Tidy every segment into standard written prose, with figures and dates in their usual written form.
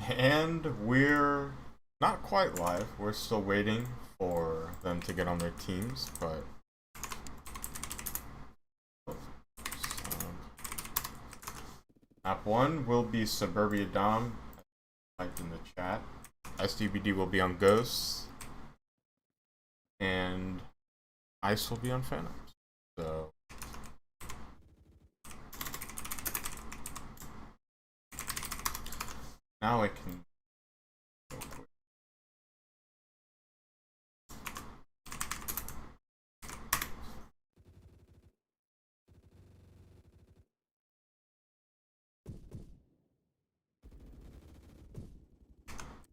And we're not quite live. We're still waiting for them to get on their teams, but map 1 will be Suburbia Dom, typed in the chat. SDBD will be on Ghosts, and Ice will be on Phantoms. So now I can go quick.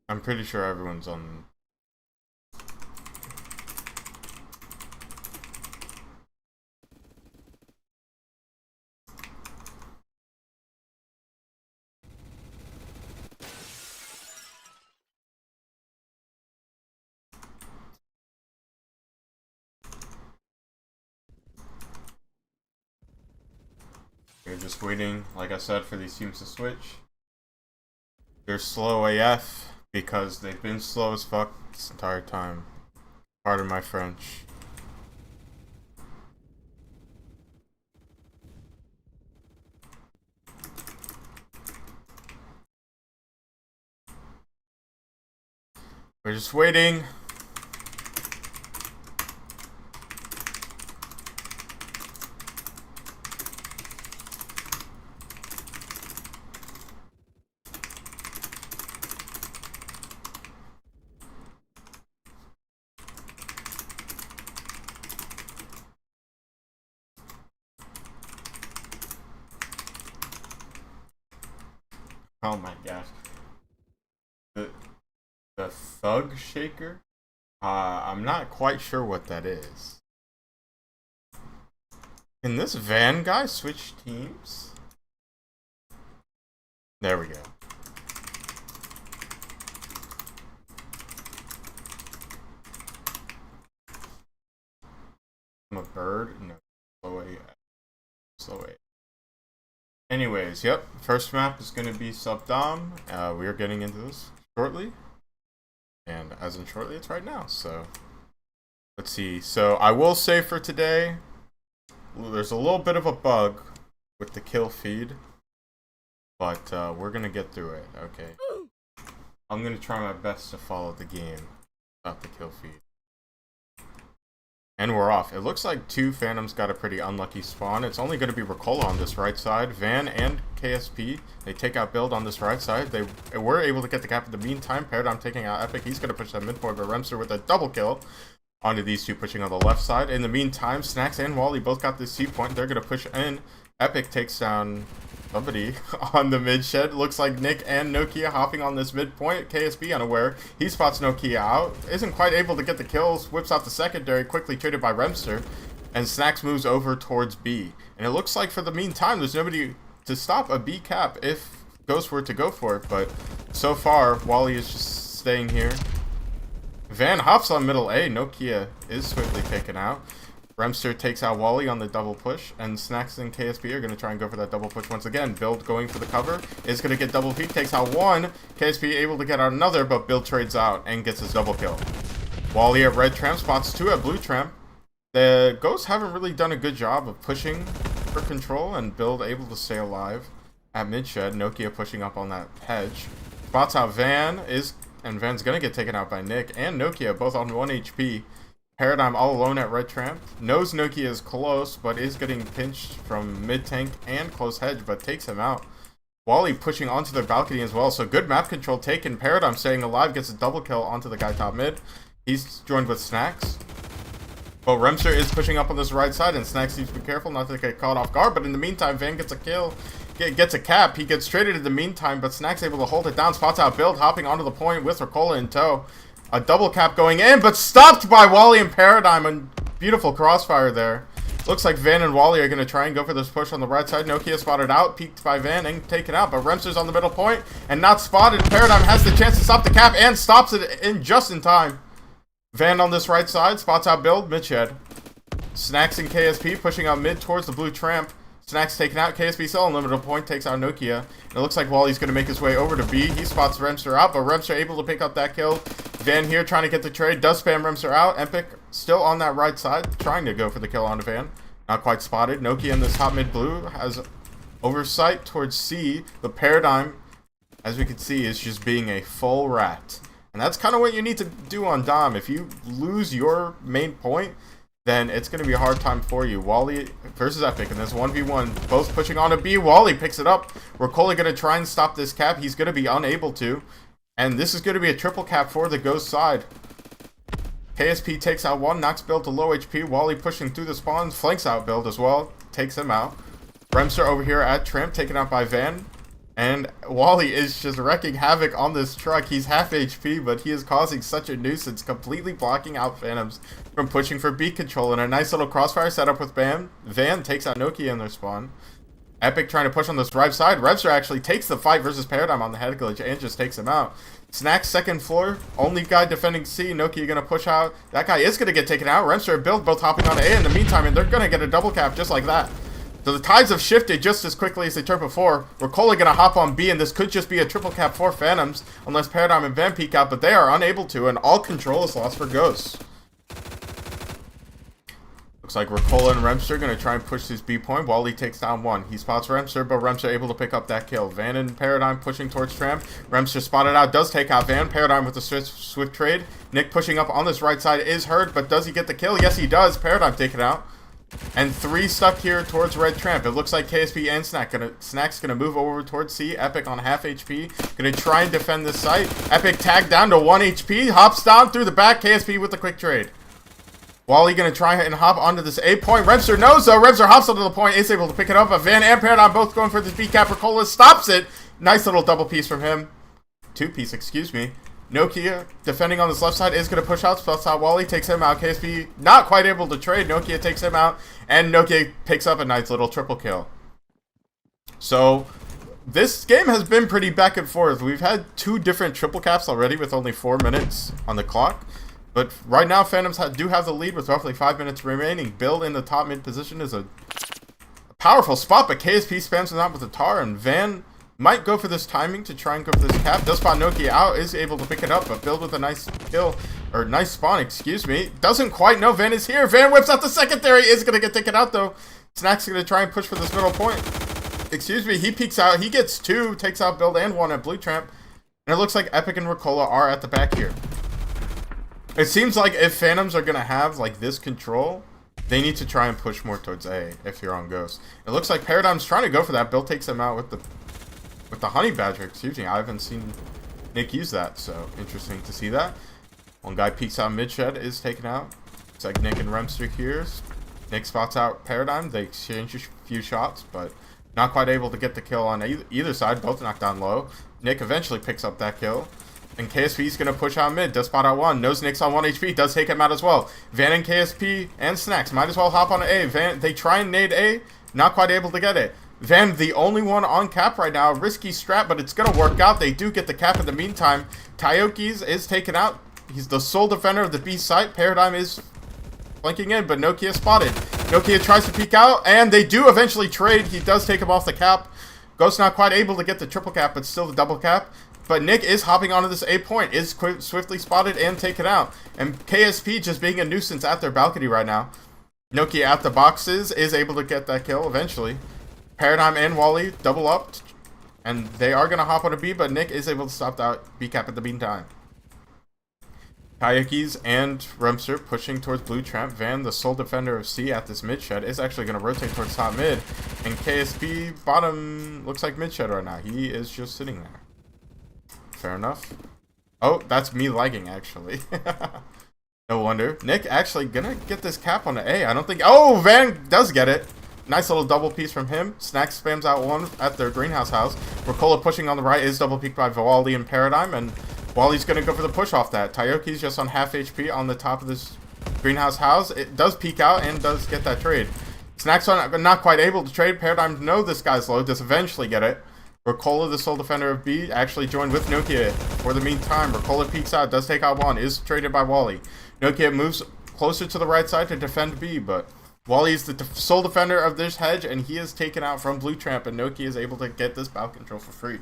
I'm pretty sure everyone's on. We're just waiting, like I said, for these teams to switch. They're slow AF because they've been slow as fuck this entire time. Pardon my French. We're just waiting. Oh my gosh. The Thug Shaker? I'm not quite sure what that is. Can this Van guy switch teams? There we go. I'm a bird? No. Slow A. Slow A. Anyways, yep. First map is going to be Sub-Dom. We are getting into this shortly. And as in shortly, it's right now. So, let's see. So, I will say for today, there's a little bit of a bug with the kill feed. But we're going to get through it. Okay. I'm going to try my best to follow the game without the kill feed. And we're off. It looks like two Phantoms got a pretty unlucky spawn. It's only going to be Ricola on this right side. Van and KSP, they take out Build on this right side. They were able to get the cap in the meantime. Paradigm taking out Epic. He's going to push that midpoint, but Remster with a double kill onto these two pushing on the left side. In the meantime, Snacks and Wally both got this C point. They're going to push in. Epic takes down somebody on the mid shed. Looks like Nick and Nokia hopping on this midpoint. KSB unaware. He spots Nokia out. Isn't quite able to get the kills. Whips out the secondary. Quickly traded by Remster. And Snacks moves over towards B. And it looks like for the meantime, there's nobody to stop a B cap if Ghost were to go for it. But so far, Wally is just staying here. Van hops on middle A. Nokia is swiftly taken out. Remster takes out Wally on the double push, and Snacks and KSP are going to try and go for that double push once again. Build going for the cover, is going to get double peek, takes out one. KSP able to get out another, but Build trades out and gets his double kill. Wally at red tramp, spots two at blue tramp. The Ghosts haven't really done a good job of pushing for control, and Build able to stay alive at mid shed. Nokia pushing up on that hedge. Spots out Van, and Van's going to get taken out by Nick and Nokia, both on 1 HP. Paradigm all alone at red tramp. Knows Nokia is close, but is getting pinched from mid tank and close hedge, but takes him out. Wally pushing onto their balcony as well, so good map control taken. Paradigm staying alive, gets a double kill onto the guy top mid. He's joined with Snacks. But Remster is pushing up on this right side, and Snacks needs to be careful not to get caught off guard. But in the meantime, Van gets a kill, gets a cap. He gets traded in the meantime, but Snacks able to hold it down. Spots out Build, hopping onto the point with Ricola in tow. A double cap going in, but stopped by Wally and Paradigm. And beautiful crossfire there. Looks like Van and Wally are going to try and go for this push on the right side. Nokia spotted out, peeked by Van and taken out. But Remster's on the middle point and not spotted. Paradigm has the chance to stop the cap and stops it in just in time. Van on this right side, spots out Build, mid shed. Snacks and KSP pushing out mid towards the blue tramp. Snacks taken out. KSP still unlimited point. Takes out Nokia. And it looks like Wally's going to make his way over to B. He spots Remster out, but Remster able to pick up that kill. Van here trying to get the trade. Does spam Remster out. Epic still on that right side, trying to go for the kill on Van. Not quite spotted. Nokia in this top mid blue has oversight towards C. The Paradigm, as we can see, is just being a full rat. And that's kind of what you need to do on Dom. If you lose your main point, then it's going to be a hard time for you. Wally versus Epic, and this 1v1, both pushing on a B. Wally picks it up. Recola going to try and stop this cap. He's going to be unable to. And this is going to be a triple cap for the Ghost side. KSP takes out one, knocks Build to low HP. Wally pushing through the spawns, flanks out Build as well. Takes him out. Remster over here at Tramp, taken out by Van. And Wally is just wrecking havoc on this truck. He's half HP, but he is causing such a nuisance, completely blocking out Phantoms from pushing for beat control. And a nice little crossfire setup with Bam. Van takes out Nokia in their spawn. Epic trying to push on this right side. Remster actually takes the fight versus Paradigm on the head glitch and just takes him out. Snacks second floor. Only guy defending C. Nokia going to push out. That guy is going to get taken out. Remster and Build both hopping on A in the meantime, and they're going to get a double cap just like that. So the tides have shifted just as quickly as they turned before. Recola going to hop on B, and this could just be a triple cap for Phantoms, unless Paradigm and Van peek out, but they are unable to, and all control is lost for Ghosts. Looks like Recola and Remster going to try and push this B point. Wally takes down one. He spots Remster, but Remster able to pick up that kill. Van and Paradigm pushing towards Tramp. Remster spotted out, does take out Van. Paradigm with the swift trade. Nick pushing up on this right side is hurt, but does he get the kill? Yes, he does. Paradigm taken out. And 3 stuck here towards Red Tramp. It looks like KSP and Snack's gonna move over towards C. Epic on half HP. Gonna try and defend this site. Epic tagged down to 1 HP. Hops down through the back. KSP with the quick trade. Wally gonna try and hop onto this A point. Remster knows though. Remster hops onto the point. Is able to pick it up. But Van and Paradigm both going for this B cap. Recola stops it. Nice little double piece from him. 2-piece, excuse me. Nokia, defending on this left side, is going to push out, spots out Wally, takes him out. KSP not quite able to trade. Nokia takes him out, and Nokia picks up a nice little triple kill. So, this game has been pretty back and forth. We've had 2 different triple caps already with only 4 minutes on the clock. But right now, Phantoms do have the lead with roughly 5 minutes remaining. Build in the top mid position is a powerful spot, but KSP spams him out with the tar, and Van might go for this timing to try and go for this cap. Does spot Nokia out, is able to pick it up, but Build with a nice kill, or nice spawn, excuse me. Doesn't quite know Van is here. Van whips out the secondary, is going to get taken out though. Snack's going to try and push for this middle point. Excuse me, he peeks out, he gets 2, takes out Build and 1 at Blue Tramp. And it looks like Epic and Recola are at the back here. It seems like if Phantoms are going to have like this control, they need to try and push more towards A if you're on Ghost. It looks like Paradigm's trying to go for that. Build takes him out with the Honey Badger, excuse me. I haven't seen Nick use that, so interesting to see that. One guy peeks out mid shed, is taken out. It's like Nick and Remster here. Nick spots out Paradigm. They exchange a few shots, but not quite able to get the kill on either side. Both knocked down low. Nick eventually picks up that kill. And KSP's going to push out mid. Does spot out 1. Knows Nick's on 1 HP. Does take him out as well. Van and KSP and Snacks might as well hop on A. Van, they try and nade A. Not quite able to get it. Van, the only one on cap right now. Risky strat, but it's going to work out. They do get the cap in the meantime. Tayoki's is taken out. He's the sole defender of the B site. Paradigm is flanking in, but Nokia spotted. Nokia tries to peek out, and they do eventually trade. He does take him off the cap. Ghost not quite able to get the triple cap, but still the double cap. But Nick is hopping onto this A point, is swiftly spotted and taken out. And KSP just being a nuisance at their balcony right now. Nokia at the boxes is able to get that kill eventually. Paradigm and Wally double up, and they are going to hop on a B, but Nick is able to stop that B cap at the meantime. Kayakis and Remster pushing towards Blue Tramp. Van, the sole defender of C at this mid shed, is actually going to rotate towards top mid. And KSP bottom looks like mid shed right now. He is just sitting there. Fair enough. Oh, that's me lagging actually. No wonder. Nick actually going to get this cap on the A. I don't think... Oh, Van does get it. Nice little double piece from him. Snacks spams out 1 at their greenhouse house. Recola pushing on the right is double peeked by Wally and Paradigm, and Wally's going to go for the push off that. Tayoki's just on half HP on the top of this greenhouse house. It does peek out and does get that trade. Snacks are not quite able to trade. Paradigm know this guy's low, does eventually get it. Recola, the sole defender of B, actually joined with Nokia for the meantime. Recola peeks out, does take out 1, is traded by Wally. Nokia moves closer to the right side to defend B, but Wally's the sole defender of this hedge, and he is taken out from Blue Tramp, and Nokia is able to get this bow control for free.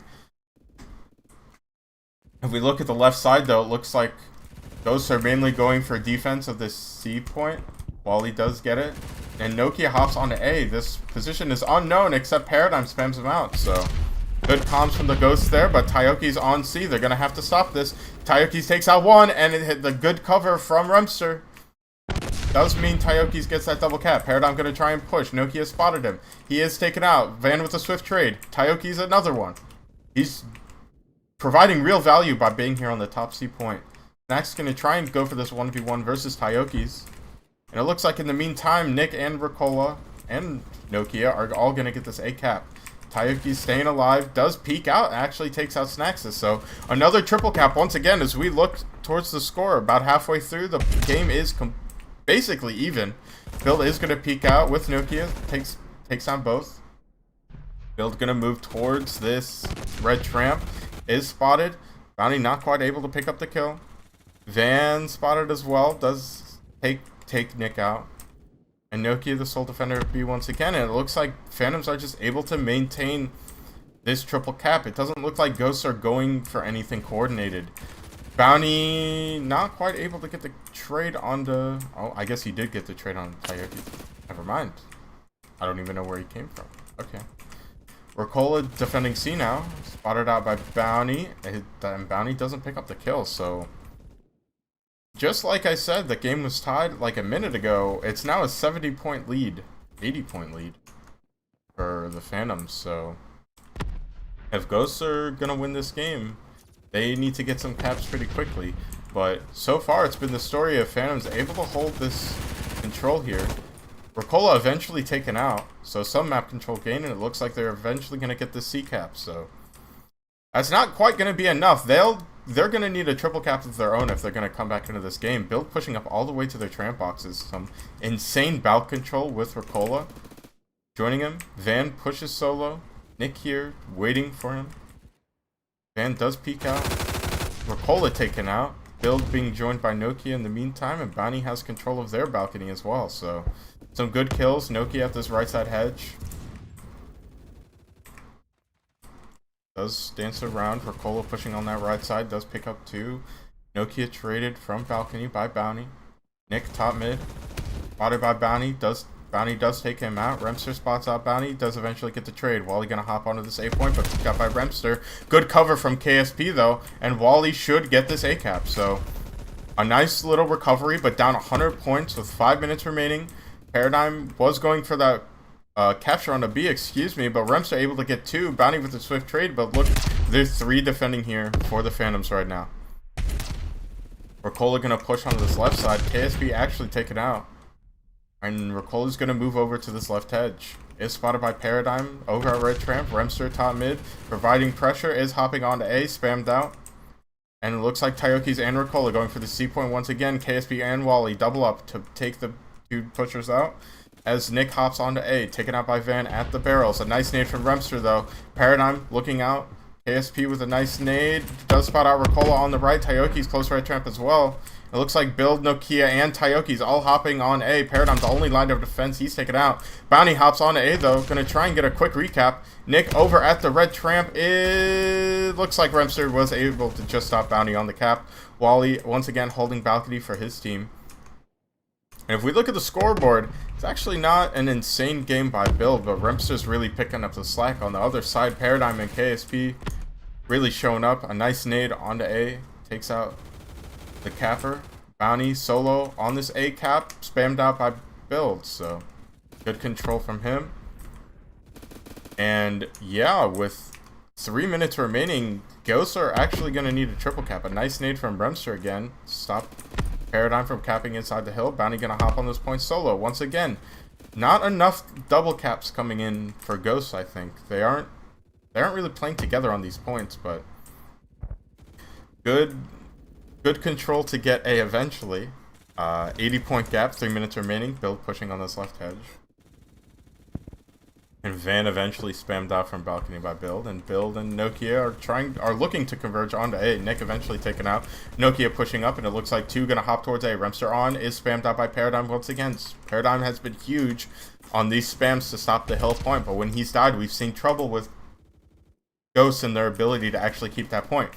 If we look at the left side, though, it looks like Ghosts are mainly going for defense of this C point. Wally does get it. And Nokia hops onto A. This position is unknown, except Paradigm spams him out, so... Good comms from the Ghosts there, but Taioki's on C. They're going to have to stop this. Taioki's takes out one, and it hit the good cover from Remster. Does mean Taioki's gets that double cap. Paradigm going to try and push. Nokia spotted him. He is taken out. Van with a swift trade. Taioki's another one. He's providing real value by being here on the top C point. Snack's going to try and go for this 1v1 versus Taioki's. And it looks like in the meantime, Nick and Ricola and Nokia are all going to get this A cap. Taioki's staying alive, does peek out, actually takes out Snaxus. So another triple cap once again as we look towards the score. About halfway through, the game is basically even. Build is going to peek out with Nokia, takes on both. Build going to move towards this red tramp, is spotted. Bounty not quite able to pick up the kill. Van spotted as well, does take Nick out. And Nokia, the sole defender of B once again, and it looks like Phantoms are just able to maintain this triple cap. It doesn't look like Ghosts are going for anything coordinated. Bounty not quite able to get the trade on the... Oh, I guess he did get the trade on Taioki. Never mind. I don't even know where he came from. Okay. Ricola defending C now. Spotted out by Bounty. And Bounty doesn't pick up the kill, so... Just like I said, the game was tied like a minute ago. It's now a 70-point lead. 80-point lead for the Phantoms, so... If Ghosts are gonna win this game, they need to get some caps pretty quickly. But so far, it's been the story of Phantoms able to hold this control here. Ricola eventually taken out, so some map control gain, and it looks like they're eventually gonna get the C cap, so... That's not quite gonna be enough. They're going to need a triple cap of their own if they're going to come back into this game. Build pushing up all the way to their tramp boxes. Some insane bout control with Ricola. Joining him. Van pushes solo. Nick here, waiting for him. Van does peek out. Ricola taken out. Build being joined by Nokia in the meantime. And Bounty has control of their balcony as well. So, some good kills. Nokia at this right side hedge. Does dance around. Ricola pushing on that right side. Does pick up two. Nokia traded from balcony by Bounty. Nick top mid. Spotted by Bounty. Bounty does take him out. Remster spots out Bounty. Does eventually get the trade. Wally gonna hop onto this A point, but picked up by Remster. Good cover from KSP though. And Wally should get this A cap. So a nice little recovery, but down 100 points with 5 minutes remaining. Paradigm was going for that capture on the B, excuse me, but Remster able to get two. Bounty with the swift trade, but look, there's three defending here for the Phantoms right now. Ricola gonna push onto this left side. KSP actually taken out. And Ricola's gonna move over to this left hedge. Is spotted by Paradigm over at red tramp. Remster top mid, providing pressure, is hopping onto A, spammed out. And it looks like Taioki's and Ricola going for the C point once again. KSP and Wally double up to take the two pushers out. As Nick hops onto A, taken out by Van at the barrels. A nice nade from Remster, though. Paradigm looking out. KSP with a nice nade. Does spot out Ricola on the right. Taioki's close right tramp as well. It looks like Build, Nokia, and Taioki's all hopping on A. Paradigm, the only line of defense. He's taken out. Bounty hops onto A, though. Gonna try and get a quick recap. Nick over at the red tramp. It looks like Remster was able to just stop Bounty on the cap. Wally, once again, holding balcony for his team. And if we look at the scoreboard, it's actually not an insane game by Build, but Remster's really picking up the slack. On the other side, Paradigm and KSP really showing up. A nice nade onto A, takes out the capper. Bounty solo on this A cap, spammed out by Build, so good control from him. And yeah, with 3 minutes remaining, Ghosts are actually going to need a triple cap. A nice nade from Remster again, stop Paradigm from capping inside the hill. Bounty gonna hop on this point solo. Once again, not enough double caps coming in for Ghosts, I think. They aren't really playing together on these points, but good control to get A eventually. 80-point gap, 3 minutes remaining. Build pushing on this left hedge. And Van eventually spammed out from balcony by Build, and Build and Nokia are looking to converge onto A. Nick eventually taken out. Nokia pushing up, and it looks like 2 gonna hop towards A. Remster on is spammed out by Paradigm once again. Paradigm has been huge on these spams to stop the hill point, but when he's died, we've seen trouble with Ghosts and their ability to actually keep that point.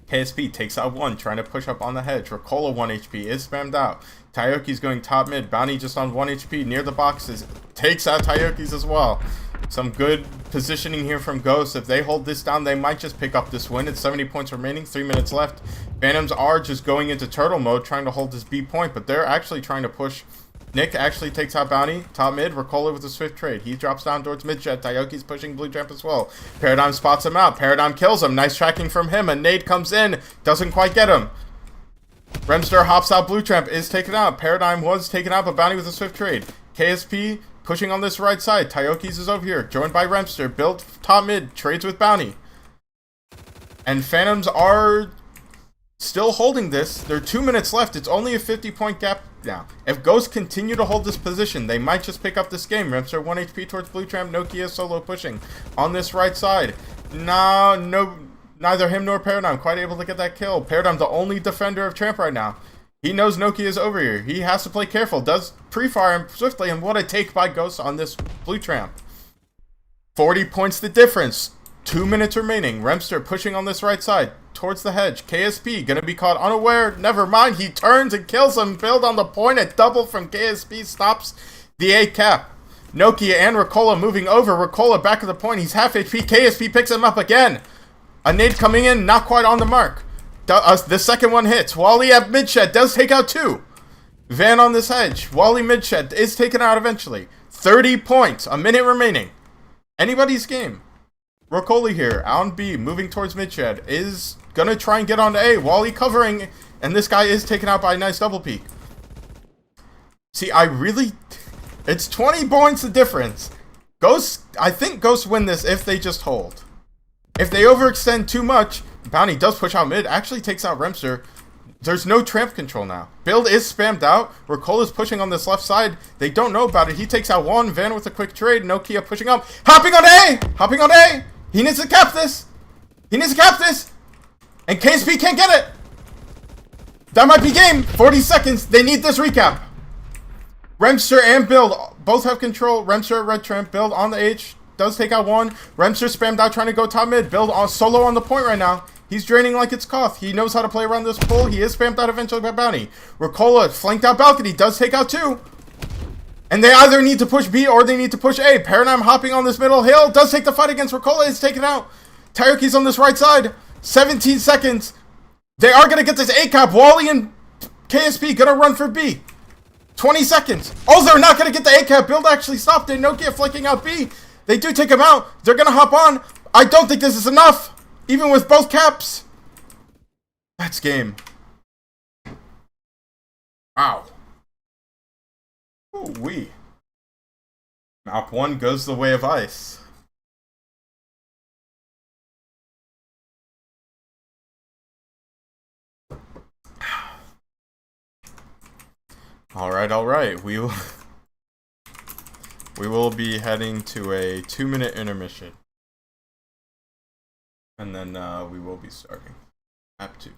KSP takes out 1, trying to push up on the hedge. Ricola 1 HP is spammed out. Taioki's going top mid. Bounty just on 1 HP near the boxes. Takes out Taioki's as well. Some good positioning here from Ghost. If they hold this down, they might just pick up this win. It's 70 points remaining, 3 minutes left. Phantoms are just going into turtle mode, trying to hold this B point, but they're actually trying to push. Nick actually takes out Bounty, top mid, Ricola with a swift trade. He drops down towards mid jet. Taioki's pushing blue jump as well. Paradigm spots him out. Paradigm kills him. Nice tracking from him. A nade comes in. Doesn't quite get him. Remster hops out. Blue Tramp is taken out. Paradigm was taken out, but Bounty with a swift trade. KSP pushing on this right side. Taioki's is over here. Joined by Remster. Built top mid. Trades with Bounty. And Phantoms are still holding this. There are 2 minutes left. It's only a 50-point gap now. If Ghosts continue to hold this position, they might just pick up this game. Remster 1 HP towards Blue Tramp. Nokia solo pushing on this right side. No, neither him nor Paradigm quite able to get that kill. Paradigm, the only defender of Tramp right now. He knows Nokia is over here. He has to play careful. Does pre-fire him swiftly, and what a take by Ghosts on this Blue Tramp. 40 points the difference. 2 minutes remaining. Remster pushing on this right side towards the hedge. KSP gonna be caught unaware. Never mind. He turns and kills him. Build on the point. A double from KSP stops the A cap. Nokia and Ricola moving over. Ricola back at the point. He's half HP. KSP picks him up again. A nade coming in. Not quite on the mark. The second one hits. Wally at midshed does take out 2. Van on this hedge. Wally midshed is taken out eventually. 30 points. A minute remaining. Anybody's game. Ricola here, on B, moving towards midshed, is gonna try and get onto A. Wally covering, and this guy is taken out by a nice double peek. See, it's 20 points the difference. I think Ghosts win this if they just hold. If they overextend too much, Bounty does push out mid, actually takes out Remster. There's no tramp control now. Build is spammed out. Ricola's pushing on this left side. They don't know about it. He takes out 1. Van with a quick trade. Nokia pushing up. Hopping on A! Hopping on A! He needs to cap this. And KSP can't get it. That might be game. 40 seconds. They need this recap. Remster and Build both have control. Remster at red tramp. Build on the H. Does take out 1. Remster spammed out trying to go top mid. Build on solo on the point right now. He's draining like it's Koth. He knows how to play around this pull. He is spammed out eventually by Bounty. Ricola flanked out balcony. Does take out 2. And they either need to push B or they need to push A. Paradigm hopping on this middle hill. Does take the fight against Ricola. Is taken out. Taioki's on this right side. 17 seconds. They are going to get this A cap. Wally and KSP going to run for B. 20 seconds. Oh, they're not going to get the A cap. Build actually stopped it. Nokia flanking out B. They do take him out. They're going to hop on. I don't think this is enough. Even with both caps. That's game. Wow. Ooh-wee. Map 1 goes the way of ice. Alright. We will be heading to a 2-minute intermission. And then we will be starting map 2.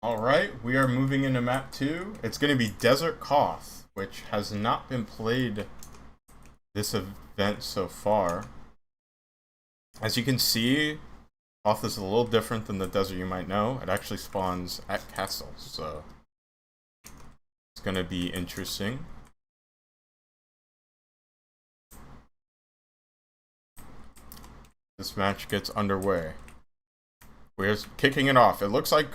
Alright, we are moving into map 2. It's going to be Desert Koth, which has not been played this event so far. As you can see, Koth is a little different than the desert you might know. It actually spawns at castles, so it's going to be interesting. This match gets underway. We're kicking it off. It looks like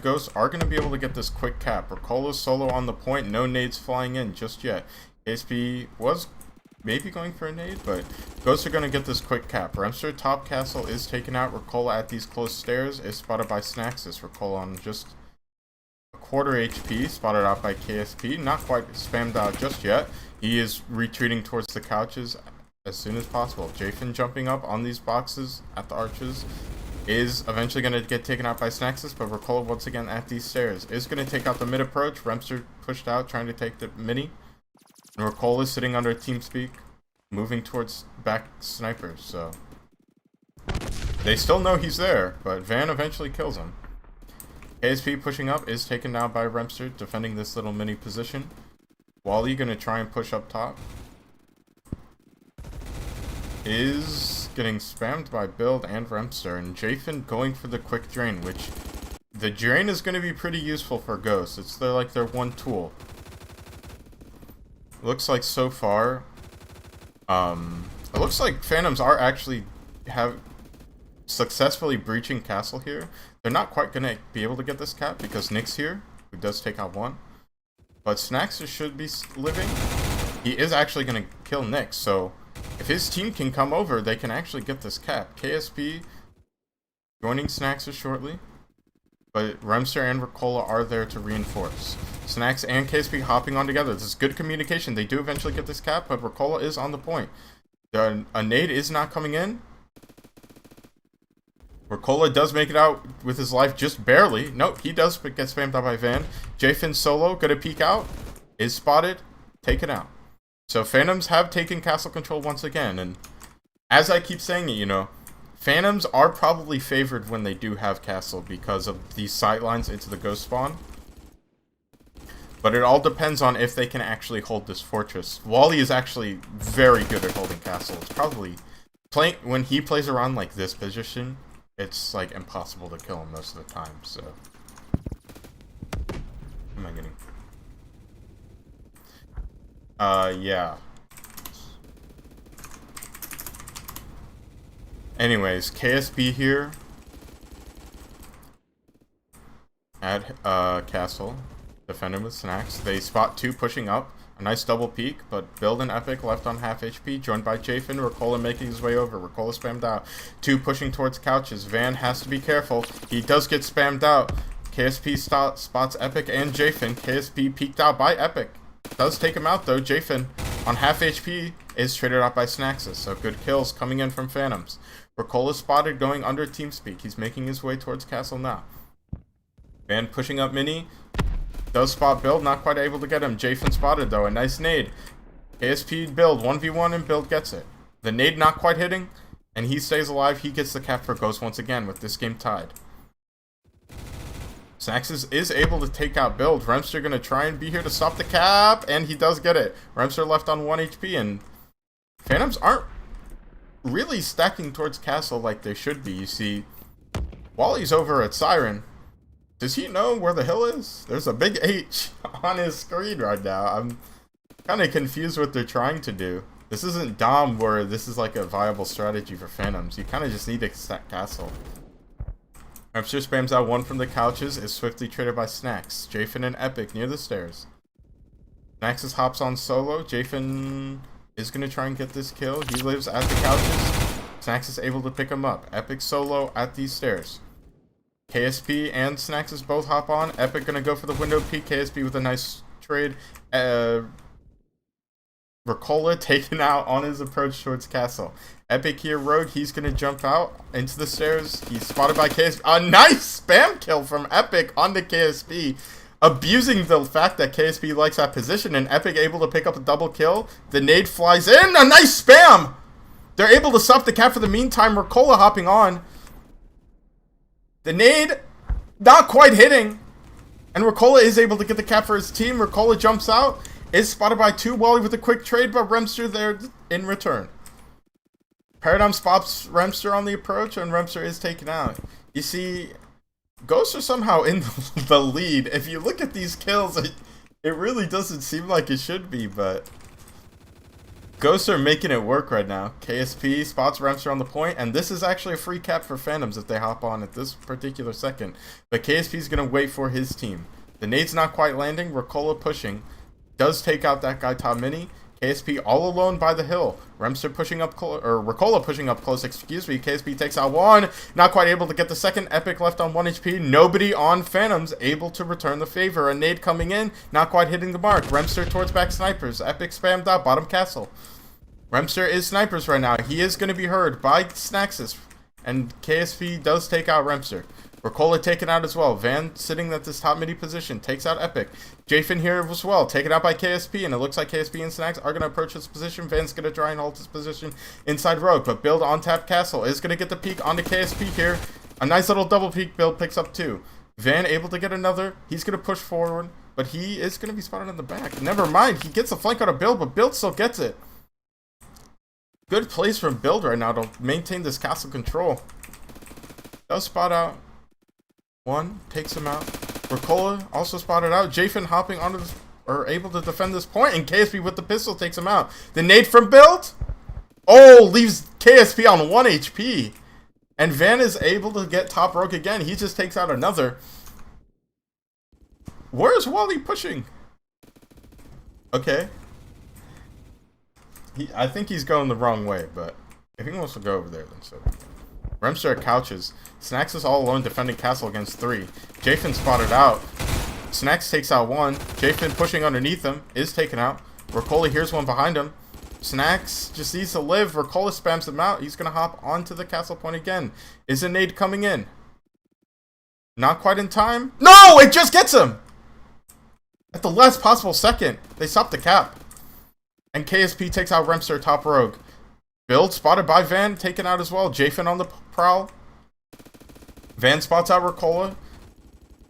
Ghosts are going to be able to get this quick cap. Ricola's solo on the point. No nades flying in just yet. KSP was maybe going for a nade, but Ghosts are going to get this quick cap. Remster top castle is taken out. Ricola at these close stairs is spotted by Snaxus. Ricola on just a quarter HP, spotted out by KSP. Not quite spammed out just yet. He is retreating towards the couches as soon as possible. Jafin jumping up on these boxes at the arches. Is eventually going to get taken out by Snaxus, but Ricola once again at these stairs. Is going to take out the mid approach. Remster pushed out, trying to take the mini. And Ricola is sitting under TeamSpeak, moving towards back snipers, so they still know he's there, but Van eventually kills him. KSP pushing up is taken down by Remster, defending this little mini position. Wally going to try and push up top. Is getting spammed by Build and Remster, and Jafin going for the quick drain, which the drain is going to be pretty useful for Ghosts. It's their one tool. Looks like so far, it looks like Phantoms are actually successfully breaching castle here. They're not quite going to be able to get this cap because Nick's here, who does take out one. But Snaxus should be living. He is actually going to kill Nick, so if his team can come over, they can actually get this cap. KSP joining Snaxus shortly, but Remster and Ricola are there to reinforce. Snax and KSP hopping on together. This is good communication. They do eventually get this cap, but Ricola is on the point. A nade is not coming in. Ricola does make it out with his life just barely. Nope, he does get spammed out by Van. Jafin solo, gonna peek out. Is spotted, taken out. So Phantoms have taken castle control once again, and as I keep saying it, you know, Phantoms are probably favored when they do have castle because of these sightlines into the ghost spawn. But it all depends on if they can actually hold this fortress. Wally is actually very good at holding castle. It's probably when he plays around like this position, it's like impossible to kill him most of the time, so what am I getting? Yeah. Anyways, KSP here at castle, defending with Snax. They spot two pushing up. A nice double peek, but Build and Epic left on half HP, joined by Jafin. Ricola making his way over. Ricola spammed out. Two pushing towards couches. Van has to be careful. He does get spammed out. KSP spots Epic and Jafin. KSP peeked out by Epic. Does take him out though. Jafin on half HP is traded out by Snaxus, so good kills coming in from Phantoms. Ricola spotted going under TeamSpeak. He's making his way towards castle now. Van pushing up mini. Does spot Build, not quite able to get him. Jafin spotted though, a nice nade. KSP Build, 1v1 and Build gets it. The nade not quite hitting, and he stays alive. He gets the cap for Ghost once again with this game tied. Snaxus is able to take out Build. Remster gonna try and be here to stop the cap, and he does get it. Remster left on 1 HP, and Phantoms aren't really stacking towards castle like they should be. You see, Wally's over at Siren. Does he know where the hill is? There's a big H on his screen right now. I'm kind of confused what they're trying to do. This isn't Dom where this is like a viable strategy for Phantoms. You kind of just need to stack castle. Remster spams out one from the couches, is swiftly traded by Snax. Jafin and Epic near the stairs. Snaxus hops on solo. Jafin is going to try and get this kill. He lives at the couches. Snax is able to pick him up. Epic solo at these stairs. KSP and Snaxus both hop on. Epic gonna go for the window peek. KSP with a nice trade. Ricola taken out on his approach towards castle. Epic here rogue. He's gonna jump out into the stairs. He's spotted by KSP. A nice spam kill from Epic onto KSP. Abusing the fact that KSP likes that position, and Epic able to pick up a double kill. The nade flies in. A nice spam! They're able to stop the cap for the meantime. Ricola hopping on. The nade Not quite hitting. And Ricola is able to get the cap for his team. Ricola jumps out. Is spotted by 2. Wally with a quick trade, but Remster there in return. Paradigm spots Remster on the approach, and Remster is taken out. You see, Ghosts are somehow in the lead. If you look at these kills, it really doesn't seem like it should be, but Ghosts are making it work right now. KSP spots Remster on the point, and this is actually a free cap for Phantoms if they hop on at this particular second. But KSP is going to wait for his team. The nade's not quite landing. Ricola pushing. Does take out that guy Top Mini. KSP all alone by the hill. Remster pushing up close, or Ricola pushing up close, excuse me. KSP takes out 1. Not quite able to get the second. Epic left on 1 HP. Nobody on Phantoms able to return the favor. A nade coming in. Not quite hitting the mark. Remster towards back snipers. Epic spammed out. Bottom castle. Remster is snipers right now. He is going to be heard by Snaxus. And KSP does take out Remster. Ricola taken out as well. Van sitting at this top midi position. Takes out Epic. Jafin here as well. Taken out by KSP. And it looks like KSP and Snacks are going to approach this position. Van's going to try and hold his position inside Rogue. But build on tap castle is going to get the peek onto KSP here. A nice little double peek build picks up 2. Van able to get another. He's going to push forward. But he is going to be spotted in the back. Never mind. He gets a flank out of Build. But Build still gets it. Good plays from Build right now to maintain this castle control. Does spot out 1, takes him out. Ricola also spotted out. Jafin hopping onto this, or able to defend this point, and KSP with the pistol takes him out. The nade from Build. Oh, leaves KSP on 1 HP. And Van is able to get top rogue again. He just takes out another. Where's Wally pushing? Okay. I think he's going the wrong way, but if he wants to go over there, then so. Remster at couches. Snacks is all alone defending castle against 3. Jafin spotted out. Snacks takes out 1. Jafin pushing underneath him is taken out. Ricola hears one behind him. Snacks just needs to live. Ricola spams him out. He's going to hop onto the castle point again. Is a nade coming in? Not quite in time. No! It just gets him! At the last possible second. They stop the cap. And KSP takes out Remster top rogue. Build spotted by Van, taken out as well. Jafin on the prowl. Van spots out Ricola.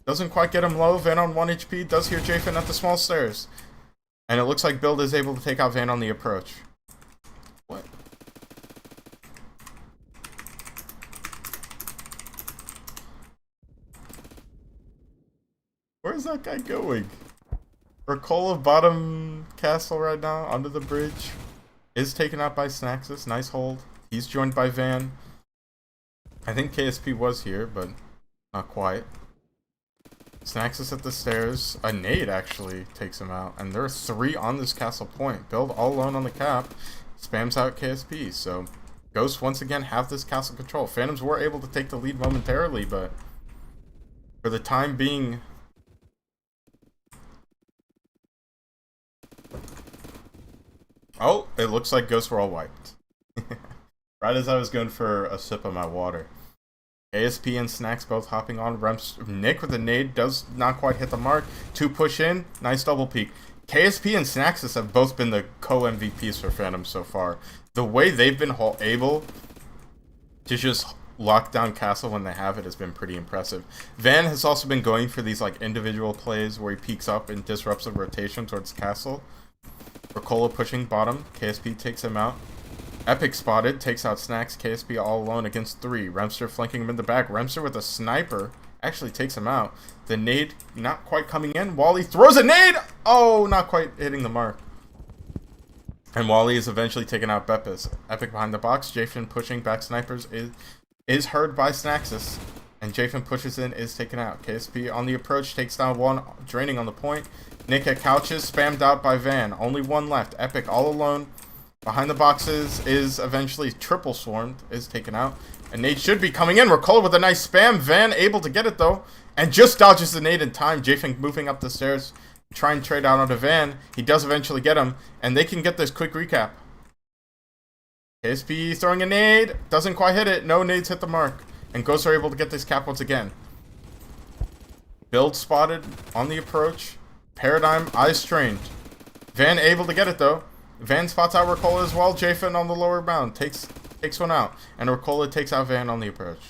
Doesn't quite get him low. Van on 1 HP. Does hear Jafin at the small stairs. And it looks like Build is able to take out Van on the approach. What? Where's that guy going? Ricola bottom castle right now, under the bridge. Is taken out by Snaxus. Nice hold. He's joined by Van. I think KSP was here, but not quite. Snaxus at the stairs. A nade actually takes him out. And there are 3 on this castle point. Build all alone on the cap. Spams out KSP. So Ghosts once again have this castle control. Phantoms were able to take the lead momentarily, but for the time being, oh, it looks like Ghosts were all wiped. Right as I was going for a sip of my water. ASP and Snacks both hopping on. Nick with the nade does not quite hit the mark. 2 push in. Nice double peek. KSP and Snaxus have both been the co-MVPs for Phantom so far. The way they've been able to just lock down castle when they have it has been pretty impressive. Van has also been going for these like individual plays where he peeks up and disrupts the rotation towards castle. Ricola pushing bottom. KSP takes him out. Epic spotted. Takes out Snacks. KSP all alone against 3. Remster flanking him in the back. Remster with a sniper. Actually takes him out. The nade not quite coming in. Wally throws a nade! Oh, not quite hitting the mark. And Wally is eventually taken out Beppis. Epic behind the box. Jafin pushing back snipers is heard by Snaxus. And Jafin pushes in, is taken out. KSP on the approach. Takes down 1. Draining on the point. Nick at couches, spammed out by Van. Only 1 left. Epic all alone. Behind the boxes is eventually triple swarmed. Is taken out. And nade should be coming in. Ricola with a nice spam. Van able to get it though. And just dodges the nade in time. Jafin moving up the stairs. Try and trade out onto Van. He does eventually get him. And they can get this quick recap. KSP throwing a nade. Doesn't quite hit it. No nades hit the mark. And Ghosts are able to get this cap once again. Build spotted on the approach. Paradigm, eyes strained. Van able to get it though. Van spots out Ricola as well. Jafin on the lower bound. Takes one out. And Ricola takes out Van on the approach.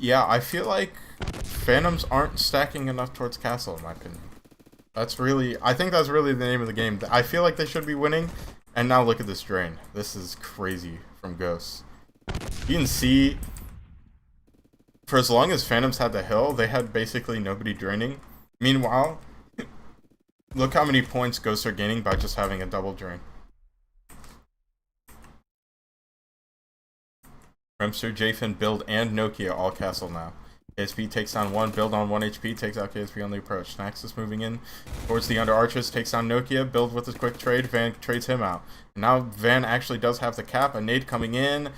Yeah, I feel like Phantoms aren't stacking enough towards Castle, in my opinion. I think that's really the name of the game. I feel like they should be winning, and now look at this drain. This is crazy from Ghosts. You can see, for as long as Phantoms had the hill, they had basically nobody draining. Meanwhile, look how many points Ghosts are gaining by just having a double drain. Remster, Jafin, Build, and Nokia all Castle now. KSP takes down one, Build on 1 HP, takes out KSP on the approach. Snax is moving in towards the under arches, takes down Nokia, Build with his quick trade, Van trades him out. And now Van actually does have the cap, a nade coming in,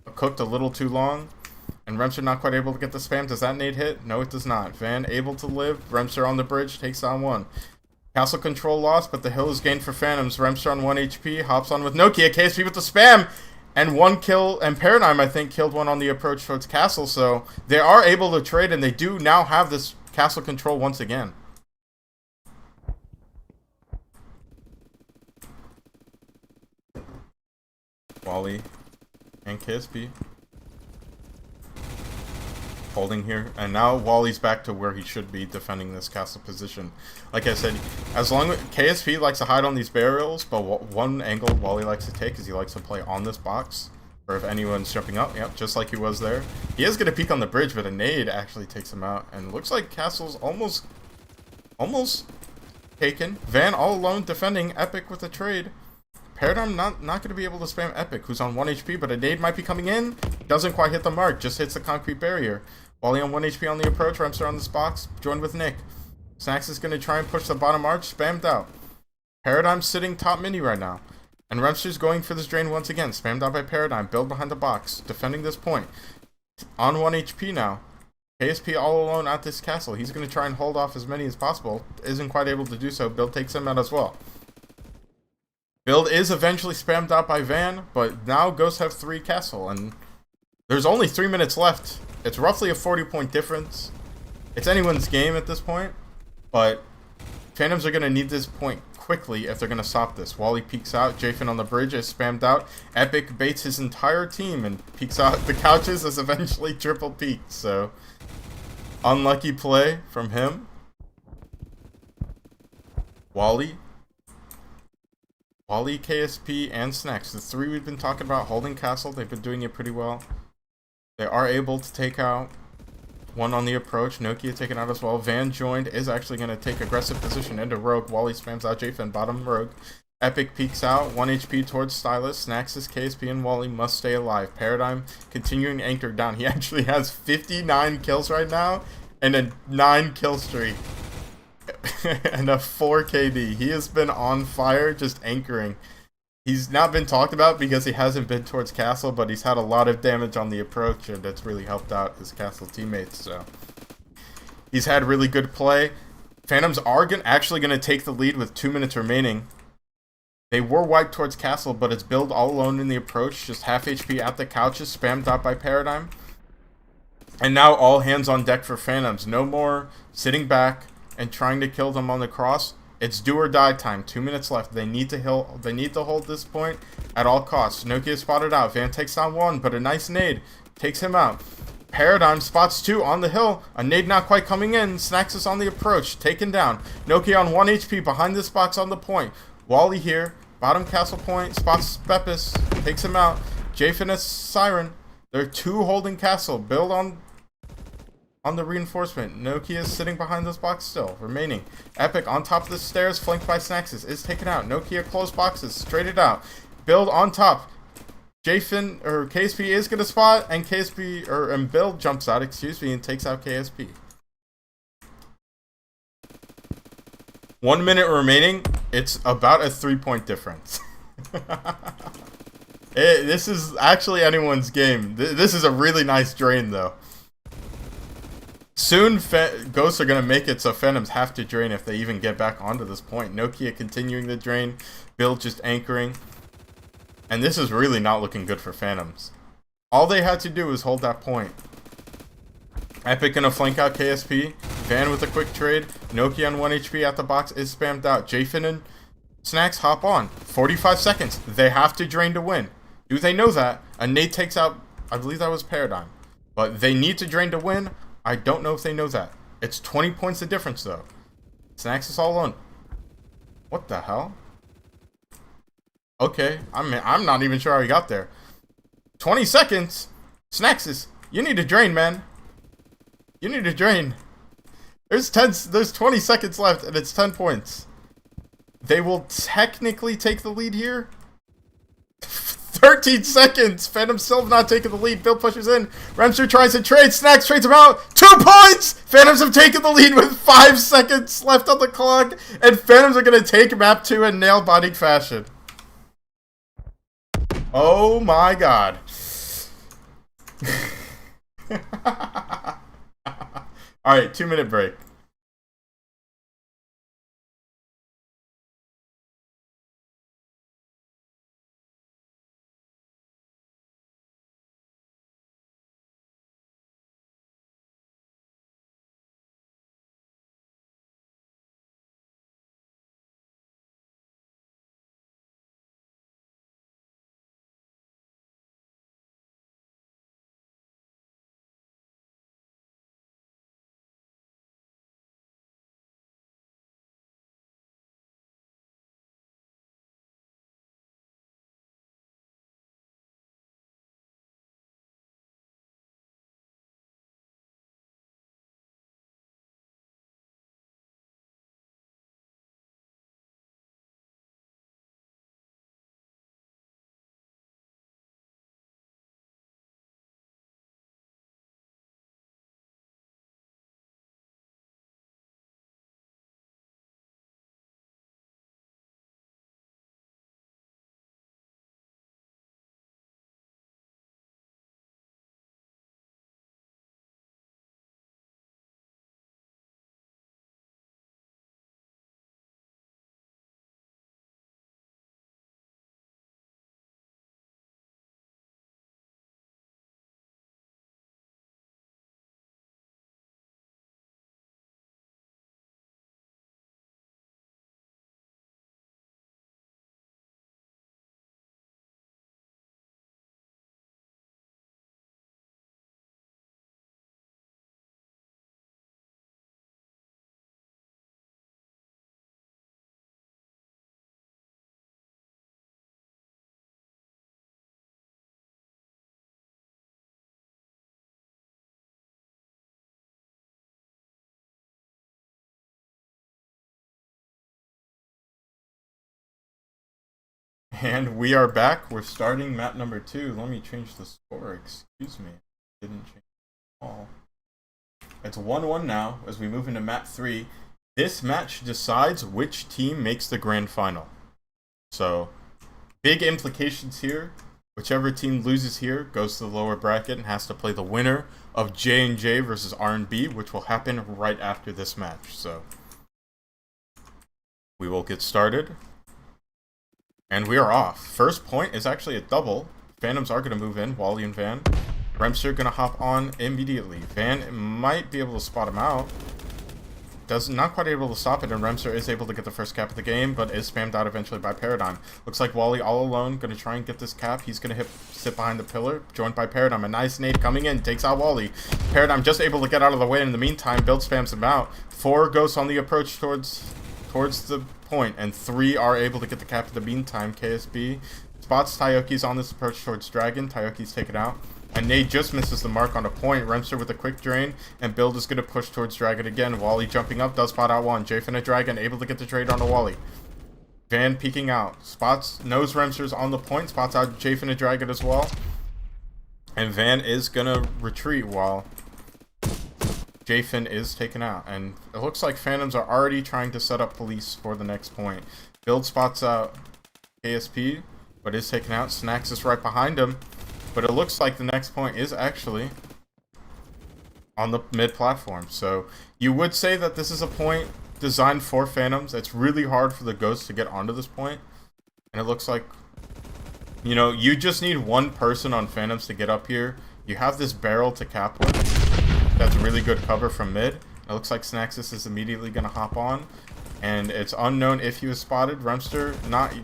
cooked a little too long, and Remster not quite able to get the spam. Does that nade hit? No, it does not. Van able to live, Remster on the bridge, takes down one. Castle control lost, but the hill is gained for Phantoms. Remster on 1 HP, hops on with Nokia, KSP with the spam! And one kill, and Paradigm, I think, killed one on the approach towards Castle, so they are able to trade, and they do now have this Castle control once again. Wally and KSP holding here, and now Wally's back to where he should be defending this castle position. Like I said, as long as KSP likes to hide on these barrels, but one angle Wally likes to take is he likes to play on this box, or if anyone's jumping up, yep, just like he was there. He is going to peek on the bridge, but a nade actually takes him out, and it looks like Castle's almost taken. Van all alone defending, Epic with a trade. Paradigm not going to be able to spam Epic, who's on 1 HP, but a nade might be coming in. Doesn't quite hit the mark, just hits the concrete barrier. Wally on 1 HP on the approach, Remster on this box, joined with Nick. Snax is going to try and push the bottom arch, spammed out. Paradigm sitting top mini right now. And Remster's going for this drain once again, spammed out by Paradigm, Build behind the box, defending this point. On 1 HP now. KSP all alone at this castle. He's going to try and hold off as many as possible. Isn't quite able to do so. Build takes him out as well. Build is eventually spammed out by Van, but now Ghosts have 3 castle, and there's only 3 minutes left. It's roughly a 40-point difference. It's anyone's game at this point, but Phantoms are going to need this point quickly if they're going to stop this. Wally peeks out, Jafin on the bridge is spammed out, Epic baits his entire team and peeks out the couches as eventually triple peaked, so unlucky play from him. Wally, KSP, and Snax, the 3 we've been talking about holding castle, they've been doing it pretty well. They are able to take out one on the approach. Nokia taken out as well. Van joined, is actually going to take aggressive position into Rogue. Wally spams out Jafin, bottom Rogue. Epic peeks out, 1 HP towards Stylus. Snax's KSP and Wally must stay alive. Paradigm continuing anchored down. He actually has 59 kills right now and a 9 kill streak. And a 4 KD. He has been on fire, just anchoring. He's not been talked about because he hasn't been towards castle, but he's had a lot of damage on the approach, and that's really helped out his castle teammates, so he's had really good play. Phantoms are actually going to take the lead with 2 minutes remaining. They were wiped towards castle, but it's Build all alone in the approach, just half HP at the couches, spammed out by Paradigm. And now all hands on deck for Phantoms. No more sitting back and trying to kill them on the cross. It's do or die time. 2 minutes left. They need to hold this point at all costs. Nokia spotted out. Van takes down 1, but a nice nade takes him out. Paradigm spots 2 on the hill. A nade not quite coming in. Snax is on the approach. Taken down. Nokia on 1 HP behind this box on the point. Wally here. Bottom castle point. Spots Pepis. Takes him out. Jafin is Siren. They're 2 holding castle. Build on the reinforcement. Nokia is sitting behind this box still. Remaining. Epic on top of the stairs, flanked by Snaxes, is taken out. Nokia closed boxes, straight it out. Build on top. Jafin, or KSP is going to spot, and and Build jumps out, and takes out KSP. 1 minute remaining. It's about a 3-point difference. This is actually anyone's game. This is a really nice drain, though. Soon, Ghosts are going to make it so Phantoms have to drain if they even get back onto this point. Nokia continuing the drain. Build just anchoring. And this is really not looking good for Phantoms. All they had to do was hold that point. Epic going to flank out KSP. Van with a quick trade. Nokia on 1 HP at the box is spammed out. Jafin and Snax hop on. 45 seconds. They have to drain to win. Do they know that? A nade takes out, I believe that was Paradigm. But they need to drain to win. I don't know if they know that. It's 20 points of difference, though. Snacks is all alone. What the hell? Okay, I'm not even sure how he got there. 20 seconds? Snacks, you need to drain, man. You need to drain. There's 20 seconds left, and it's 10 points. They will technically take the lead here. 13 seconds. Phantom still not taking the lead. Build pushes in. Remster tries to trade. Snacks trades him out. 2 points! Phantoms have taken the lead with 5 seconds left on the clock. And Phantoms are going to take map 2 in nail-biting fashion. Oh my god. Alright, 2-minute break. And we are back. We're starting map number 2. Let me change the score. Excuse me. Didn't change at all. It's 1-1 now as we move into map 3. This match decides which team makes the grand final. So, big implications here. Whichever team loses here goes to the lower bracket and has to play the winner of J&J versus R&B, which will happen right after this match. So, we will get started. And we are off. First point is actually a double. Phantoms are going to move in. Wally and Van. Remster going to hop on immediately. Van might be able to spot him out. Not quite able to stop it, and Remster is able to get the first cap of the game, but is spammed out eventually by Paradigm. Looks like Wally all alone, going to try and get this cap. He's going to sit behind the pillar, joined by Paradigm. A nice nade coming in, takes out Wally. Paradigm just able to get out of the way, and in the meantime, Build spams him out. 4 ghosts on the approach towards the point, and 3 are able to get the cap in the meantime. KSB spots Tayoki's on this approach towards Dragon. Tayoki's taken out. And Nade just misses the mark on a point. Remster with a quick drain, and Build is going to push towards Dragon again. Wally jumping up, does spot out one. Jfin and Dragon able to get the trade on the Wally. Van peeking out. Knows Remster's on the point, spots out Jfin and Dragon as well. And Van is going to retreat while Jfin is taken out. And it looks like Phantoms are already trying to set up police for the next point. Build spots out KSP, but is taken out. Snacks is right behind him. But it looks like the next point is actually on the mid platform. So you would say that this is a point designed for Phantoms. It's really hard for the Ghosts to get onto this point. And it looks like, you know, you just need one person on Phantoms to get up here. You have this barrel to cap with. That's really good cover from mid. It looks like Snaxis is immediately going to hop on. And it's unknown if he was spotted. Remster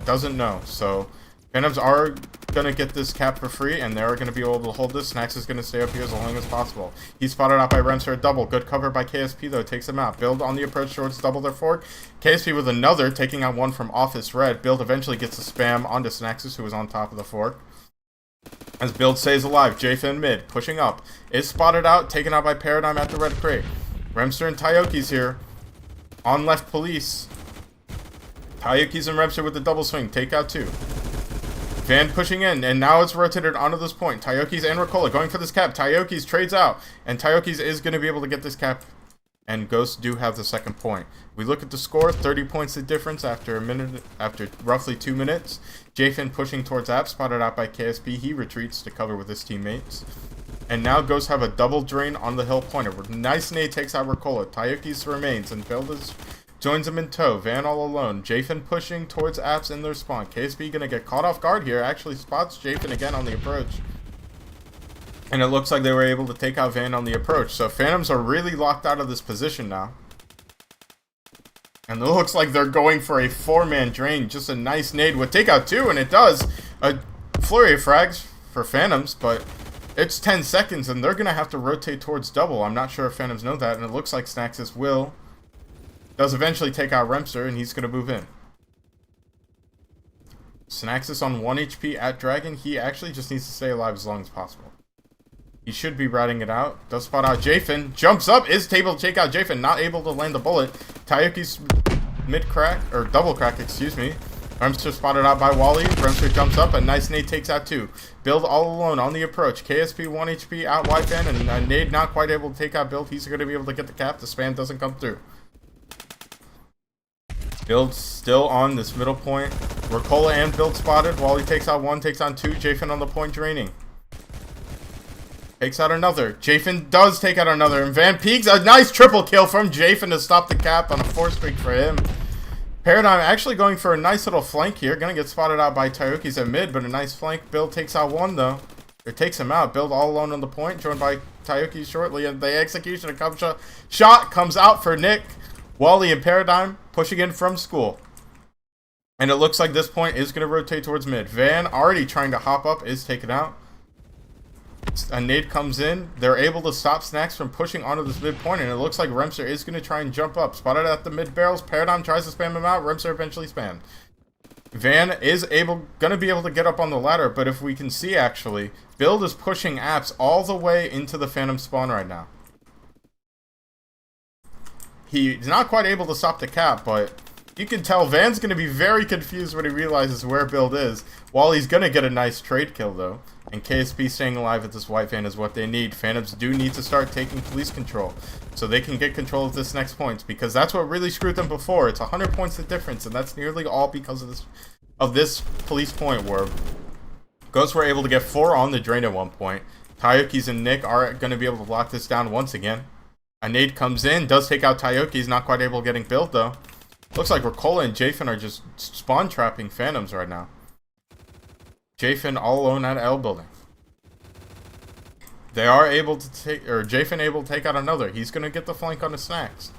doesn't know. So Phantoms are gonna get this cap for free, and they're gonna be able to hold this. Snacks is gonna stay up here as long as possible. He's spotted out by Rems for a double. Good cover by KSP though, takes him out. Build on the approach towards double their fork. KSP with another, taking out one from Office Red. Build eventually gets a spam onto Snaxus, who was on top of the fork. As Build stays alive, Jafin mid, pushing up. Is spotted out, taken out by Paradigm at the red crate. Remster and Tayoki's here. On left police. Tayoki's and Remster with the double swing, take out two. Van pushing in, and now it's rotated onto this point. Tayoki's and Ricola going for this cap. Tayoki's trades out, and Tayoki's is going to be able to get this cap, and Ghosts do have the second point. We look at the score, 30 points the difference after roughly 2 minutes. Jafin pushing towards App, spotted out by KSP. He retreats to cover with his teammates. And now Ghosts have a double drain on the hill pointer. Nice nade takes out Ricola. Tayoki's remains, and Build joins him in tow. Van all alone. Jafin pushing towards Apps in their spawn. KSP gonna get caught off guard here. Actually spots Jafin again on the approach. And it looks like they were able to take out Van on the approach. So Phantoms are really locked out of this position now. And it looks like they're going for a 4-man drain. Just a nice nade with takeout 2, and it does. A flurry of frags for Phantoms, but it's 10 seconds, and they're gonna have to rotate towards double. I'm not sure if Phantoms know that, and it looks like Snaxus will. Does eventually take out Remster, and he's going to move in. Snaxus on 1 HP at Dragon. He actually just needs to stay alive as long as possible. He should be riding it out. Does spot out Jafin. Jumps up. Is able to take out Jafin. Not able to land the bullet. Tayoki's mid-crack, or double crack, excuse me. Remster spotted out by Wally. Remster jumps up. A nice nade takes out 2. Build all alone on the approach. KSP 1 HP out wide fan, and nade not quite able to take out Build. He's going to be able to get the cap. The spam doesn't come through. Build still on this middle point. Ricola and Build spotted. Wally takes out 1, takes on 2. Jafin on the point draining. Takes out another. Jafin does take out another. And Van peeks. A nice triple kill from Jafin to stop the cap on a 4 streak for him. Paradigm actually going for a nice little flank here. Gonna get spotted out by Tayoki's at mid, but a nice flank. Build takes out 1 though. It takes him out. Build all alone on the point. Joined by Tayoki shortly. And the execution of shot comes out for Nick. Wally and Paradigm pushing in from school. And it looks like this point is going to rotate towards mid. Van already trying to hop up is taken out. A nade comes in. They're able to stop Snacks from pushing onto this mid point. And it looks like Remster is going to try and jump up. Spotted at the mid barrels. Paradigm tries to spam him out. Remster eventually spammed. Van is going to be able to get up on the ladder. But if we can see actually, Build is pushing Apps all the way into the Phantom spawn right now. He's not quite able to stop the cap, but you can tell Van's going to be very confused when he realizes where Build is. Wally's going to get a nice trade kill, though. And KSP staying alive at this white Van is what they need. Phantoms do need to start taking police control so they can get control of this next point, because that's what really screwed them before. It's 100 points the difference, and that's nearly all because of this police point where Ghosts were able to get 4 on the drain at one point. Tayoki's and Nick are going to be able to lock this down once again. A nade comes in, does take out Tayoki's, not quite able to getting Built though. Looks like Ricola and Jafin are just spawn trapping Phantoms right now. Jafin all alone at L building. They are able to take, or Jafin able to take out another. He's going to get the flank on the Snacks.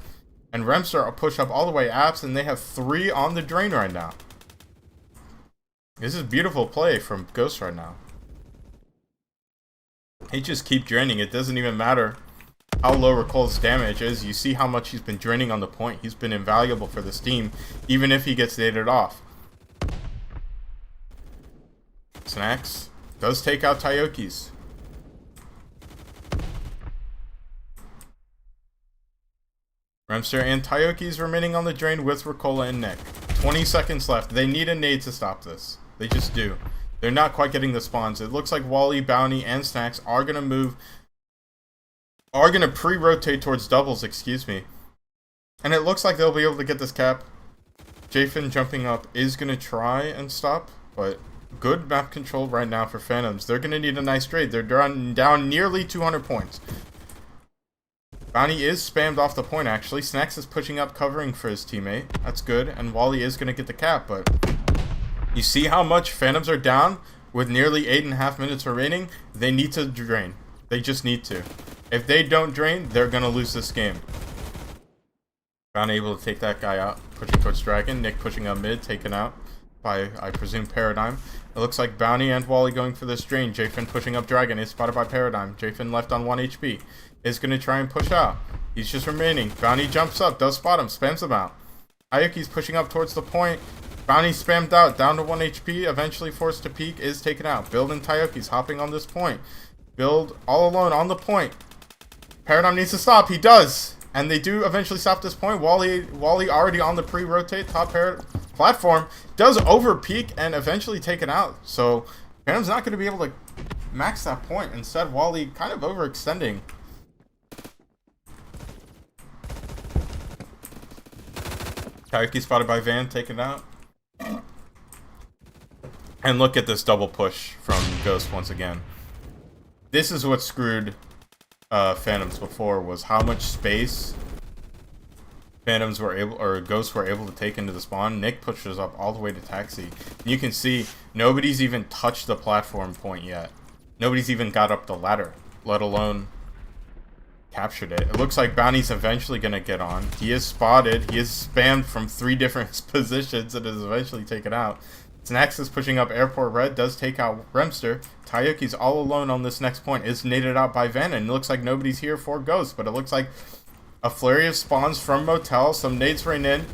And Remster are push up all the way Apps, and they have 3 on the drain right now. This is beautiful play from Ghost right now. He just keep draining. It doesn't even matter how low Ricola's damage is. You see how much he's been draining on the point. He's been invaluable for this team, even if he gets dated off. Snacks does take out Tayoki's. Remster and Tayoki's remaining on the drain with Ricola and Nick. 20 seconds left. They need a nade to stop this. They just do. They're not quite getting the spawns. It looks like Wally, Bounty, and Snacks are going to move, are going to pre-rotate towards doubles, excuse me. And it looks like they'll be able to get this cap. Jafin jumping up is going to try and stop, but good map control right now for Phantoms. They're going to need a nice trade. They're down nearly 200 points. Bounty is spammed off the point, actually. Snacks is pushing up, covering for his teammate. That's good, and Wally is going to get the cap, but you see how much Phantoms are down with nearly 8.5 minutes remaining? They need to drain. They just need to. If they don't drain, they're going to lose this game. Bounty able to take that guy out, pushing towards Dragon. Nick pushing up mid, taken out. by, I presume, Paradigm. It looks like Bounty and Wally going for this drain. Jfin pushing up Dragon is spotted by Paradigm. Jfin left on 1 HP. Is going to try and push out. He's just remaining. Bounty jumps up, does spot him, spams him out. Ayuki's pushing up towards the point. Bounty spammed out, down to 1 HP, eventually forced to peek, is taken out. Build and Taiyuki's hopping on this point. Build all alone on the point. Paradigm needs to stop, he does! And they do eventually stop this point. Wally already on the pre-rotate top platform, does over peek and eventually take it out. So, Paradigm's not going to be able to max that point. Instead, Wally kind of overextending. Taiyuki spotted by Van, taken out. And look at this double push from Ghost once again. This is what screwed Phantoms before, was how much space Phantoms were able, or Ghosts were able to take into the spawn. Nick pushes up all the way to Taxi. And you can see nobody's even touched the platform point yet. Nobody's even got up the ladder, let alone captured it. It looks like Bounty's eventually going to get on. He is spotted. He is spammed from 3 different positions and is eventually taken out. Snax is pushing up Airport Red, does take out Remster. Taiyuki's all alone on this next point, is naded out by Van, and it looks like nobody's here for Ghost, but it looks like a flurry of spawns from Motel, some nades rain in.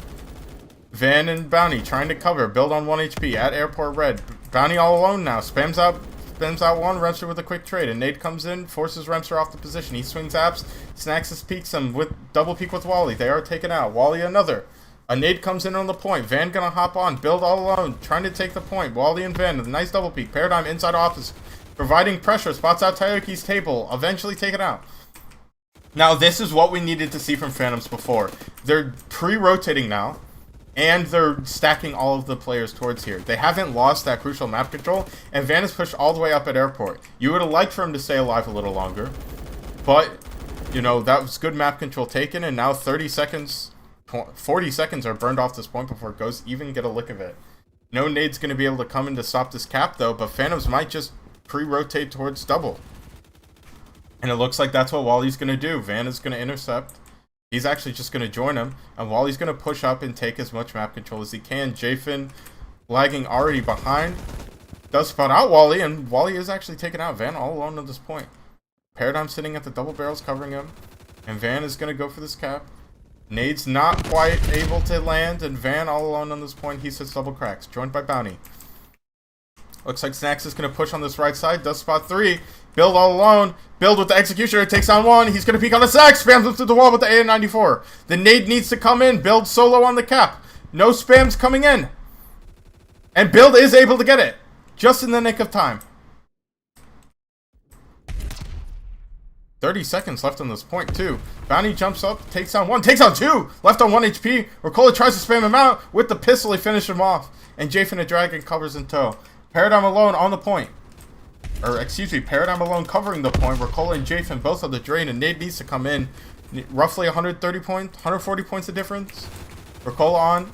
Van and Bounty trying to cover, build on 1 HP at Airport Red. Bounty all alone now, spams out one, Remster with a quick trade, and nade comes in, forces Remster off the position. He swings apps, Snaxus peeks him with double peek with Wally. They are taken out. Wally another. A nade comes in on the point. Van gonna hop on. Build all alone. Trying to take the point. Wally and Van with a nice double peek. Paradigm inside office. Providing pressure. Spots out Taiyuki's table. Eventually taken out. Now this is what we needed to see from Phantoms before. They're pre-rotating now. And they're stacking all of the players towards here. They haven't lost that crucial map control. And Van is pushed all the way up at Airport. You would have liked for him to stay alive a little longer. But, you know, that was good map control taken. And now 30 seconds... 40 seconds are burned off this point before Ghosts even get a lick of it. No nade's going to be able to come in to stop this cap, though, but Phantoms might just pre-rotate towards double. And it looks like that's what Wally's going to do. Van is going to intercept. He's actually just going to join him, and Wally's going to push up and take as much map control as he can. Jfin lagging already behind. Does spot out Wally, and Wally is actually taking out Van all alone at this point. Paradigm sitting at the double barrels covering him, and Van is going to go for this cap. Nade's not quite able to land, and Van all alone on this point. He sits double cracks, joined by Bounty. Looks like Snax is going to push on this right side, does spot 3. Build all alone. Build with the Executioner, takes on 1. He's going to peek on the Snax, spams him through the wall with the AN-94. The nade needs to come in. Build solo on the cap. No spams coming in. And Build is able to get it, just in the nick of time. 30 seconds left on this point, too. Bounty jumps up, takes on 1, takes on 2! Left on 1 HP. Ricola tries to spam him out. With the pistol, he finishes him off. And Jfin a Dragon covers in tow. Paradigm alone on the point. Or, excuse me, Paradigm alone covering the point. Ricola and Jfin both on the drain, and Nade needs to come in. Roughly 130 points, 140 points of difference. Ricola on.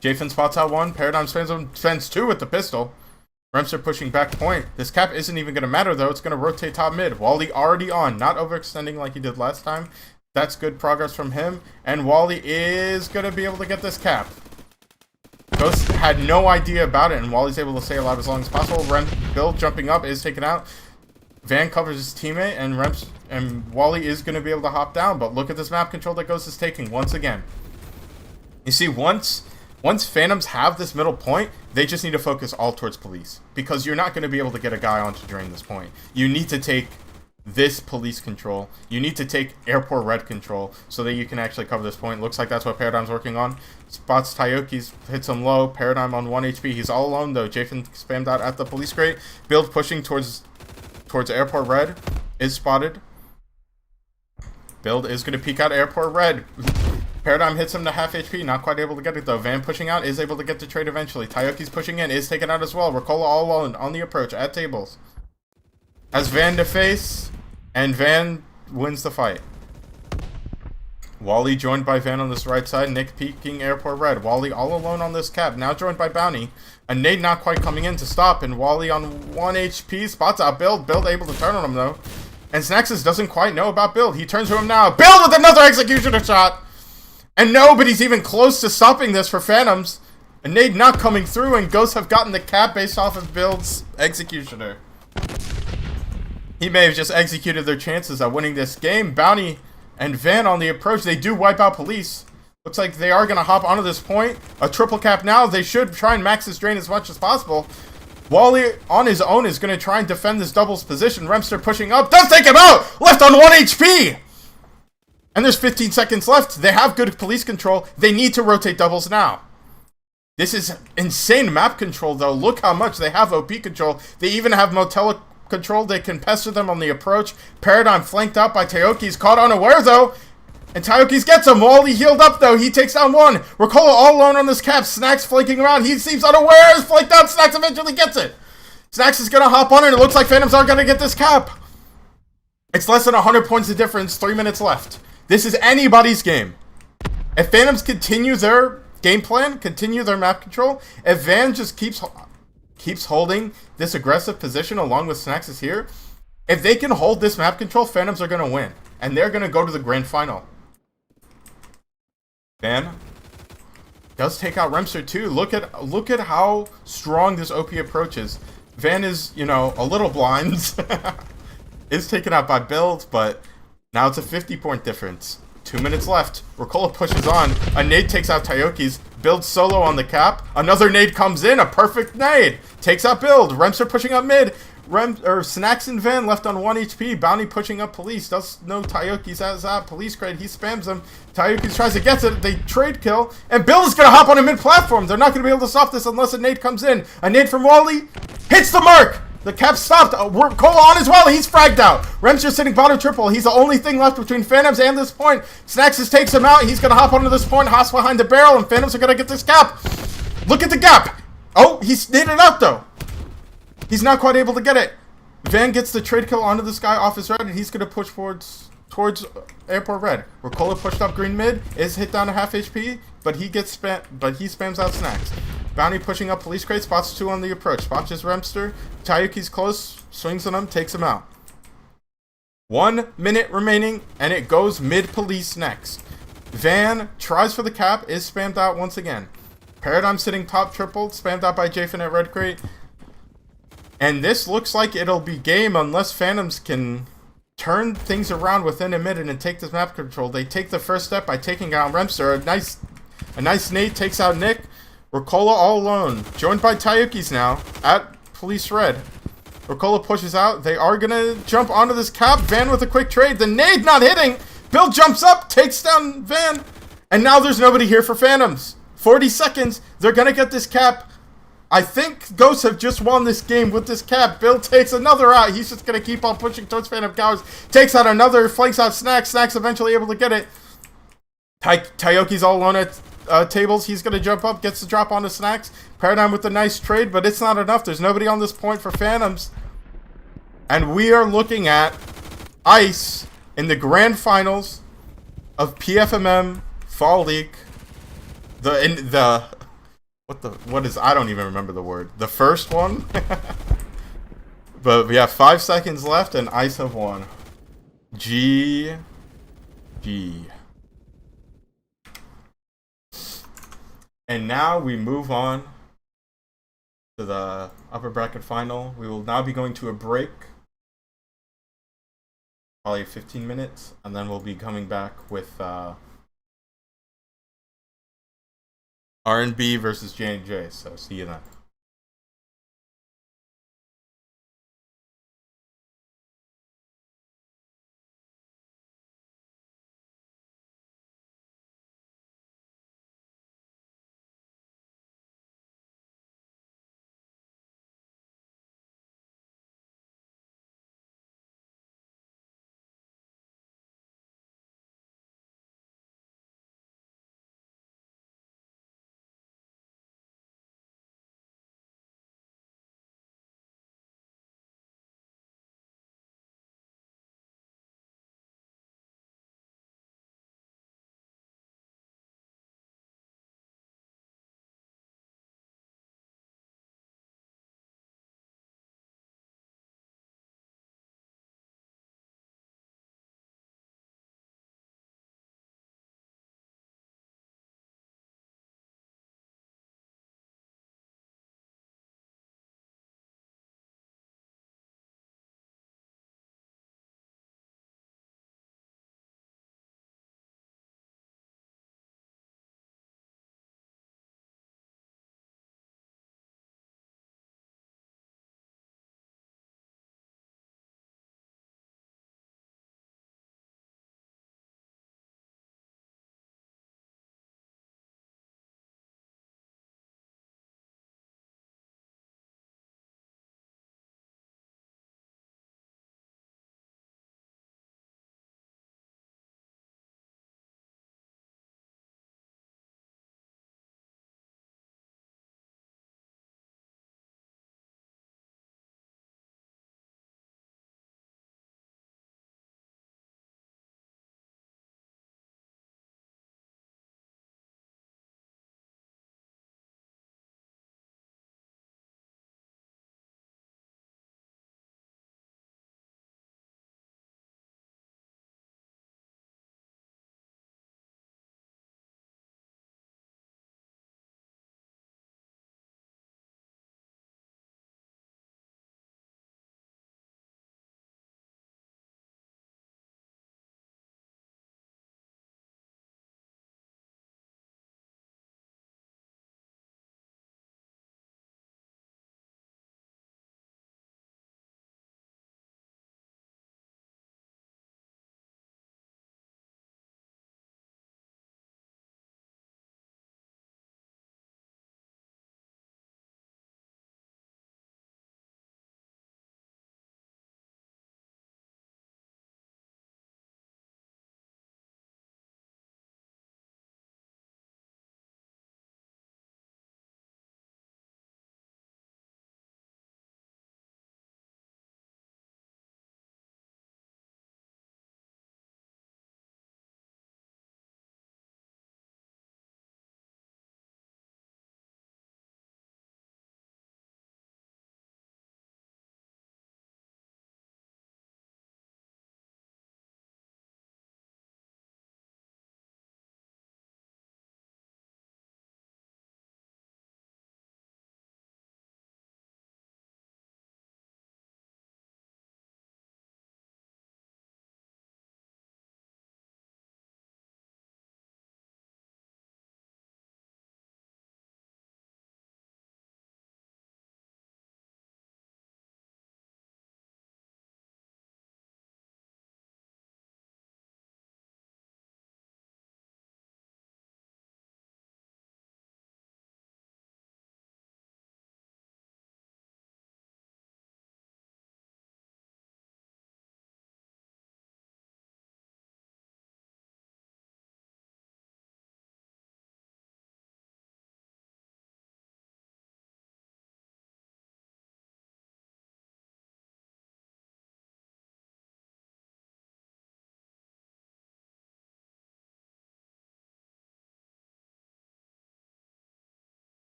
Jfin spots out 1. Paradigm spends 2 with the pistol. Remster pushing back point. This cap isn't even going to matter, though. It's going to rotate top mid. Wally already on. Not overextending like he did last time. That's good progress from him. And Wally is going to be able to get this cap. Ghost had no idea about it, and Wally's able to stay alive as long as possible. Bill jumping up is taken out. Van covers his teammate, and Wally is going to be able to hop down. But look at this map control that Ghost is taking once again. You see, once Phantoms have this middle point, they just need to focus all towards police. Because you're not going to be able to get a guy onto drain this point. You need to take this police control. You need to take Airport Red control so that you can actually cover this point. Looks like that's what Paradigm's working on. Spots Taiyuki's, hits him low. Paradigm on 1 HP. He's all alone though. Jfin spammed out at the police crate. Build pushing towards Airport Red. Is spotted. Build is going to peek out Airport Red. Paradigm hits him to half HP, not quite able to get it though. Van pushing out, is able to get the trade eventually. Taiyuki's pushing in, is taken out as well. Ricola all alone on the approach at tables. Has Van to face, and Van wins the fight. Wally joined by Van on this right side. Nick peeking Airport Red. Wally all alone on this cap, now joined by Bounty. A nade not quite coming in to stop, and Wally on 1 HP. Spots out Build. Build able to turn on him though. And Snaxus doesn't quite know about Build. He turns to him now. Build with another Executioner shot! And nobody's even close to stopping this for Phantoms. A nade not coming through, and Ghosts have gotten the cap based off of Build's Executioner. He may have just executed their chances at winning this game. Bounty and Van on the approach. They do wipe out Police. Looks like they are going to hop onto this point. A triple cap now. They should try and max this drain as much as possible. Wally on his own is going to try and defend this doubles position. Remster pushing up. Does take him out! Left on 1 HP! And there's 15 seconds left. They have good police control. They need to rotate doubles now. This is insane map control, though. Look how much they have OP control. They even have Motella control. They can pester them on the approach. Paradigm flanked out by Taoki's. Caught unaware, though. And Taoki's gets him. Wally healed up, though. He takes down one. Ricola all alone on this cap. Snacks flanking around. He seems unaware. Is flanked out. Snacks eventually gets it. Snacks is going to hop on it. It looks like Phantoms aren't going to get this cap. It's less than 100 points of difference. 3 minutes left. This is anybody's game. If Phantoms continue their game plan, continue their map control, if Van just keeps holding this aggressive position along with Snacks is here, if they can hold this map control, Phantoms are going to win. And they're going to go to the grand final. Van does take out Remster too. Look at how strong this OP approach is. Van is, you know, a little blind. Is taken out by Build, but now it's a 50-point difference. 2 minutes left. Ricola pushes on. A nade takes out Taoki's. Build solo on the cap. Another nade comes in. A perfect nade. Takes out Build. Remster pushing up mid. Snacks and Van left on 1 HP. Bounty pushing up Police. Does know Taoki's has that. Police crate. He spams them. Taoki's tries to get it. They trade kill. And Build is going to hop on a mid-platform. They're not going to be able to stop this unless a nade comes in. A nade from Wally. Hits the mark. The cap stopped. Ricola on as well. He's fragged out. Remster sitting bottom triple. He's the only thing left between Phantoms and this point. Snacks just takes him out. He's going to hop onto this point. Hops behind the barrel. And Phantoms are going to get this cap. Look at the gap. Oh, he's naded out though. He's not quite able to get it. Van gets the trade kill onto this guy off his red. And he's going to push towards Airport Red. Ricola pushed up green mid. Is hit down to half HP. But he spams out Snacks. Bounty pushing up Police crate, spots 2 on the approach. Watches Remster. Taoki's close, swings on him, takes him out. 1 minute remaining, and it goes mid-Police next. Van tries for the cap, is spammed out once again. Paradigm sitting top triple, spammed out by Jafin at red crate. And this looks like it'll be game unless Phantoms can turn things around within a minute and take this map control. They take the first step by taking out Remster. A nice nade takes out Nick. Ricola all alone, joined by Taoki's now, at Police Red. Ricola pushes out. They are going to jump onto this cap. Van with a quick trade. The nade not hitting. Bill jumps up, takes down Van. And now there's nobody here for Phantoms. 40 seconds. They're going to get this cap. I think Ghosts have just won this game with this cap. Bill takes another out. He's just going to keep on pushing towards Phantom Cows. Takes out another, flanks out Snacks. Snacks eventually able to get it. Taoki's all alone at tables. He's going to jump up, gets the drop onto Snacks. Paradigm with a nice trade, but it's not enough. There's nobody on this point for Phantoms. And we are looking at ICE in the grand finals of PFMM Fall League. I don't even remember the word. The first one? But we have 5 seconds left and ICE have won. GG. And now we move on to the upper bracket final. We will now be going to a break. Probably 15 minutes. And then we'll be coming back with R&B versus J&J. So see you then.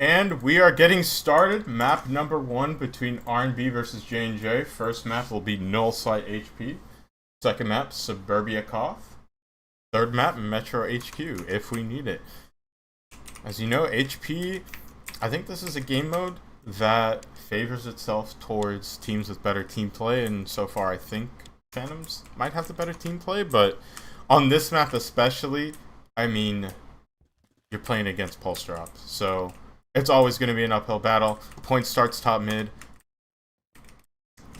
And we are getting started. Map number 1 between R&B versus J&J. First map will be Null Site HP. Second map, Suburbia Cough. Third map, Metro HQ, if we need it. As you know, HP, I think this is a game mode that favors itself towards teams with better team play, and so far I think Phantoms might have the better team play, but on this map especially, I mean, you're playing against Pulse Drop, so it's always going to be an uphill battle. Point starts top mid.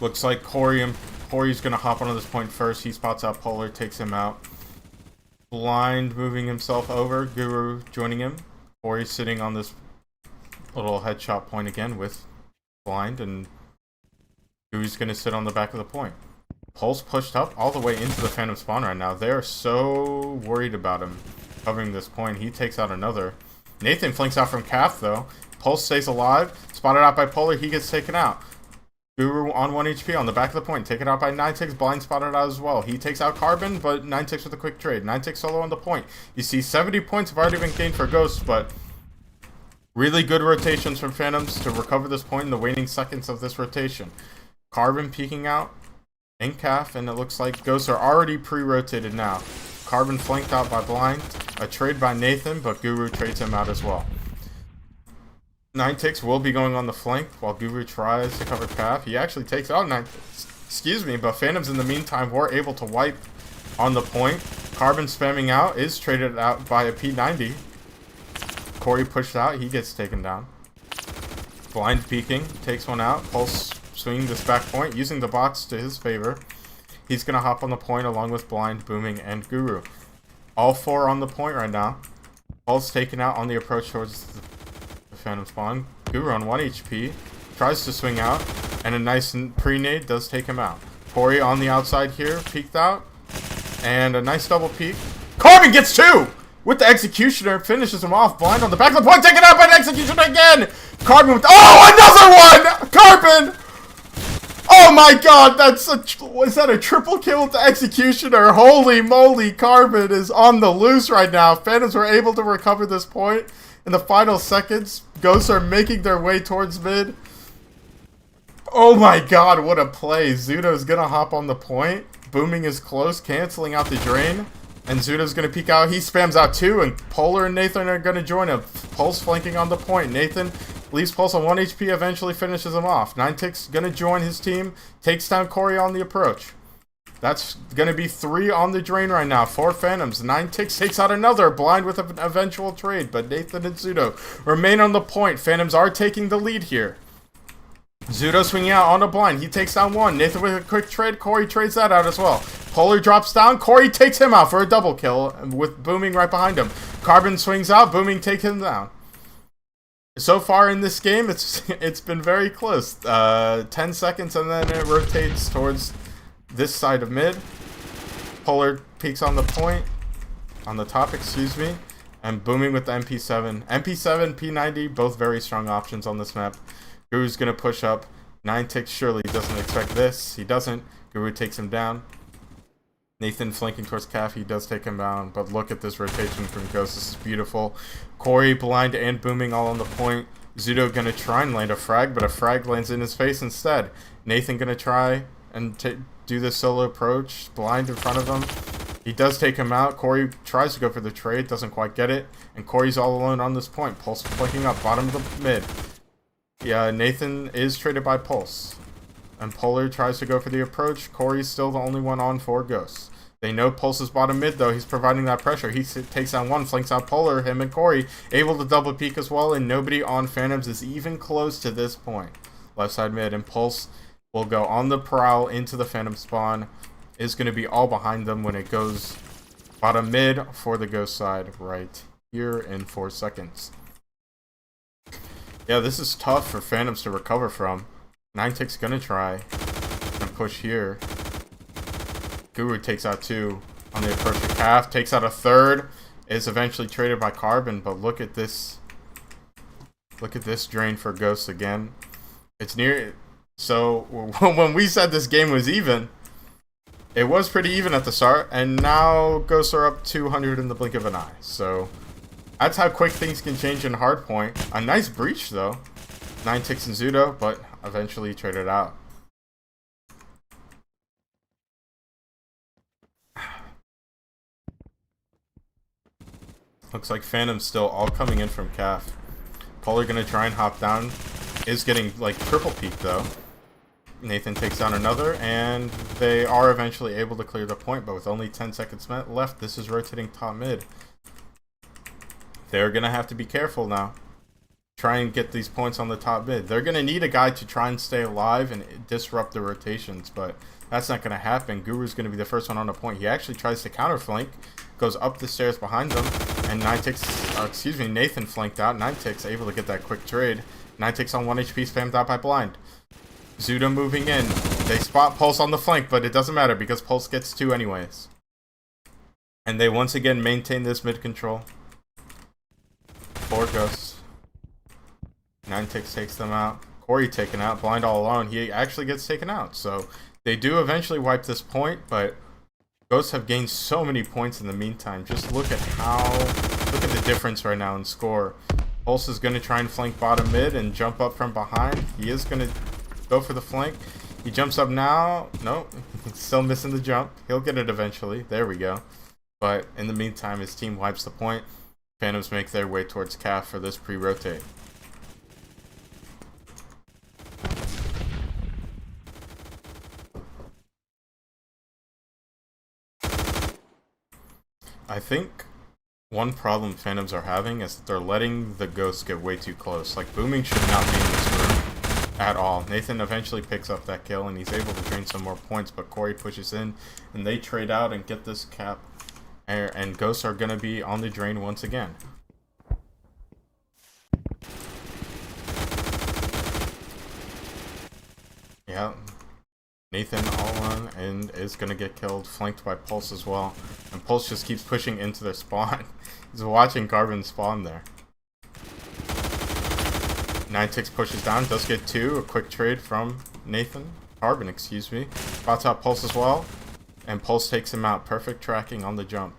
Looks like Corey's going to hop onto this point first. He spots out Polar, takes him out. Blind moving himself over. Guru joining him. Corey's sitting on this little headshot point again with Blind, and Guru's going to sit on the back of the point. Pulse pushed up all the way into the Phantom spawn right now. They're so worried about him covering this point. He takes out another. Nathan flanks out from Calf, though. Pulse stays alive. Spotted out by Polar. He gets taken out. Guru on 1 HP on the back of the point. Taken out by 9-6. Blind spotted out as well. He takes out Carbon, but 9-6 with a quick trade. 9-6 solo on the point. You see 70 points have already been gained for Ghosts, but really good rotations from Phantoms to recover this point in the waning seconds of this rotation. Carbon peeking out in Calf, and it looks like Ghosts are already pre-rotated now. Carbon flanked out by Blind. A trade by Nathan, but Guru trades him out as well. 9-6 will be going on the flank while Guru tries to cover Calf. He actually takes out 9-6. Excuse me, but Phantoms in the meantime were able to wipe on the point. Carbon spamming out is traded out by a P90. Corey pushed out. He gets taken down. Blind peeking. Takes one out. Pulse swinging this back point, using the box to his favor. He's going to hop on the point along with Blind, Booming, and Guru. All 4 on the point right now. Pulse taken out on the approach towards the Phantom spawn. Guru on 1 HP. Tries to swing out. And a nice pre-nade does take him out. Corey on the outside here. Peeked out. And a nice double peek. Carbon gets 2! With the Executioner. Finishes him off. Blind on the back of the point. Taken out by the Executioner again! Carbon with... Oh! Another one! Carbon! Oh my god, was that a triple kill with the Executioner? Holy moly, Carbon is on the loose right now. Phantoms were able to recover this point in the final seconds. Ghosts are making their way towards mid. Oh my god, what a play. Zudo's gonna hop on the point. Booming is close, canceling out the drain. And Zudo's gonna peek out. He spams out 2, and Polar and Nathan are gonna join him. Pulse flanking on the point. Nathan leaves Pulse on 1 HP, eventually finishes him off. 9-6 gonna join his team, takes down Corey on the approach. That's gonna be 3 on the drain right now. 4 Phantoms. 9-6 takes out another, Blind with an eventual trade, but Nathan and Zudo remain on the point. Phantoms are taking the lead here. Zudo swinging out on the Blind. He takes down 1. Nathan with a quick trade. Corey trades that out as well. Polar drops down. Corey takes him out for a double kill with Booming right behind him. Carbon swings out. Booming takes him down. So far in this game, it's been very close. 10 seconds and then it rotates towards this side of mid. Polar peeks on the point. On the top, excuse me. And Booming with the MP7. MP7, P90, both very strong options on this map. Guru's going to push up. 9-6 surely doesn't expect this. He doesn't. Guru takes him down. Nathan flanking towards Calf. He does take him down. But look at this rotation from Ghost. This is beautiful. Corey, Blind, and Booming all on the point. Zudo going to try and land a frag, but a frag lands in his face instead. Nathan going to try and do this solo approach. Blind in front of him. He does take him out. Corey tries to go for the trade. Doesn't quite get it. And Corey's all alone on this point. Pulse flanking up. Bottom of the mid. Yeah, Nathan is traded by Pulse. And Polar tries to go for the approach. Corey's still the only one on for Ghosts. They know Pulse is bottom mid, though. He's providing that pressure. He takes down 1, flanks out Polar. Him and Corey able to double peek as well, and nobody on Phantoms is even close to this point. Left side mid, and Pulse will go on the prowl into the Phantom spawn. Is going to be all behind them when it goes bottom mid for the Ghost side right here in 4 seconds. Yeah, this is tough for Phantoms to recover from. 9-6 gonna try and push here. Guru takes out 2 on the approach to Calf. Takes out a 3rd. Is eventually traded by Carbon, but look at this. Look at this drain for Ghosts again. It's near. So when we said this game was even, it was pretty even at the start, and now Ghosts are up 200 in the blink of an eye. So That's how quick things can change in hardpoint. A nice breach though. 9 ticks and Zudo, but eventually traded out. Looks like Phantom's still all coming in from calf. Polar gonna try and hop down. Is getting like triple peak though. Nathan takes down another, and they are eventually able to clear the point, but with only 10 seconds left, this is rotating top mid. They're gonna have to be careful now. Try and get these points on the top mid. They're gonna need a guy to try and stay alive and disrupt the rotations, but that's not gonna happen. Guru's gonna be the first one on the point. He actually tries to counter flank, goes up the stairs behind them, and Nathan flanked out. 9ticks able to get that quick trade. 9ticks on 1 HP, spammed out by blind. Zuda moving in. They spot Pulse on the flank, but it doesn't matter because Pulse gets 2 anyways. And they once again maintain this mid control. 4 ghosts. 9ticks takes them out. Corey taken out. Blind all alone. He actually gets taken out. So they do eventually wipe this point, but Ghosts have gained so many points in the meantime. Just look at the difference right now in score. Pulse is going to try and flank bottom mid and jump up from behind. He is going to go for the flank. He jumps up now. No, still missing the jump. He'll get it eventually. There we go. But in the meantime, his team wipes the point. Phantoms make their way towards calf for this pre-rotate. I think one problem Phantoms are having is that they're letting the ghosts get way too close. Like, booming should not be in this room at all. Nathan eventually picks up that kill and he's able to drain some more points, but Corey pushes in and they trade out and get this cap. And ghosts are going to be on the drain once again. Yeah. Nathan all on and is going to get killed, flanked by Pulse as well. And Pulse just keeps pushing into their spawn. He's watching Carbon spawn there. 9ticks pushes down, does get 2. A quick trade from Nathan. Carbon, excuse me. Spots out Pulse as well. And Pulse takes him out. Perfect tracking on the jump.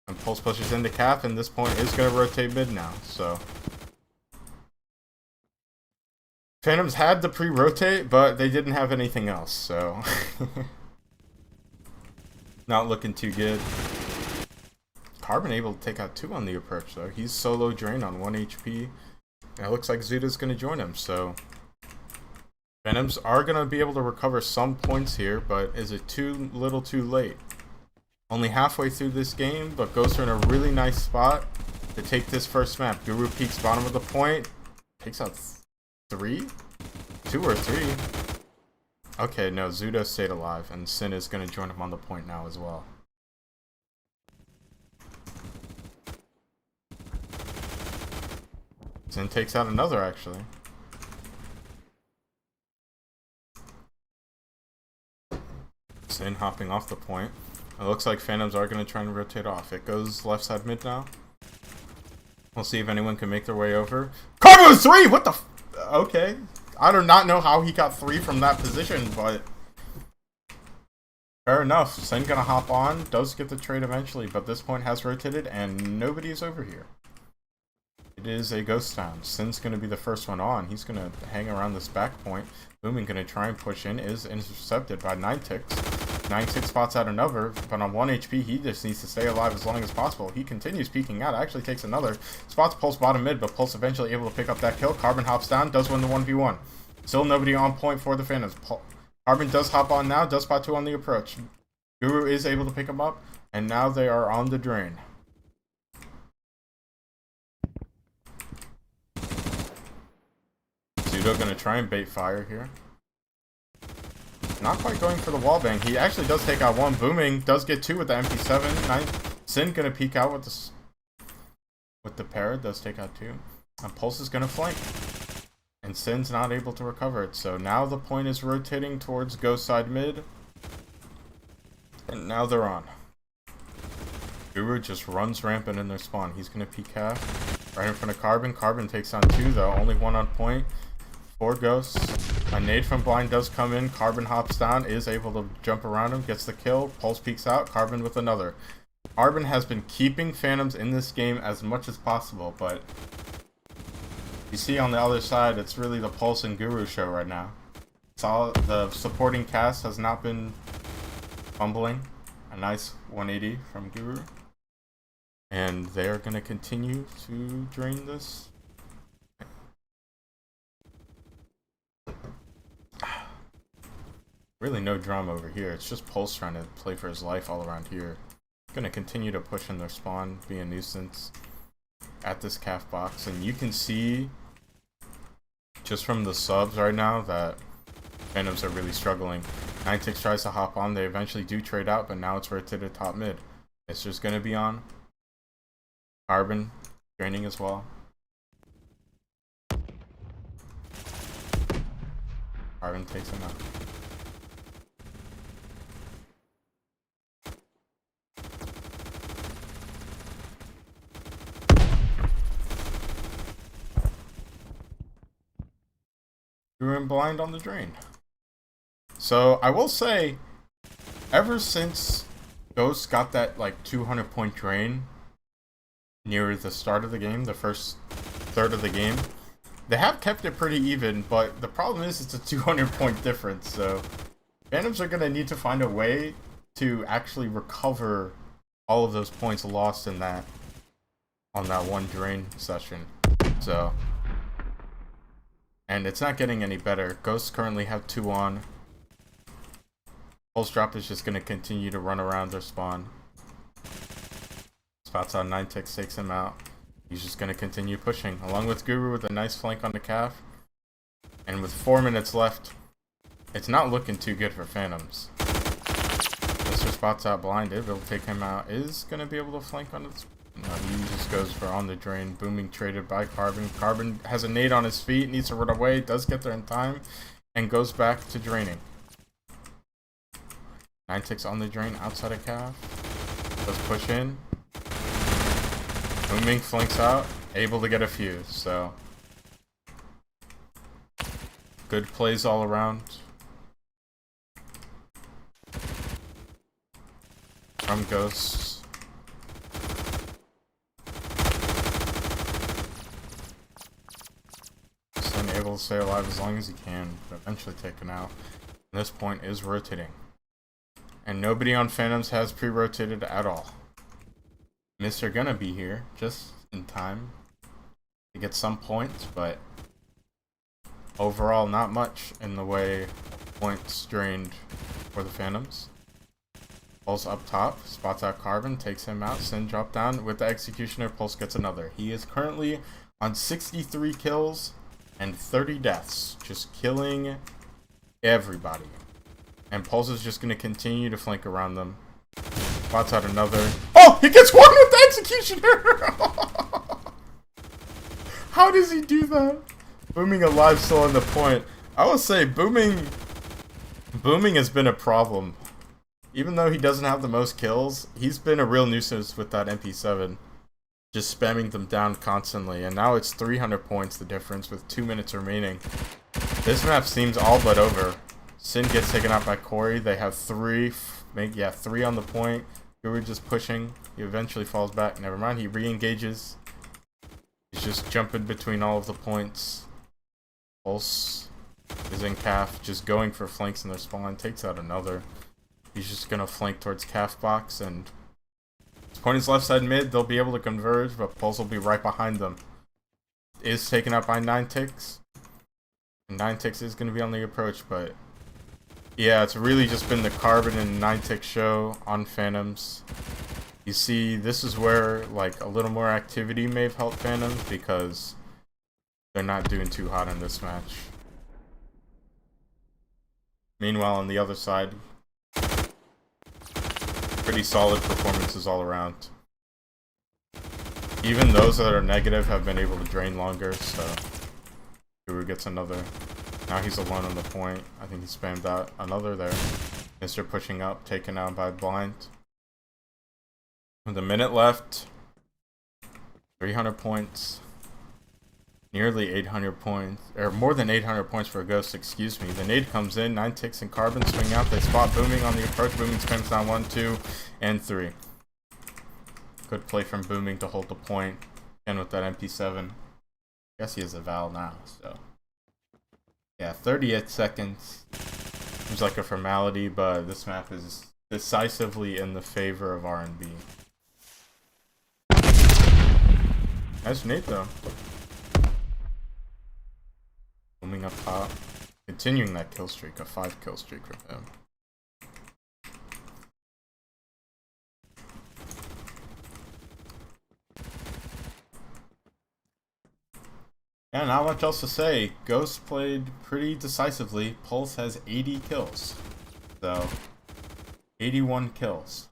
And Pulse pushes into cap, and this point is going to rotate mid now. So Phantoms had the pre-rotate, but they didn't have anything else, so not looking too good. Carbon able to take out 2 on the approach, though. He's solo drain on 1 HP. And it looks like Zuda's going to join him, so Phantoms are going to be able to recover some points here, but is it too little too late? Only halfway through this game, but Ghosts are in a really nice spot to take this first map. Guru peeks bottom of the point, takes out 3? 2 or 3? Okay, no, Zuda stayed alive, and Sin is going to join him on the point now as well. Sin takes out another, actually. Sin hopping off the point. It looks like Phantoms are going to try and rotate off. It goes left side mid now. We'll see if anyone can make their way over. Carbon 3! What the f... Okay. I do not know how he got 3 from that position, but fair enough. Sin gonna hop on. Does get the trade eventually, but this point has rotated and nobody is over here. It is a ghost town. Sin's gonna be the first one on. He's gonna hang around this back point. Booming gonna try and push in. Is intercepted by 9ticks. 9ticks spots out another, but on 1 HP, he just needs to stay alive as long as possible. He continues peeking out, actually takes another. Spots Pulse bottom mid, but Pulse eventually able to pick up that kill. Carbon hops down, does win the 1v1. Still nobody on point for the Phantoms. Carbon does hop on now, does spot 2 on the approach. Guru is able to pick him up, and now they are on the drain. Zudo gonna try and bait fire here. Not quite going for the wallbang. He actually does take out 1. Booming does get 2 with the MP7. Sin gonna peek out with the parrot. Does take out 2. And Pulse is gonna flank. And Sin's not able to recover it. So now the point is rotating towards Ghost side mid. And now they're on. Guru just runs rampant in their spawn. He's gonna peek half. Right in front of Carbon. Carbon takes on 2 though. Only 1 on point. 4 ghosts. A nade from blind does come in. Carbon hops down, is able to jump around him, gets the kill. Pulse peeks out. Carbon with another. Arbin has been keeping Phantoms in this game as much as possible, but you see on the other side, it's really the Pulse and Guru show right now. The supporting cast has not been fumbling. A nice 180 from Guru. And they're going to continue to drain this. Really no drama over here. It's just Pulse trying to play for his life all around here. Gonna continue to push in their spawn, be a nuisance at this calf box. And you can see just from the subs right now that Phantoms are really struggling. Ninetix tries to hop on. They eventually do trade out, but now it's rotated top mid. It's just gonna be on. Carbon draining as well. Carbon takes him out. Drew him blind on the drain. So I will say, ever since Ghost got that like 200 point drain near the start of the game, the first third of the game, they have kept it pretty even, but the problem is it's a 200 point difference, so Phantoms are going to need to find a way to actually recover all of those points lost in that, on that one drain session. So, and it's not getting any better. Ghosts currently have 2 on. Pulse Drop is just going to continue to run around their spawn. Spots on Ninetix, takes him out. He's just going to continue pushing, along with Guru with a nice flank on the calf. And with 4 minutes left, it's not looking too good for Phantoms. Mr. Spots out blinded, will take him out. Is going to be able to flank on his... No, he just goes for on the drain. Booming traded by Carbon. Carbon has a nade on his feet, needs to run away, does get there in time, and goes back to draining. Ninetix on the drain, outside of calf. Does push in. Booming flanks out, able to get a fuse, so good plays all around. From Ghosts. Sin able to stay alive as long as he can, but eventually taken out. And this point is rotating. And nobody on Phantoms has pre-rotated at all. Mr. gonna be here just in time to get some points, but overall not much in the way of points drained for the Phantoms. Pulse up top, spots out Carbon, takes him out. Sin drop down with the Executioner. Pulse gets another. He is currently on 63 kills and 30 deaths, just killing everybody. And Pulse is just gonna continue to flank around them. Spots out another. Oh, he gets one with the Executioner! How does he do that? Booming alive still on the point. I will say, Booming has been a problem. Even though he doesn't have the most kills, he's been a real nuisance with that MP7. Just spamming them down constantly. And now it's 300 points the difference with 2 minutes remaining. This map seems all but over. Sin gets taken out by Corey. They have 3 on the point. Guru just pushing. He eventually falls back. Never mind, he re-engages. He's just jumping between all of the points. Pulse is in calf, just going for flanks in their spawn. Takes out another. He's just gonna flank towards calf box, and his point is left side mid. They'll be able to converge, but Pulse will be right behind them. Is taken out by Ninetix. Ninetix is gonna be on the approach, but yeah, it's really just been the Carbon and Ninetix show on Phantoms. You see, this is where like a little more activity may have helped Phantoms because they're not doing too hot in this match. Meanwhile, on the other side, pretty solid performances all around. Even those that are negative have been able to drain longer, so Guru gets another. Now he's alone on the point. I think he spammed out another there. Mr. pushing up, taken out by blind. With a minute left, 300 points. Nearly 800 points, or more than 800 points for a Ghost, excuse me. The nade comes in, Ninetix and Carbon swing out. They spot Booming on the approach. Booming spams down 1, 2, and 3. Good play from Booming to hold the point. And with that MP7. I guess he has a Val now, so. Yeah, 38 seconds. Seems like a formality, but this map is decisively in the favor of R&B. Nice nade though. Booming up top. Continuing that kill streak, a 5 kill streak from him. Yeah, not much else to say. Ghost played pretty decisively. Pulse has 80 kills. So, 81 kills.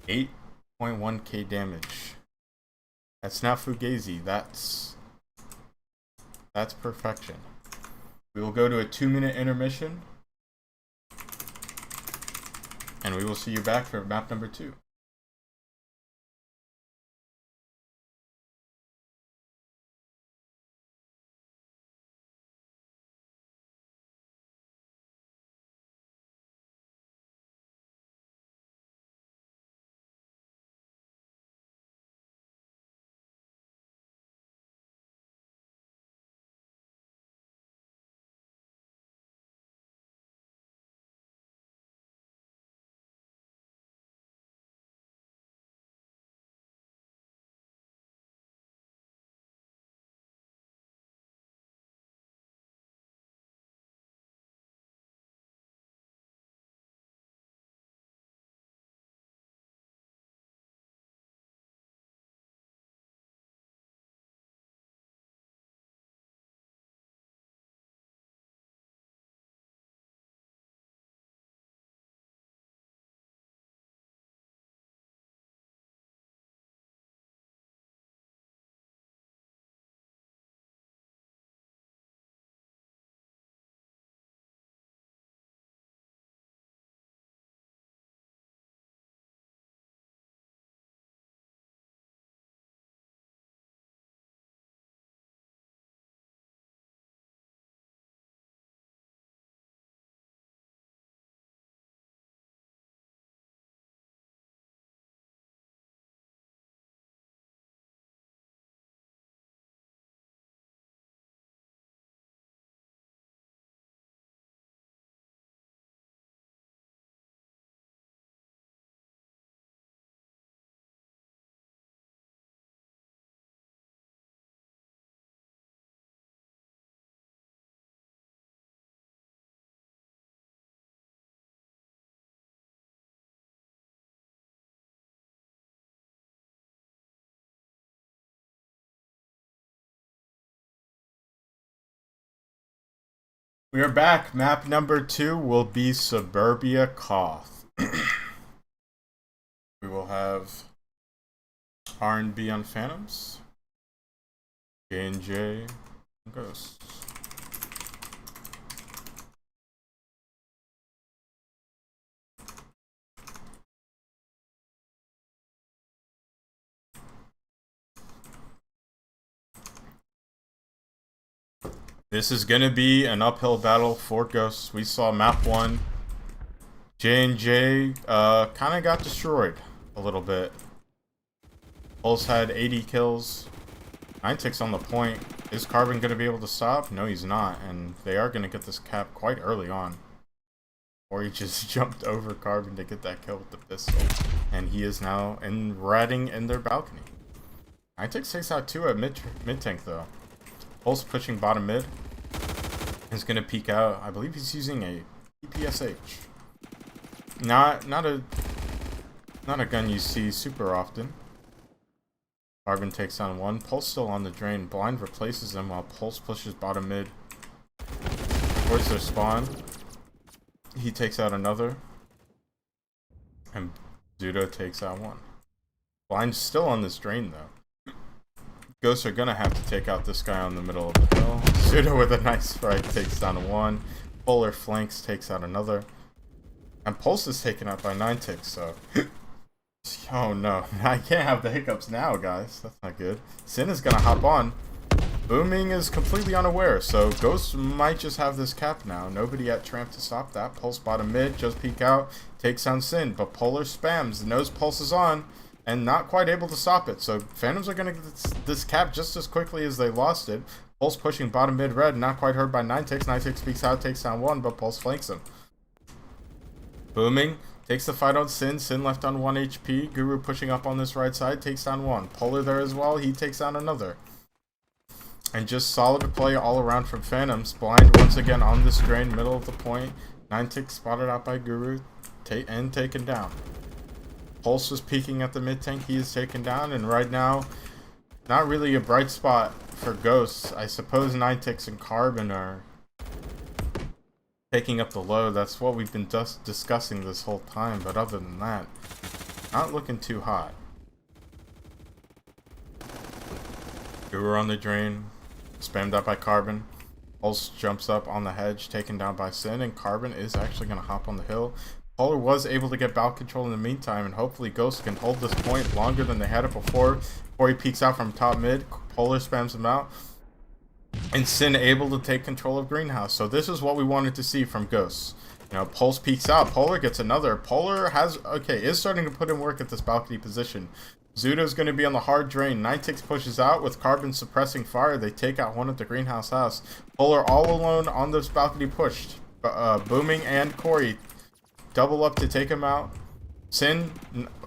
8.1k damage. That's not Fugazi. That's perfection. We will go to a 2-minute intermission. And we will see you back for map number 2. We are back. Map number 2 will be Suburbia Koth. We will have R&B on Phantoms, J&J on Ghosts. This is going to be an uphill battle for Ghosts. We saw map 1. J&J kind of got destroyed a little bit. Pulse had 80 kills. 9tick's on the point. Is Carbon going to be able to stop? No, he's not. And they are going to get this cap quite early on. Or he just jumped over Carbon to get that kill with the pistol. And he is now ratting in their balcony. 9tick takes out 2 at mid-tank though. Pulse pushing bottom mid. Is going to peek out. I believe he's using a PPSH. Not a gun you see super often. Carbon takes on 1. Pulse still on the drain. Blind replaces him while Pulse pushes bottom mid towards their spawn. He takes out another. And Zudo takes out 1. Blind's still on this drain though. Ghosts are gonna have to take out this guy on the middle of the hill. Zudo with a nice strike takes down 1. Polar flanks takes out another. And Pulse is taken out by 9tick, so... Oh no, I can't have the hiccups now, guys. That's not good. Sin is gonna hop on. Booming is completely unaware, so Ghost might just have this cap now. Nobody at Tramp to stop that. Pulse bottom mid, just peek out, takes down Sin, but Polar spams, knows Pulse is on, and not quite able to stop it. So Phantoms are going to get this cap just as quickly as they lost it. Pulse pushing bottom mid red, not quite heard by 9tix. 9tix peeks out, takes down one, but Pulse flanks him. Booming takes the fight on Sin. Sin left on 1 HP. Guru pushing up on this right side, takes down one. Polar there as well, he takes down another. And just solid play all around from Phantoms. Blind once again on this drain, middle of the point. 9tix spotted out by Guru and taken down. Pulse was peeking at the mid tank, he is taken down, and right now, not really a bright spot for Ghosts. I suppose 9tix and Carbon are taking up the load. That's what we've been just discussing this whole time, but other than that, not looking too hot. Guru on the drain, spammed out by Carbon. Pulse jumps up on the hedge, taken down by Sin, and Carbon is actually going to hop on the hill. Polar was able to get Bal control in the meantime, and hopefully Ghost can hold this point longer than they had it before. Before he peeks out from top mid, Polar spams him out, and Sin able to take control of Greenhouse. So this is what we wanted to see from Ghosts. You know, Pulse peeks out, Polar gets another. Polar is starting to put in work at this balcony position. Zudo's going to be on the hard drain. 9tix pushes out with Carbon suppressing fire. They take out one at the greenhouse house. Polar all alone on this balcony pushed. Booming and Corey double up to take him out. Sin,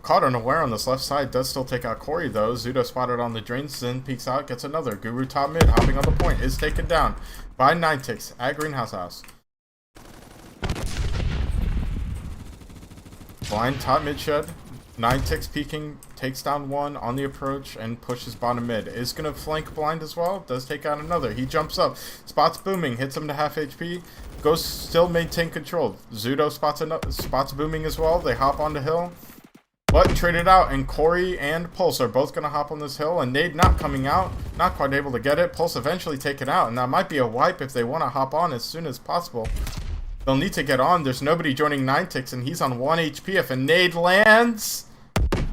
caught unaware on this left side, does still take out Corey though. Zudo spotted on the drain. Sin peeks out, gets another. Guru top mid, hopping on the point, is taken down by 9tix at greenhouse house. Blind top mid shed. 9tix peeking, takes down one on the approach and pushes bottom mid. Is going to flank Blind as well, does take out another. He jumps up, spots Booming, hits him to half HP, goes still maintain control. Zudo spots Booming as well, they hop on the hill, but traded out, and Corey and Pulse are both going to hop on this hill, and Nade not coming out, not quite able to get it. Pulse eventually taken out, and that might be a wipe if they want to hop on as soon as possible. They'll need to get on. There's nobody joining 9tix, and he's on 1 HP. If a nade lands,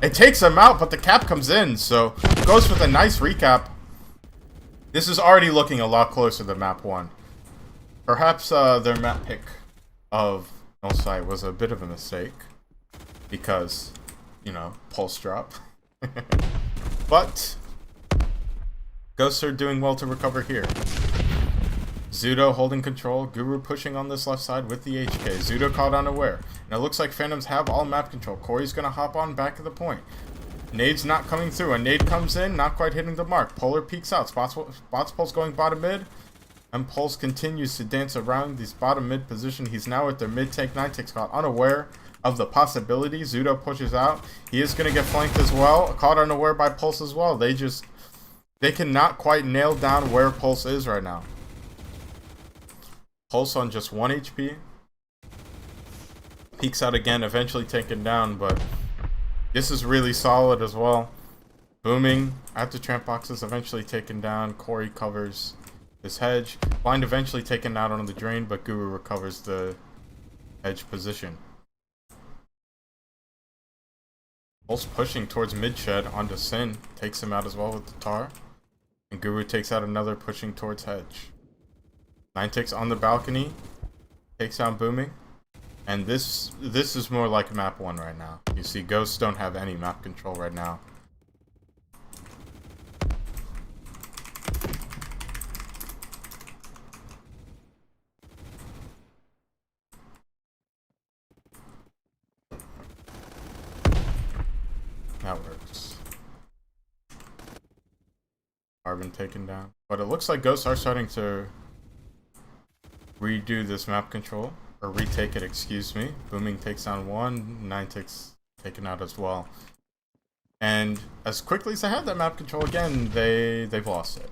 it takes him out, but the cap comes in, so goes with a nice recap. This is already looking a lot closer than map 1. Perhaps their map pick of No Sight was a bit of a mistake, because, you know, pulse drop. But Ghosts are doing well to recover here. Zudo holding control, Guru pushing on this left side with the HK. Zudo caught unaware. And it looks like Phantoms have all map control. Corey's going to hop on back at the point. Nade's not coming through. A nade comes in, not quite hitting the mark. Polar peeks out. Spots Pulse going bottom mid. And Pulse continues to dance around this bottom mid position. He's now at their mid tank. 9tix caught unaware of the possibility. Zudo pushes out. He is going to get flanked as well. Caught unaware by Pulse as well. They cannot quite nail down where Pulse is right now. Pulse on just 1 HP. Peeks out again, eventually taken down, but this is really solid as well. Booming at the tramp boxes, eventually taken down. Corey covers his hedge. Blind eventually taken out on the drain, but Guru recovers the hedge position. Pulse pushing towards mid shed onto Sin. Takes him out as well with the tar. And Guru takes out another, pushing towards hedge. 9tix on the balcony, takes down Booming, and this is more like map 1 right now. You see, Ghosts don't have any map control right now. That works. Carbon taken down, but it looks like Ghosts are starting to redo this map control, or retake it, excuse me. Booming takes down one, 9tix taken out as well. And as quickly as they had that map control again, they've lost it.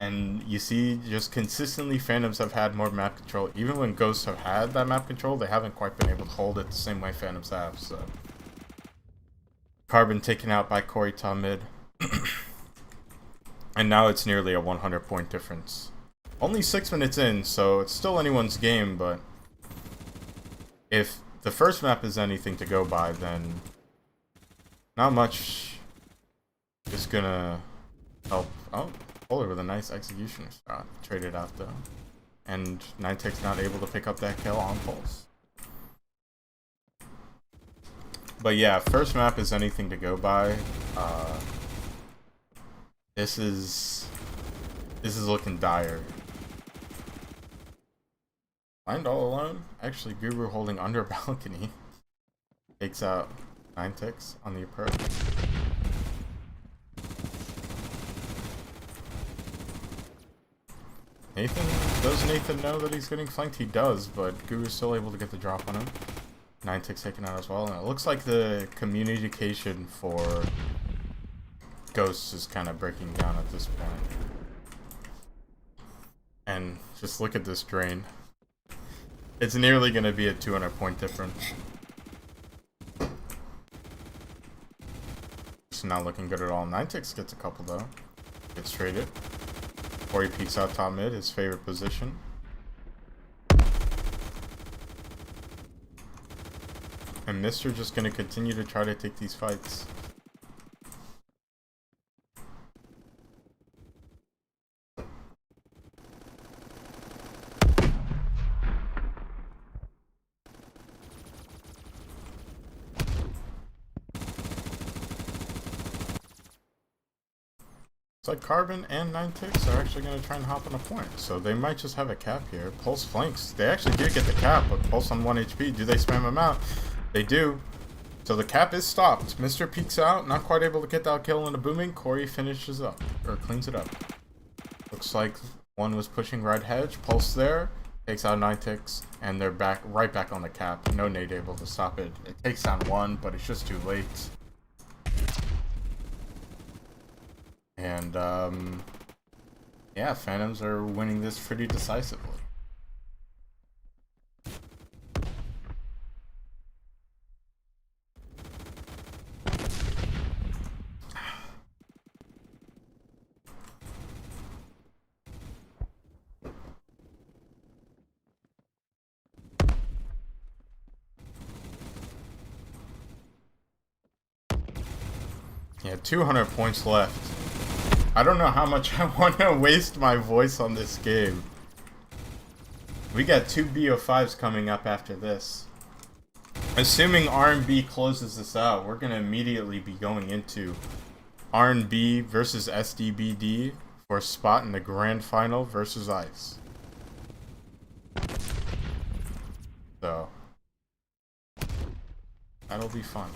And you see, just consistently Phantoms have had more map control. Even when Ghosts have had that map control, they haven't quite been able to hold it the same way Phantoms have, so. Carbon taken out by Corey top mid. And now it's nearly a 100 point difference. Only 6 minutes in, so it's still anyone's game, but if the first map is anything to go by, then not much is gonna help. Oh, Polar with a nice executioner shot. Traded out though. And Niantic's not able to pick up that kill on Pulse. But yeah, first map is anything to go by. This is looking dire. Blind all alone. Actually, Guru holding under balcony takes out Niantic on the approach. Does Nathan know that he's getting flanked? He does, but Guru's still able to get the drop on him. Niantic's taken out as well, and it looks like the communication for Ghosts is kind of breaking down at this point. And just look at this drain. It's nearly going to be a 200-point difference. It's not looking good at all. Niantic gets a couple though. Gets traded. Corey peeks out top mid, his favorite position. And Mr. just going to continue to try to take these fights. Like Carbon and Niantic are actually going to try and hop on a point, so they might just have a cap here. Pulse flanks. They actually do get the cap, but Pulse on 1 HP. Do they spam him out? They do. So the cap is stopped. Mr. peeks out, not quite able to get that kill in a booming. Corey finishes up, or cleans it up. Looks like one was pushing right hedge. Pulse there, takes out Niantic, and they're right back on the cap. No nade able to stop it. It takes down one, but it's just too late. And, yeah, Phantoms are winning this pretty decisively. Yeah, 200 points left. I don't know how much I want to waste my voice on this game. We got 2 BO5s coming up after this. Assuming R&B closes this out, we're going to immediately be going into R&B versus SDBD for a spot in the grand final versus Ice. So, that'll be fun.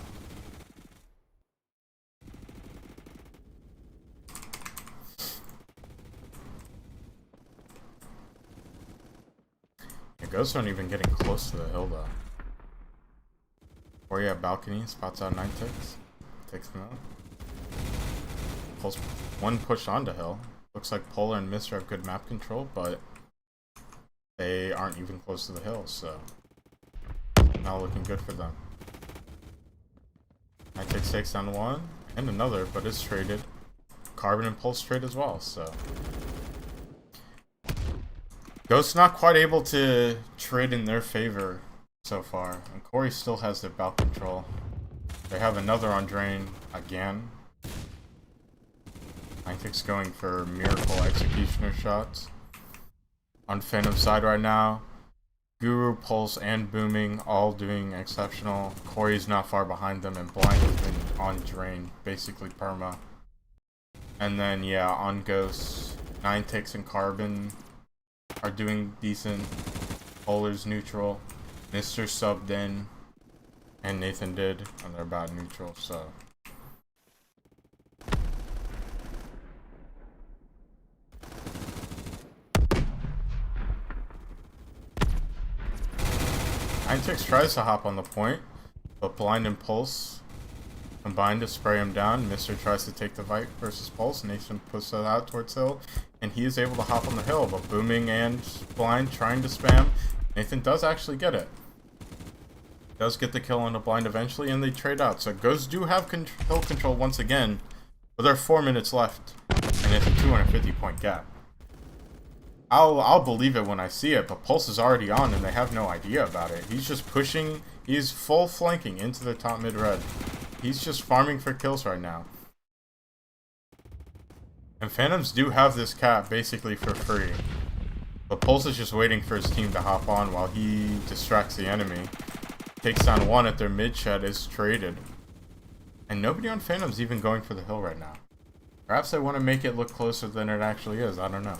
Ghosts aren't even getting close to the hill though. Or yeah, balcony spots out Niantic, takes them out. Pulls one push onto hill. Looks like Polar and Mr. have good map control, but they aren't even close to the hill, so not looking good for them. Niantic takes down one and another, but is traded. Carbon and Pulse trade as well, so. Ghost's not quite able to trade in their favor so far, and Corey still has their bout control. They have another on drain again. Niantic's going for miracle executioner shots. On Phantom side right now, Guru, Pulse, and Booming all doing exceptional. Corey's not far behind them, and Blind has been on drain, basically perma. And then yeah, on Ghost, Niantic and Carbon are doing decent. Polar's neutral. Mr. subbed in. And Nathan did. And they're about neutral, so. Niantic tries to hop on the point, but Blind and Pulse combine to spray him down. Mr. tries to take the fight versus Pulse. Nathan puts it out towards hill, and he is able to hop on the hill, but Booming and Blind trying to spam. Nathan does actually get it. Does get the kill on the Blind eventually, and they trade out. So Ghosts do have hill control once again, but there are 4 minutes left, and it's a 250-point gap. I'll believe it when I see it, but Pulse is already on, and they have no idea about it. He's just pushing, he's full flanking into the top mid red. He's just farming for kills right now. And Phantoms do have this cap basically for free. But Pulse is just waiting for his team to hop on while he distracts the enemy. Takes down one at their mid shed, is traded. And nobody on Phantom's even going for the hill right now. Perhaps they want to make it look closer than it actually is, I don't know.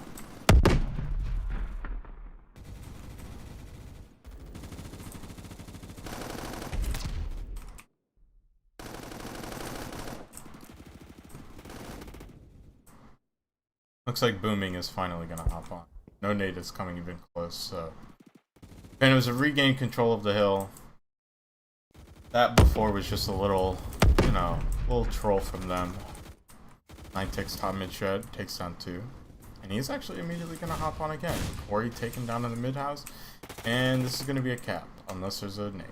Looks like Booming is finally gonna hop on. No nade is coming even close, so... Phantoms have regained control of the hill. That before was just a little, you know, little troll from them. 9 takes top mid shed, takes down 2. And he's actually immediately gonna hop on again. Corey taken down in the mid house. And this is gonna be a cap, unless there's a nade.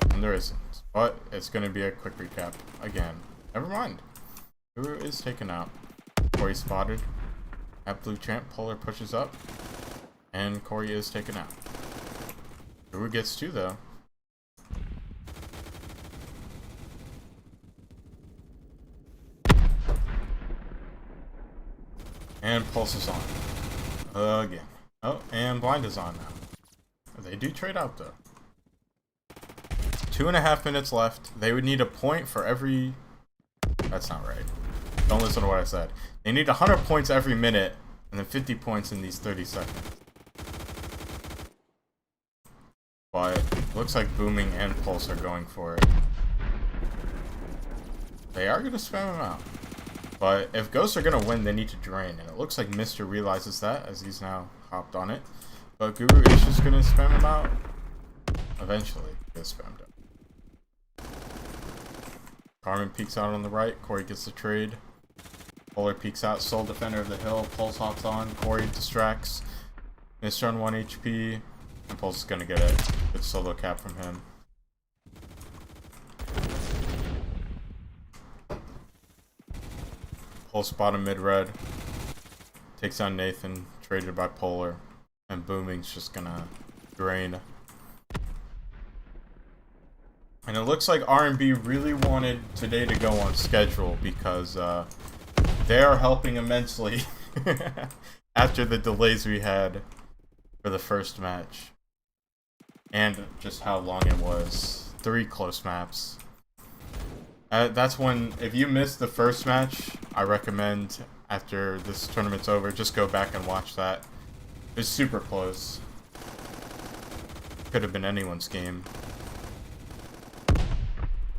And there isn't. But it's gonna be a quick recap again. Never mind. Guru is taken out. Corey spotted. At blue champ, Polar pushes up. And Corey is taken out. Guru gets 2 though. And Pulse is on. Again. Oh, and Blind is on now. They do trade out though. 2.5 minutes left. They would need a point for every... That's not right. Don't listen to what I said. They need 100 points every minute, and then 50 points in these 30 seconds. But looks like Booming and Pulse are going for it. They are going to spam him out. But if Ghosts are going to win, they need to drain. And it looks like Mr. realizes that as he's now hopped on it. But Guru is just going to spam him out. Eventually, he gets spammed out. Carmen peeks out on the right. Corey gets the trade. Polar peeks out. Soul Defender of the Hill. Pulse hops on. Corey distracts. Mr. on 1 HP. And Pulse is going to get a good solo cap from him. Pulse bottom mid red. Takes down Nathan. Traded by Polar. And Booming's just going to drain. And it looks like R&B really wanted today to go on schedule because they are helping immensely after the delays we had for the first match. And just how long it was. 3 close maps. That's when, if you missed the first match, I recommend after this tournament's over, just go back and watch that. It was super close. Could have been anyone's game.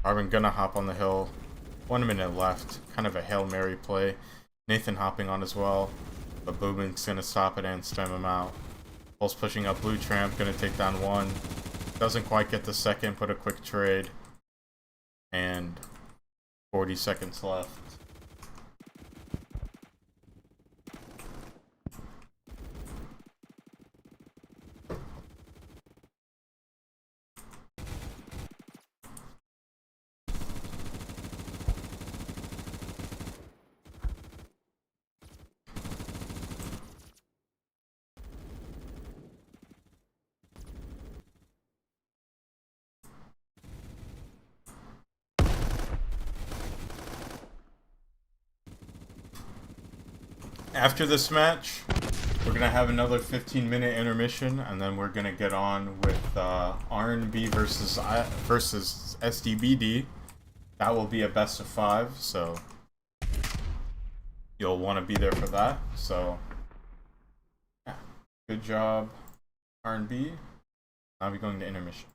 Arvin gonna hop on the hill. 1 minute left. Kind of a Hail Mary play. Nathan hopping on as well. But Booming's gonna stop it and stem him out. Pulse pushing up blue tramp. Gonna take down 1. Doesn't quite get the second. Put a quick trade. And 40 seconds left. After this match, we're gonna have another 15-minute intermission, and then we're gonna get on with R&B versus SDBD. That will be a best of 5, so you'll want to be there for that. So, yeah, good job, R&B. Now we're going to intermission.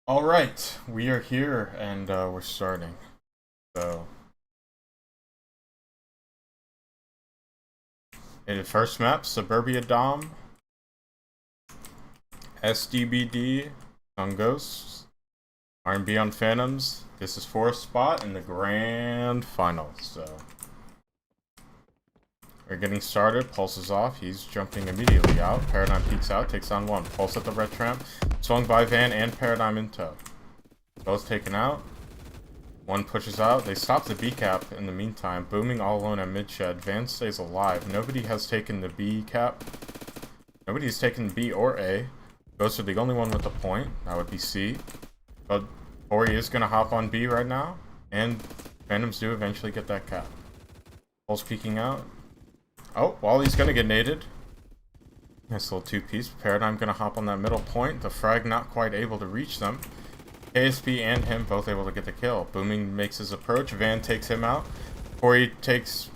Alright, we are here and we're starting. So, in the first map, Suburbia Dom, SDBD, Sun Ghosts, R&B on Phantoms. This is for a spot in the grand final. So, we're getting started. Pulse is off. He's jumping immediately out. Paradigm peeks out, takes on one. Pulse at the red tramp. Swung by Van and Paradigm in tow. Both taken out. One pushes out. They stop the B cap in the meantime. Booming all alone at mid shed. Van stays alive. Nobody has taken the B cap. Nobody has taken B or A. Ghosts are the only one with a point. That would be C. But Ori is going to hop on B right now. And Phantoms do eventually get that cap. Pulse peeking out. Oh, Wally's going to get naded. Nice little two-piece. Paradigm going to hop on that middle point. The frag not quite able to reach them. KSP and him both able to get the kill. Booming makes his approach. Van takes him out. Corey peeks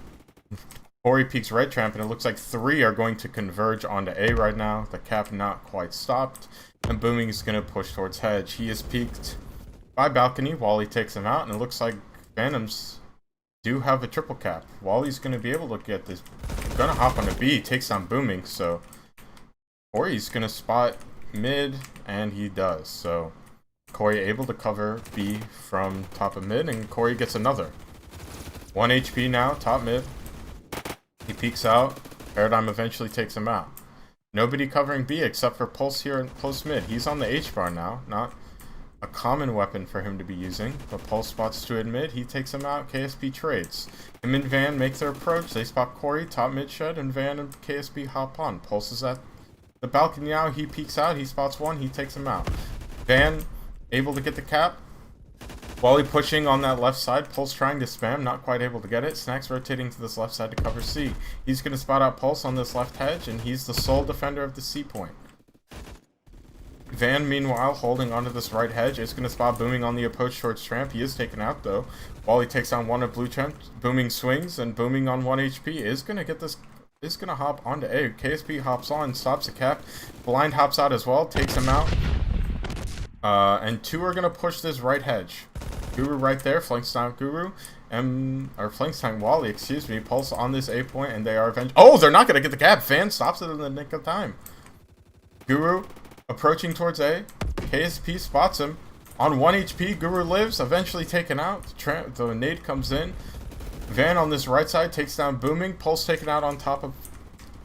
right tramp, and it looks like three are going to converge onto A right now. The cap not quite stopped. And Booming is going to push towards hedge. He is peeked by balcony. Wally takes him out, and it looks like Phantoms do have a triple cap. Wally's going to be able to get this. Going to hop onto B. Takes down Booming, so Corey's going to spot mid, and he does. So Corey able to cover B from top of mid, and Corey gets another. 1 HP now, top mid. He peeks out. Paradigm eventually takes him out. Nobody covering B except for Pulse here in close mid. He's on the H bar now. Not a common weapon for him to be using, but Pulse spots to mid. He takes him out. KSP trades. Him and Van make their approach. They spot Corey, top mid shed, and Van and KSP hop on. Pulse is at the balcony now. He peeks out. He spots one. He takes him out. Van able to get the cap. Wally pushing on that left side. Pulse trying to spam, not quite able to get it. Snacks rotating to this left side to cover C. He's going to spot out Pulse on this left hedge, and he's the sole defender of the C point. Van, meanwhile, holding onto this right hedge, is going to spot Booming on the approach towards Tramp. He is taken out, though. Wally takes on one of Blue Tramp. Booming swings, and Booming on 1 HP is going to get this. Is going to hop onto A. KSP hops on, stops the cap. Blind hops out as well, takes him out. And two are going to push this right hedge. Guru right there, flanks down Guru, or flanks down Wally, excuse me. Pulse on this A point, and they are eventually. Oh, they're not going to get the cap. Fan stops it in the nick of time. Guru approaching towards A. KSP spots him. On 1 HP, Guru lives, eventually taken out. The nade comes in. Van on this right side takes down Booming. Pulse taken out on top of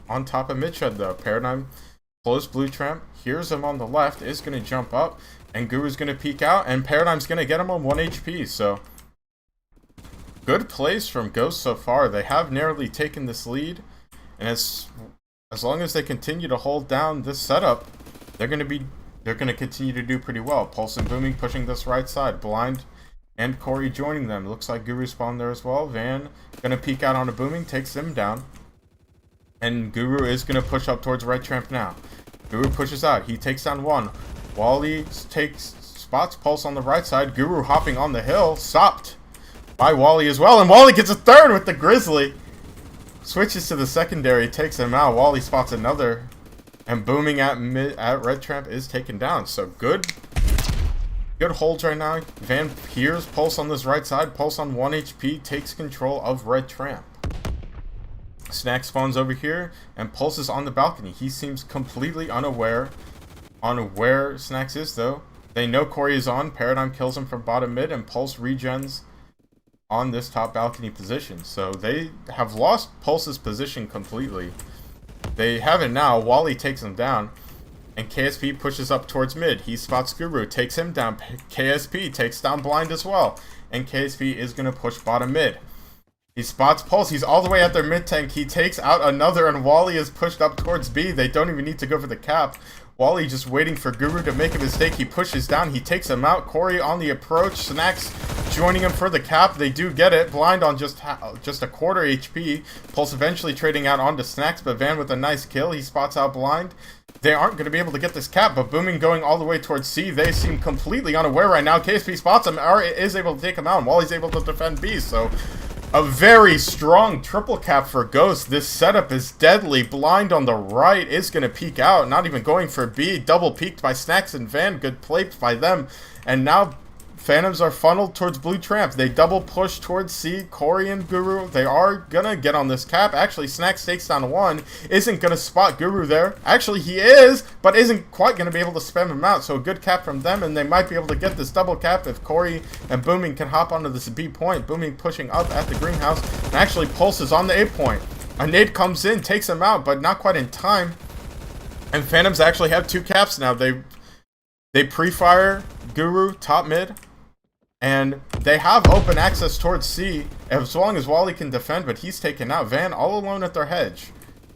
Midshed though. Paradigm close Blue Tramp. Hears him on the left, is going to jump up. And Guru's going to peek out, and Paradigm's going to get him on 1 HP, so good plays from Ghost so far. They have narrowly taken this lead, and as long as they continue to hold down this setup, they're going to continue to do pretty well. Pulse and Booming pushing this right side. Blind and Corey joining them. Looks like Guru spawned there as well. Van going to peek out onto Booming, takes him down. And Guru is going to push up towards right tramp now. Guru pushes out. He takes down one. Wally spots Pulse on the right side. Guru hopping on the hill. Stopped by Wally as well. And Wally gets a third with the Grizzly. Switches to the secondary. Takes him out. Wally spots another. And Booming at red tramp is taken down. So good holds right now. Van hears Pulse on this right side. Pulse on 1 HP. Takes control of red tramp. Snack spawns over here. And Pulse is on the balcony. He seems completely unaware on where Snacks is, though. They know Corey is on. Paradigm kills him from bottom mid, and Pulse regens on this top balcony position. So they have lost Pulse's position completely. They have it now. Wally takes him down, and KSP pushes up towards mid. He spots Guru, takes him down. KSP takes down Blind as well, and KSP is going to push bottom mid. He spots Pulse. He's all the way at their mid tank. He takes out another, and Wally is pushed up towards B. They don't even need to go for the cap. Wally just waiting for Guru to make a mistake. He pushes down. He takes him out. Corey on the approach. Snacks joining him for the cap. They do get it. Blind on just a quarter HP. Pulse eventually trading out onto Snacks, but Van with a nice kill. He spots out Blind. They aren't going to be able to get this cap, but Booming going all the way towards C. They seem completely unaware right now. KSP spots him, or is able to take him out, and Wally's able to defend B, so A very strong triple cap for Ghost. This setup is deadly. Blind on the right is going to peek out. Not even going for B. Double peeked by Snacks and Van. Good play by them. And now Phantoms are funneled towards Blue Tramp. They double push towards C. Corey and Guru, they are going to get on this cap. Actually, Snacks takes down one. Isn't going to spot Guru there. Actually, he is, but isn't quite going to be able to spam him out. So a good cap from them, and they might be able to get this double cap if Corey and Booming can hop onto this B point. Booming pushing up at the greenhouse. And actually, Pulse is on the A point. A nade comes in, takes him out, but not quite in time. And Phantoms actually have two caps now. They pre-fire Guru top mid. And they have open access towards C as long as Wally can defend, but he's taken out. Van all alone at their hedge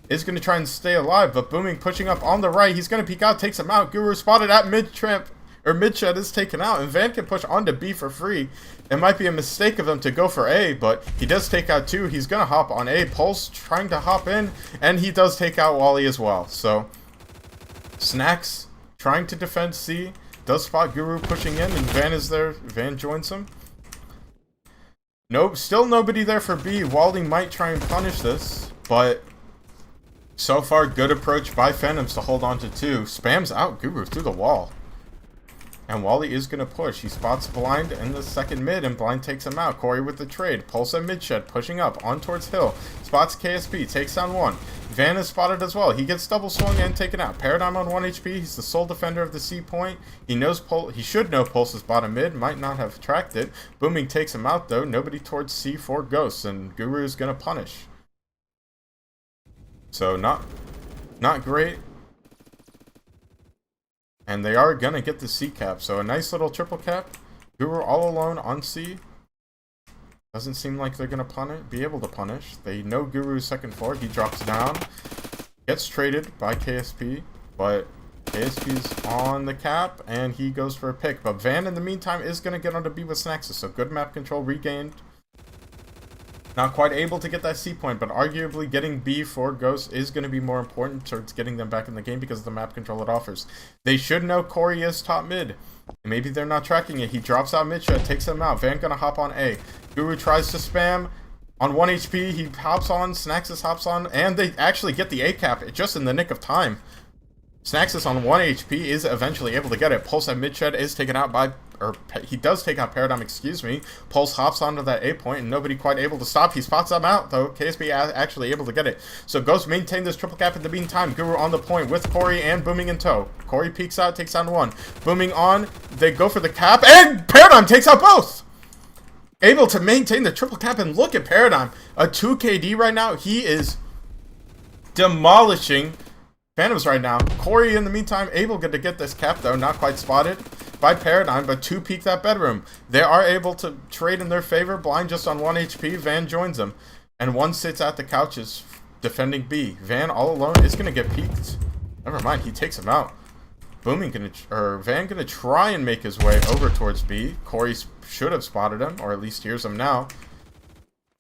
is going to try and stay alive, but Booming pushing up on the right. He's going to peek out, takes him out. Guru spotted at mid-tramp, or mid-shed is taken out, and Van can push onto B for free. It might be a mistake of him to go for A, but he does take out two. He's going to hop on A. Pulse trying to hop in, and he does take out Wally as well. So, Snacks trying to defend C. Does spot Guru pushing in, and Van is there. Van joins him. Nope, still nobody there for B. Wally might try and punish this, but so far, good approach by Phantoms to hold on to two. Spams out Guru through the wall. And Wally is going to push. He spots Blind in the second mid, and Blind takes him out. Corey with the trade. Pulse at mid-shed, pushing up on towards Hill. Spots KSP, takes down one. Van is spotted as well. He gets double swung and taken out. Paradigm on 1 HP. He's the sole defender of the C point. He knows he should know Pulse's bottom mid. Might not have tracked it. Booming takes him out though. Nobody towards C for Ghosts, and Guru is gonna punish. So not great. And they are gonna get the C cap. So a nice little triple cap. Guru all alone on C. Doesn't seem like they're gonna be able to punish. They know Guru's second floor. He drops down. Gets traded by KSP. But KSP's on the cap. And he goes for a pick. But Van in the meantime is gonna get onto B with Snaxus. So good map control regained. Not quite able to get that C point, but arguably getting B for Ghost is going to be more important towards getting them back in the game because of the map control it offers. They should know Corey is top mid. Maybe they're not tracking it. He drops out mid-shot, takes him out. Van going to hop on A. Guru tries to spam. On 1 HP, he hops on. Snaxus hops on. And they actually get the A cap just in the nick of time. Snaxus on 1 HP is eventually able to get it. Pulse at mid-shed is taken out by... Or he does take out Paradigm, excuse me. Pulse hops onto that A point and nobody quite able to stop. He spots them out though. KSP actually able to get it. So Ghost maintain this triple cap in the meantime. Guru on the point with Corey and Booming in tow. Corey peeks out, takes down one. Booming on. They go for the cap and Paradigm takes out both. Able to maintain the triple cap, and look at Paradigm. A 2 KD right now. He is demolishing Phantoms right now. Corey in the meantime able to get this cap though. Not quite spotted by Paradigm, but 2 peek that bedroom. They are able to trade in their favor. Blind just on 1 HP. Van joins them. And one sits at the couches defending B. Van all alone is going to get peeked. Never mind, he takes him out. Van gonna try and make his way over towards B. Corey should have spotted him, or at least hears him now.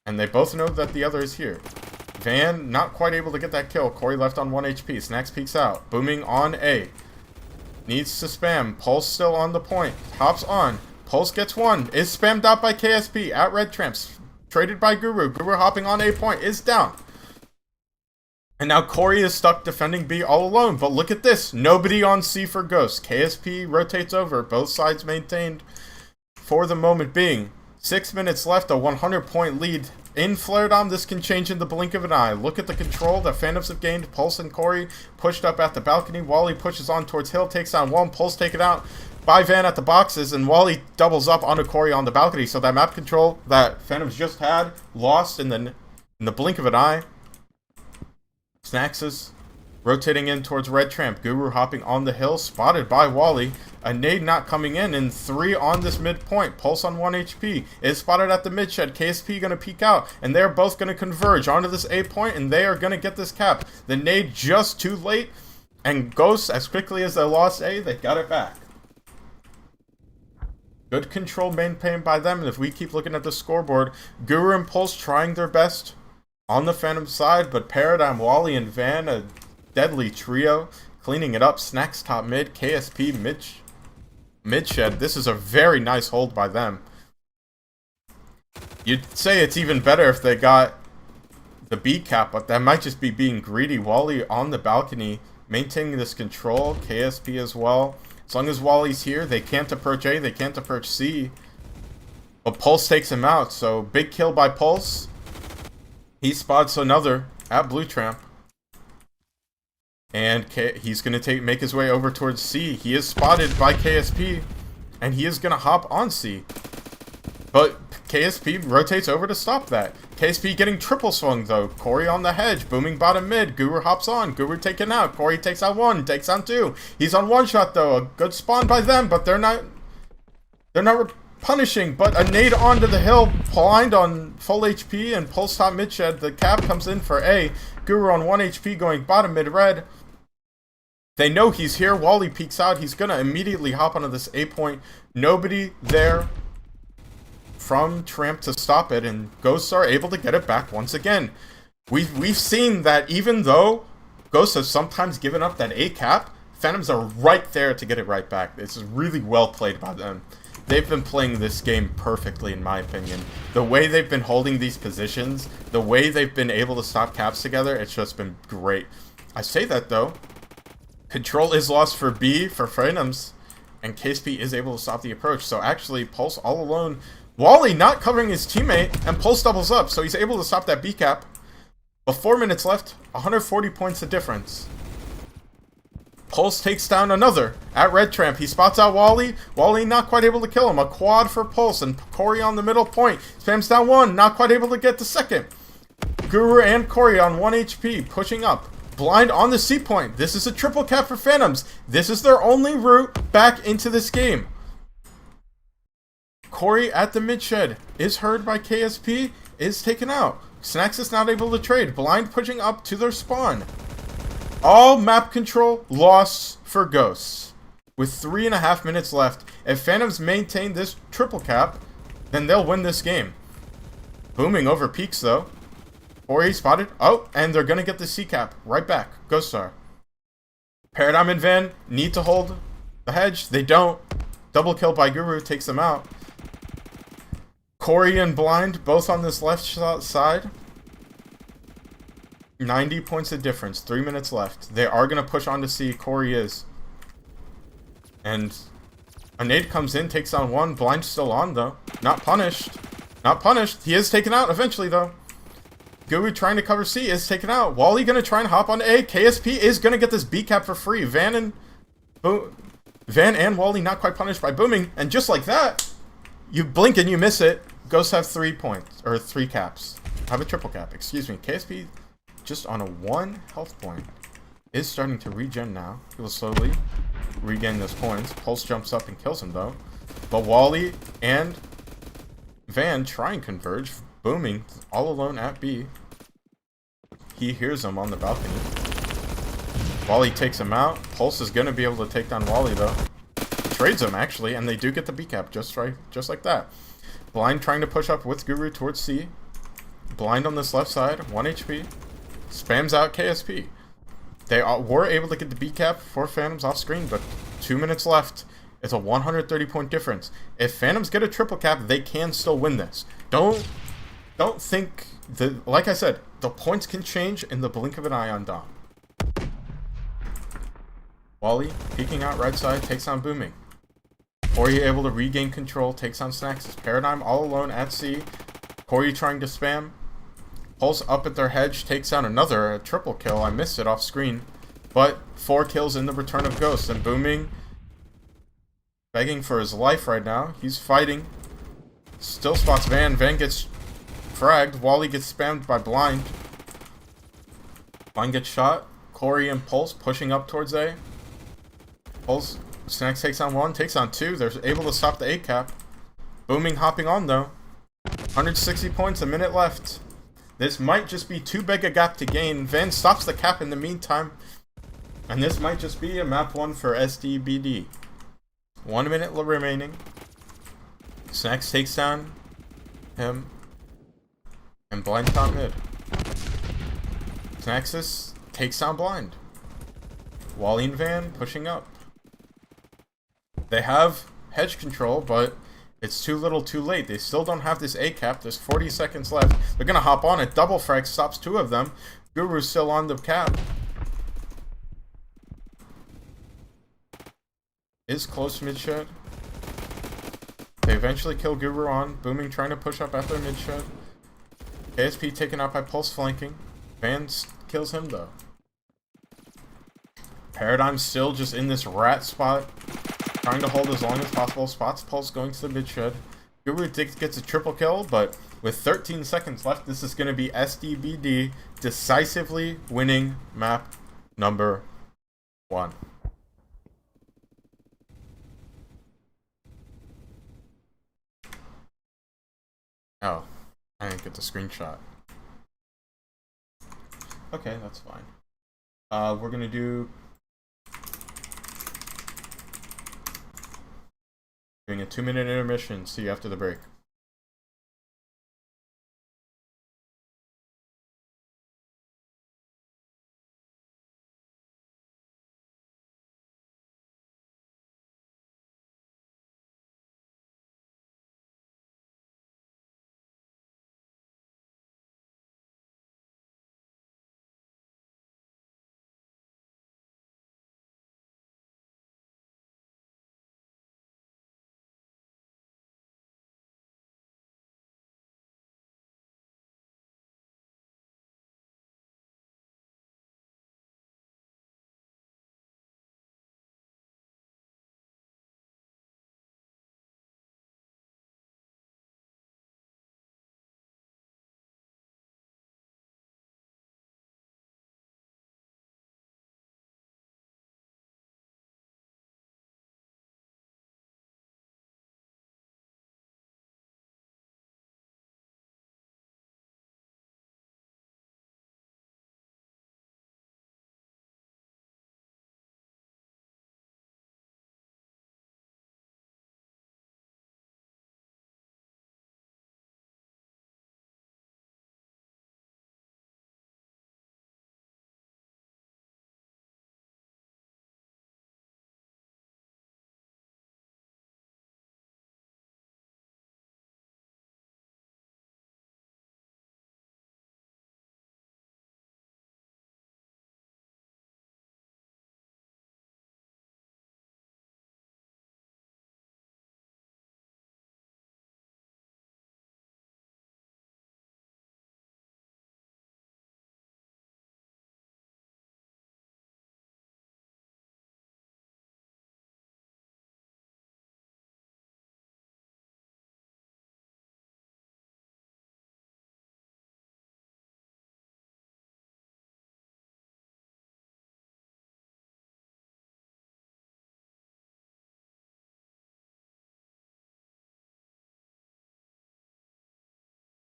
And they both know that the other is here. Van not quite able to get that kill. Corey left on 1 HP. Snacks peeks out. Booming on A. Needs to spam. Pulse still on the point. Hops on. Pulse gets one. Is spammed out by KSP. At Red Tramps. Traded by Guru. Guru hopping on A point. Is down. And now Corey is stuck defending B all alone. But look at this. Nobody on C for Ghost. KSP rotates over. Both sides maintained for the moment being. 6 minutes left. A 100-point lead. In Flaredom, this can change in the blink of an eye. Look at the control that Phantoms have gained. Pulse and Corey pushed up at the balcony. Wally pushes on towards Hill, takes down one. Pulse taken out by Van at the boxes, and Wally doubles up onto Corey on the balcony. So that map control that Phantoms just had, lost in the blink of an eye. Snaxus rotating in towards Red Tramp. Guru hopping on the hill, spotted by Wally. A nade not coming in, and 3 on this midpoint. Pulse on 1 HP is spotted at the mid-shed. KSP going to peek out, and they're both going to converge onto this A point, and they are going to get this cap. The nade just too late, and Ghosts, as quickly as they lost A, they got it back. Good control maintained by them, and if we keep looking at the scoreboard, Guru and Pulse trying their best on the Phantom side, but Paradigm, Wally, and Van, a deadly trio, cleaning it up. Snacks top mid, KSP mid-shed. This is a very nice hold by them. You'd say it's even better if they got the B cap, but that might just be being greedy. Wally on the balcony, maintaining this control. KSP as well. As long as Wally's here, they can't approach A, they can't approach C. But Pulse takes him out, so big kill by Pulse. He spots another at Blue Tramp. And he's going to make his way over towards C. He is spotted by KSP, and he is going to hop on C. But KSP rotates over to stop that. KSP getting triple swung though. Corey on the hedge, booming bottom mid. Guru hops on. Guru taken out. Corey takes out one, takes out two. He's on one shot though. A good spawn by them, but they're not punishing. But a nade onto the hill, blind on full HP and pulse top mid shed. The cap comes in for A. Guru on 1 HP going bottom mid red. They know he's here. Wally peeks out. He's gonna immediately hop onto this A point. Nobody there from Tramp to stop it, and Ghosts are able to get it back once again. We've seen that even though Ghosts have sometimes given up that A cap, Phantoms are right there to get it right back. This is really well played by them. They've been playing this game perfectly, in my opinion. The way they've been holding these positions, the way they've been able to stop caps together, it's just been great. I say that though. Control is lost for B, for Phantoms, and KSP is able to stop the approach. So actually, Pulse all alone. Wally not covering his teammate, and Pulse doubles up, so he's able to stop that B cap. But 4 minutes left, 140 points of difference. Pulse takes down another at Red Tramp. He spots out Wally. Wally not quite able to kill him. A quad for Pulse, and Corey on the middle point. Spams down one, not quite able to get the second. Guru and Corey on 1 HP, pushing up. Blind on the C point. This is a triple cap for Phantoms. This is their only route back into this game. Corey at the mid shed is heard by KSP, is taken out. Snacks is not able to trade. Blind pushing up to their spawn. All map control loss for Ghosts. With 3.5 minutes left, if Phantoms maintain this triple cap, then they'll win this game. Booming over peaks though. Corey spotted. Oh, and they're gonna get the C cap right back. Ghost Star. Paradigm and Van need to hold the hedge. They don't. Double kill by Guru takes them out. Corey and Blind, both on this left side. 90 points of difference. 3 minutes left. They are going to push on to C. Corey is. And a nade comes in, takes on one. Blind still on, though. Not punished. Not punished. He is taken out eventually, though. Guru trying to cover C is taken out. Wally going to try and hop on A. KSP is going to get this B cap for free. Van and Wally not quite punished by booming. And just like that, you blink and you miss it. Ghosts have 3 points, or 3 caps. Have a triple cap, excuse me. KSP just on a 1 health point. Is starting to regen now. He will slowly regain those points. Pulse jumps up and kills him though. But Wally and Van try and converge. Booming all alone at B. He hears him on the balcony. Wally takes him out. Pulse is going to be able to take down Wally though. Trades him actually, and they do get the B cap just like that. Blind trying to push up with Guru towards C. Blind on this left side, 1 HP. Spams out KSP. They were able to get the B cap for Phantoms off screen, but 2 minutes left. It's a 130 point difference. If Phantoms get a triple cap, they can still win this. Don't think that, like I said, the points can change in the blink of an eye on Dom. Wally peeking out right side, takes on Booming. Corey able to regain control, takes on Snacks. Paradigm all alone at C. Corey trying to spam. Pulse up at their hedge, takes down another triple kill. I missed it off screen. But 4 kills in the return of Ghost. And Booming begging for his life right now. He's fighting. Still spots Van. Van gets fragged. Wally gets spammed by Blind. Blind gets shot. Corey and Pulse pushing up towards A. Pulse. Snacks takes on 1, takes on 2. They're able to stop the 8 cap. Booming hopping on though. 160 points, a minute left. This might just be too big a gap to gain. Van stops the cap in the meantime. And this might just be a map 1 for SDBD. 1 minute remaining. Snacks takes down him. And Blind top mid. Snaxus takes down Blind. Wally and Van pushing up. They have hedge control, but It's too little too late. They still don't have this A cap. There's 40 seconds left. They're going to hop on it. Double frag stops 2 of them. Guru's still on the cap. Is close mid shed. They eventually kill Guru on. Booming trying to push up after mid shed. KSP taken out by Pulse flanking. Van kills him though. Paradigm still just in this rat spot. Trying to hold as long as possible. Spots Pulse going to the mid shed. Guru gets a triple kill, but with 13 seconds left, this is going to be SDBD decisively winning map number 1. Oh, I didn't get the screenshot. Okay, that's fine. We're gonna do doing a 2-minute intermission. See you after the break.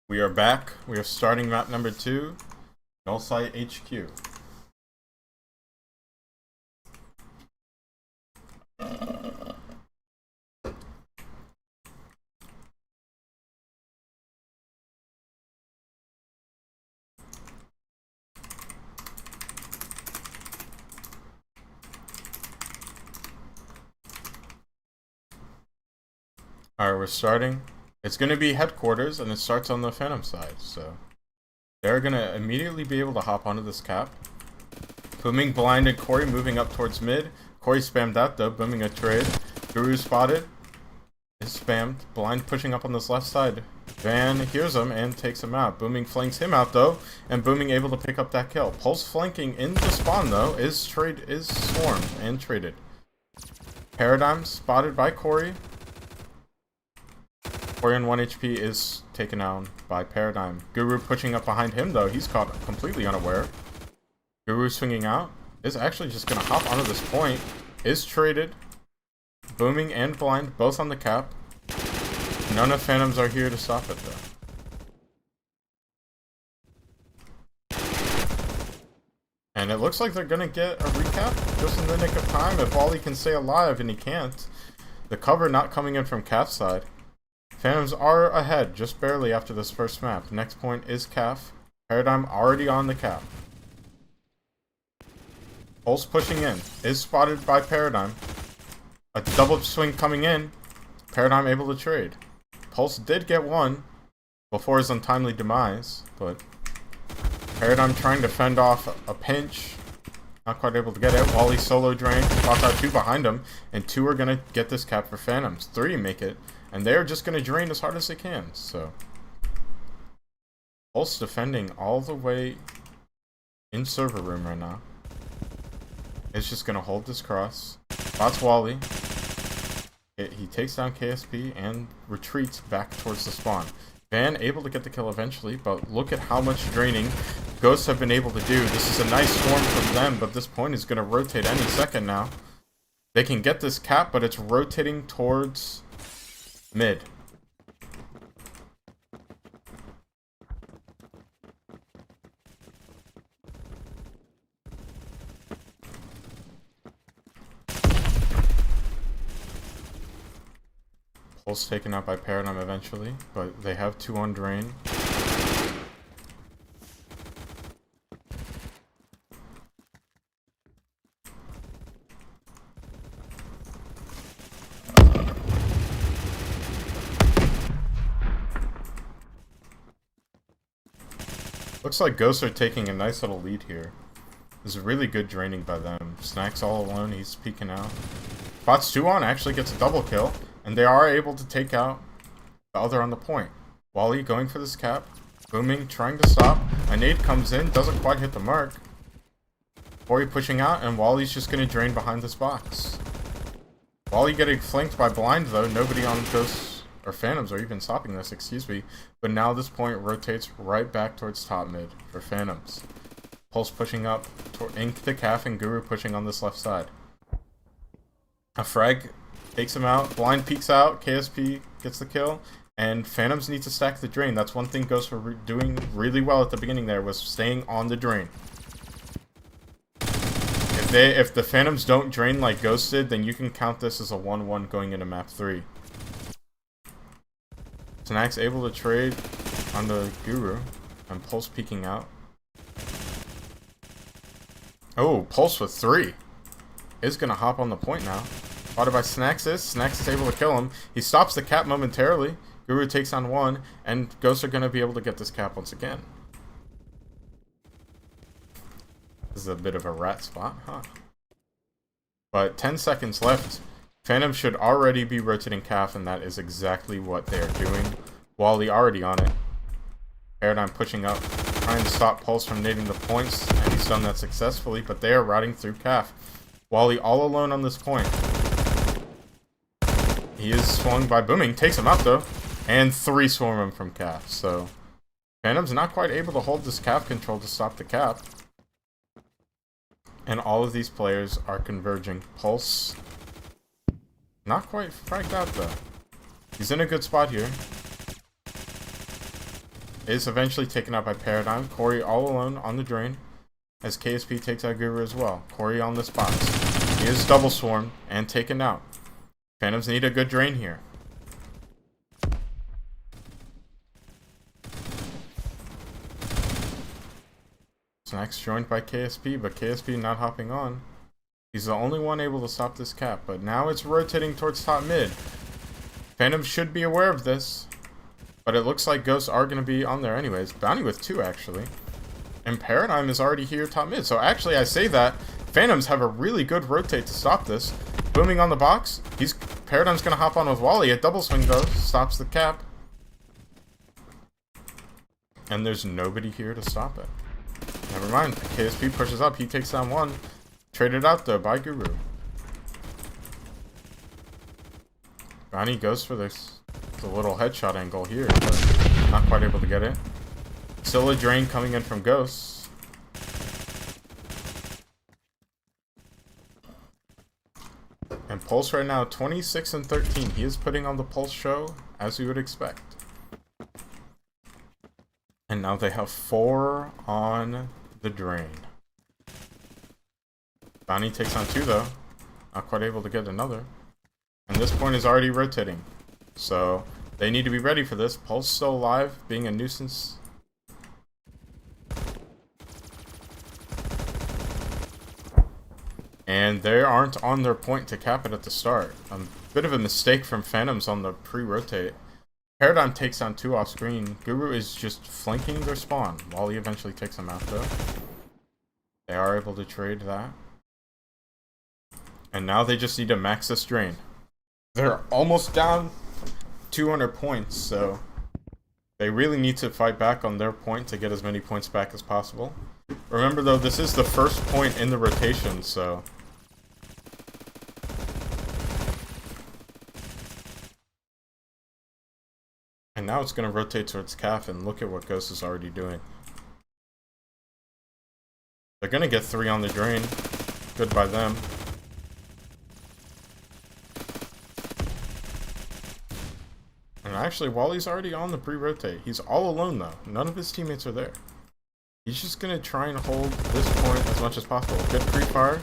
We are back. We are starting map number 2, Null Site HQ. Alright, we're starting. It's going to be headquarters, and it starts on the Phantom side, so they're going to immediately be able to hop onto this cap. Booming blinded Corey moving up towards mid. Corey spammed out though, booming a trade. Guru spotted. Is spammed. Blind pushing up on this left side. Van hears him and takes him out. Booming flanks him out though, and Booming able to pick up that kill. Pulse flanking into spawn though, is swarmed and traded. Paradigm spotted by Corey. Corey on 1 HP is taken down by Paradigm. Guru pushing up behind him though, he's caught completely unaware. Guru swinging out, is actually just gonna hop onto this point, is traded. Booming and Blind both on the cap. None of Phantoms are here to stop it though. And it looks like they're gonna get a recap just in the nick of time if Wally can stay alive, and he can't. The cover not coming in from Calf side. Phantoms are ahead just barely after this first map. Next point is Calf. Paradigm already on the cap. Pulse pushing in. Is spotted by Paradigm. A double swing coming in. Paradigm able to trade. Pulse did get one before his untimely demise, but Paradigm trying to fend off a pinch. Not quite able to get it. Wally solo drain. Pops out 2 behind him, and 2 are going to get this cap for Phantoms. 3 make it, and they're just going to drain as hard as they can, so... Pulse defending all the way in server room right now. It's just going to hold this cross. Spots Wally. He takes down KSP and retreats back towards the spawn. Van able to get the kill eventually, but look at how much draining Ghosts have been able to do. This is a nice swarm from them, but this point is going to rotate any second now. They can get this cap, but it's rotating towards mid. Pulse taken out by Paradigm eventually, but they have 2 on drain. Looks like Ghosts are taking a nice little lead here. This is really good draining by them. Snacks all alone, he's peeking out. Spots 2 on, actually gets a double kill. And they are able to take out the other on the point. Wally going for this cap. Booming, trying to stop. A nade comes in, doesn't quite hit the mark. Corey pushing out, and Wally's just going to drain behind this box. Wally getting flanked by Blind, though. Nobody on Ghosts or Phantoms are even stopping this, excuse me. But now this point rotates right back towards top mid for Phantoms. Pulse pushing up into the calf, and Guru pushing on this left side. A frag takes him out. Blind peeks out. KSP gets the kill. And Phantoms need to stack the drain. That's one thing Ghosts were doing really well at the beginning there, was staying on the drain. If the Phantoms don't drain like Ghosts did, then you can count this as a 1-1 going into map 3. Snacks able to trade on the Guru. And Pulse peeking out. Oh, Pulse with 3. Is going to hop on the point now. Spotted by Snacks is able to kill him. He stops the cap momentarily. Guru takes on 1, and Ghosts are going to be able to get this cap once again. This is a bit of a rat spot, huh? But 10 seconds left. Phantom should already be rotating calf, and that is exactly what they are doing. Wally already on it. Paradigm pushing up, trying to stop Pulse from nading the points, and he's done that successfully, but they are routing through calf. Wally all alone on this point. He is swung by Booming, takes him out though, and 3 swarm him from calf. So Phantom's not quite able to hold this calf control to stop the cap. And all of these players are converging. Pulse, not quite fragged out though. He's in a good spot here. Is eventually taken out by Paradigm. Corey all alone on the drain, as KSP takes out Guru as well. Corey on this box. He is double swarmed and taken out. Phantoms need a good drain here. Snacks joined by KSP, but KSP not hopping on. He's the only one able to stop this cap, but now it's rotating towards top mid. Phantoms should be aware of this, but it looks like Ghosts are going to be on there anyways. Bounty with 2 actually. And Paradigm is already here top mid, so actually I say that Phantoms have a really good rotate to stop this. Booming on the box. Paradigm's gonna hop on with Wally. A double swing though stops the cap. And there's nobody here to stop it. Never mind. KSP pushes up. He takes down 1. Traded out though by Guru. Bounty goes for this. The little headshot angle here, but not quite able to get it. Still a drain coming in from Ghosts. And Pulse right now, 26 and 13. He is putting on the Pulse show, as we would expect. And now they have 4 on the drain. Bounty takes on 2 though. Not quite able to get another. And this point is already rotating. So they need to be ready for this. Pulse still alive, being a nuisance. And they aren't on their point to cap it at the start. A bit of a mistake from Phantoms on the pre-rotate. Paradigm takes down 2 off screen. Guru is just flanking their spawn. Wally eventually takes them out though. They are able to trade that. And now they just need to max this drain. They're almost down 200 points, so they really need to fight back on their point to get as many points back as possible. Remember though, this is the first point in the rotation, so... And now it's going to rotate towards Calf, and look at what Ghost is already doing. They're going to get 3 on the drain. Good by them. And actually, Wally's already on the pre-rotate. He's all alone, though. None of his teammates are there. He's just going to try and hold this point as much as possible. Good pre-fire.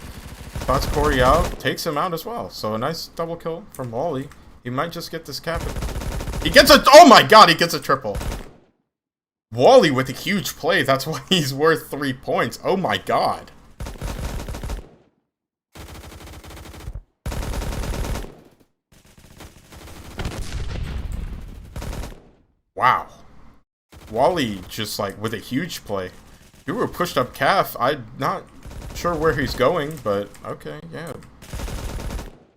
Spots Corey out. Takes him out as well. So a nice double kill from Wally. He might just get this cap. He gets a... Oh my god, he gets a triple. Wally with a huge play. That's why he's worth 3 points. Oh my god. Wow. Wally just like with a huge play. Guru pushed up Calf. I'm not sure where he's going, but okay, yeah.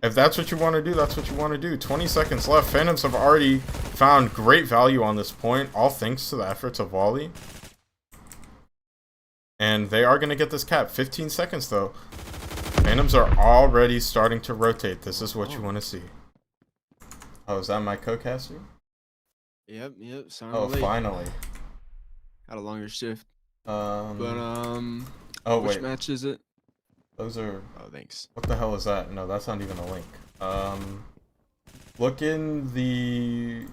If that's what you want to do, that's what you want to do. 20 seconds left. Phantoms have already found great value on this point, all thanks to the efforts of Wally. And they are going to get this cap. 15 seconds though. Phantoms are already starting to rotate. This is what you want to see. Oh, is that my co-caster? Yep. Oh, late. finally. Had a longer shift. Oh, Which wait. match is it? Those are... Oh, thanks. What the hell is that? No, that's not even a link. Look in the...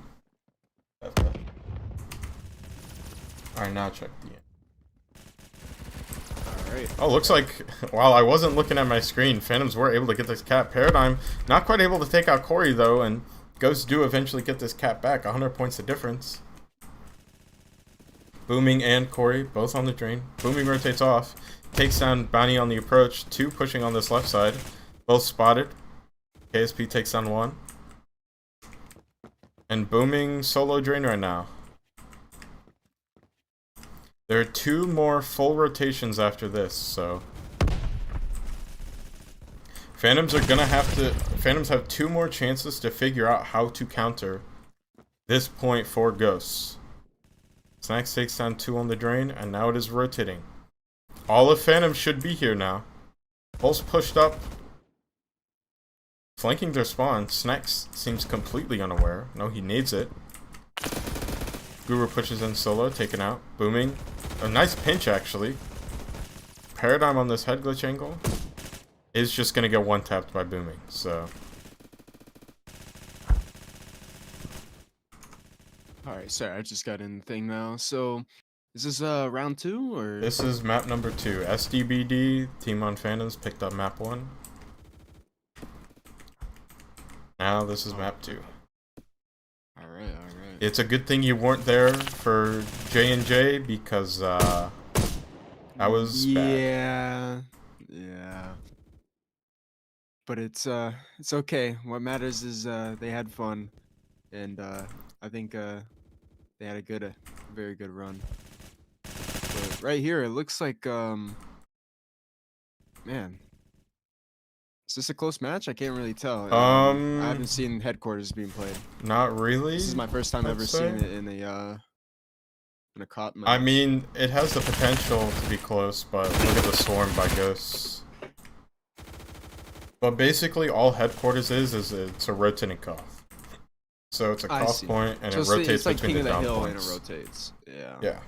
Alright, now check the... Alright. Oh, looks like, while I wasn't looking at my screen, Phantoms were able to get this cap. Paradigm, not quite able to take out Corey, though, and Ghosts do eventually get this cap back. 100 points of difference. Booming and Corey, both on the drain. Booming rotates off. Takes down Bounty on the approach. 2 pushing on this left side. Both spotted. KSP takes down 1. And Booming solo drain right now. There are 2 more full rotations after this, so... Phantoms are gonna have to... Phantoms have 2 more chances to figure out how to counter this point for Ghosts. Snacks takes down 2 on the drain, and now it is rotating. All of Phantom should be here now. Pulse pushed up. Flanking their spawn. Snacks seems completely unaware. No, he needs it. Guru pushes in solo, taken out. Booming. A nice pinch, actually. Paradigm on this head glitch angle is just going to get one-tapped by Booming, so... Alright, sorry, I just got in the thing now. So, is this round 2 or? This is map number 2. SDBD, Team on Phantoms, picked up map 1. Now this is map 2. Alright. It's a good thing you weren't there for J&J because that was bad. Yeah. But it's okay. What matters is they had fun, and I think they had a very good run. But right here, it looks like man, is this a close match? I can't really tell. I haven't seen headquarters being played. Not really. This is my first time ever seeing it in a cop match. I mean, it has the potential to be close, but look at the swarm by Ghosts. But basically, all headquarters is it's a rotating cough. So it's a cough point, and it rotates like between the down hill points. And it rotates. Yeah. Yeah.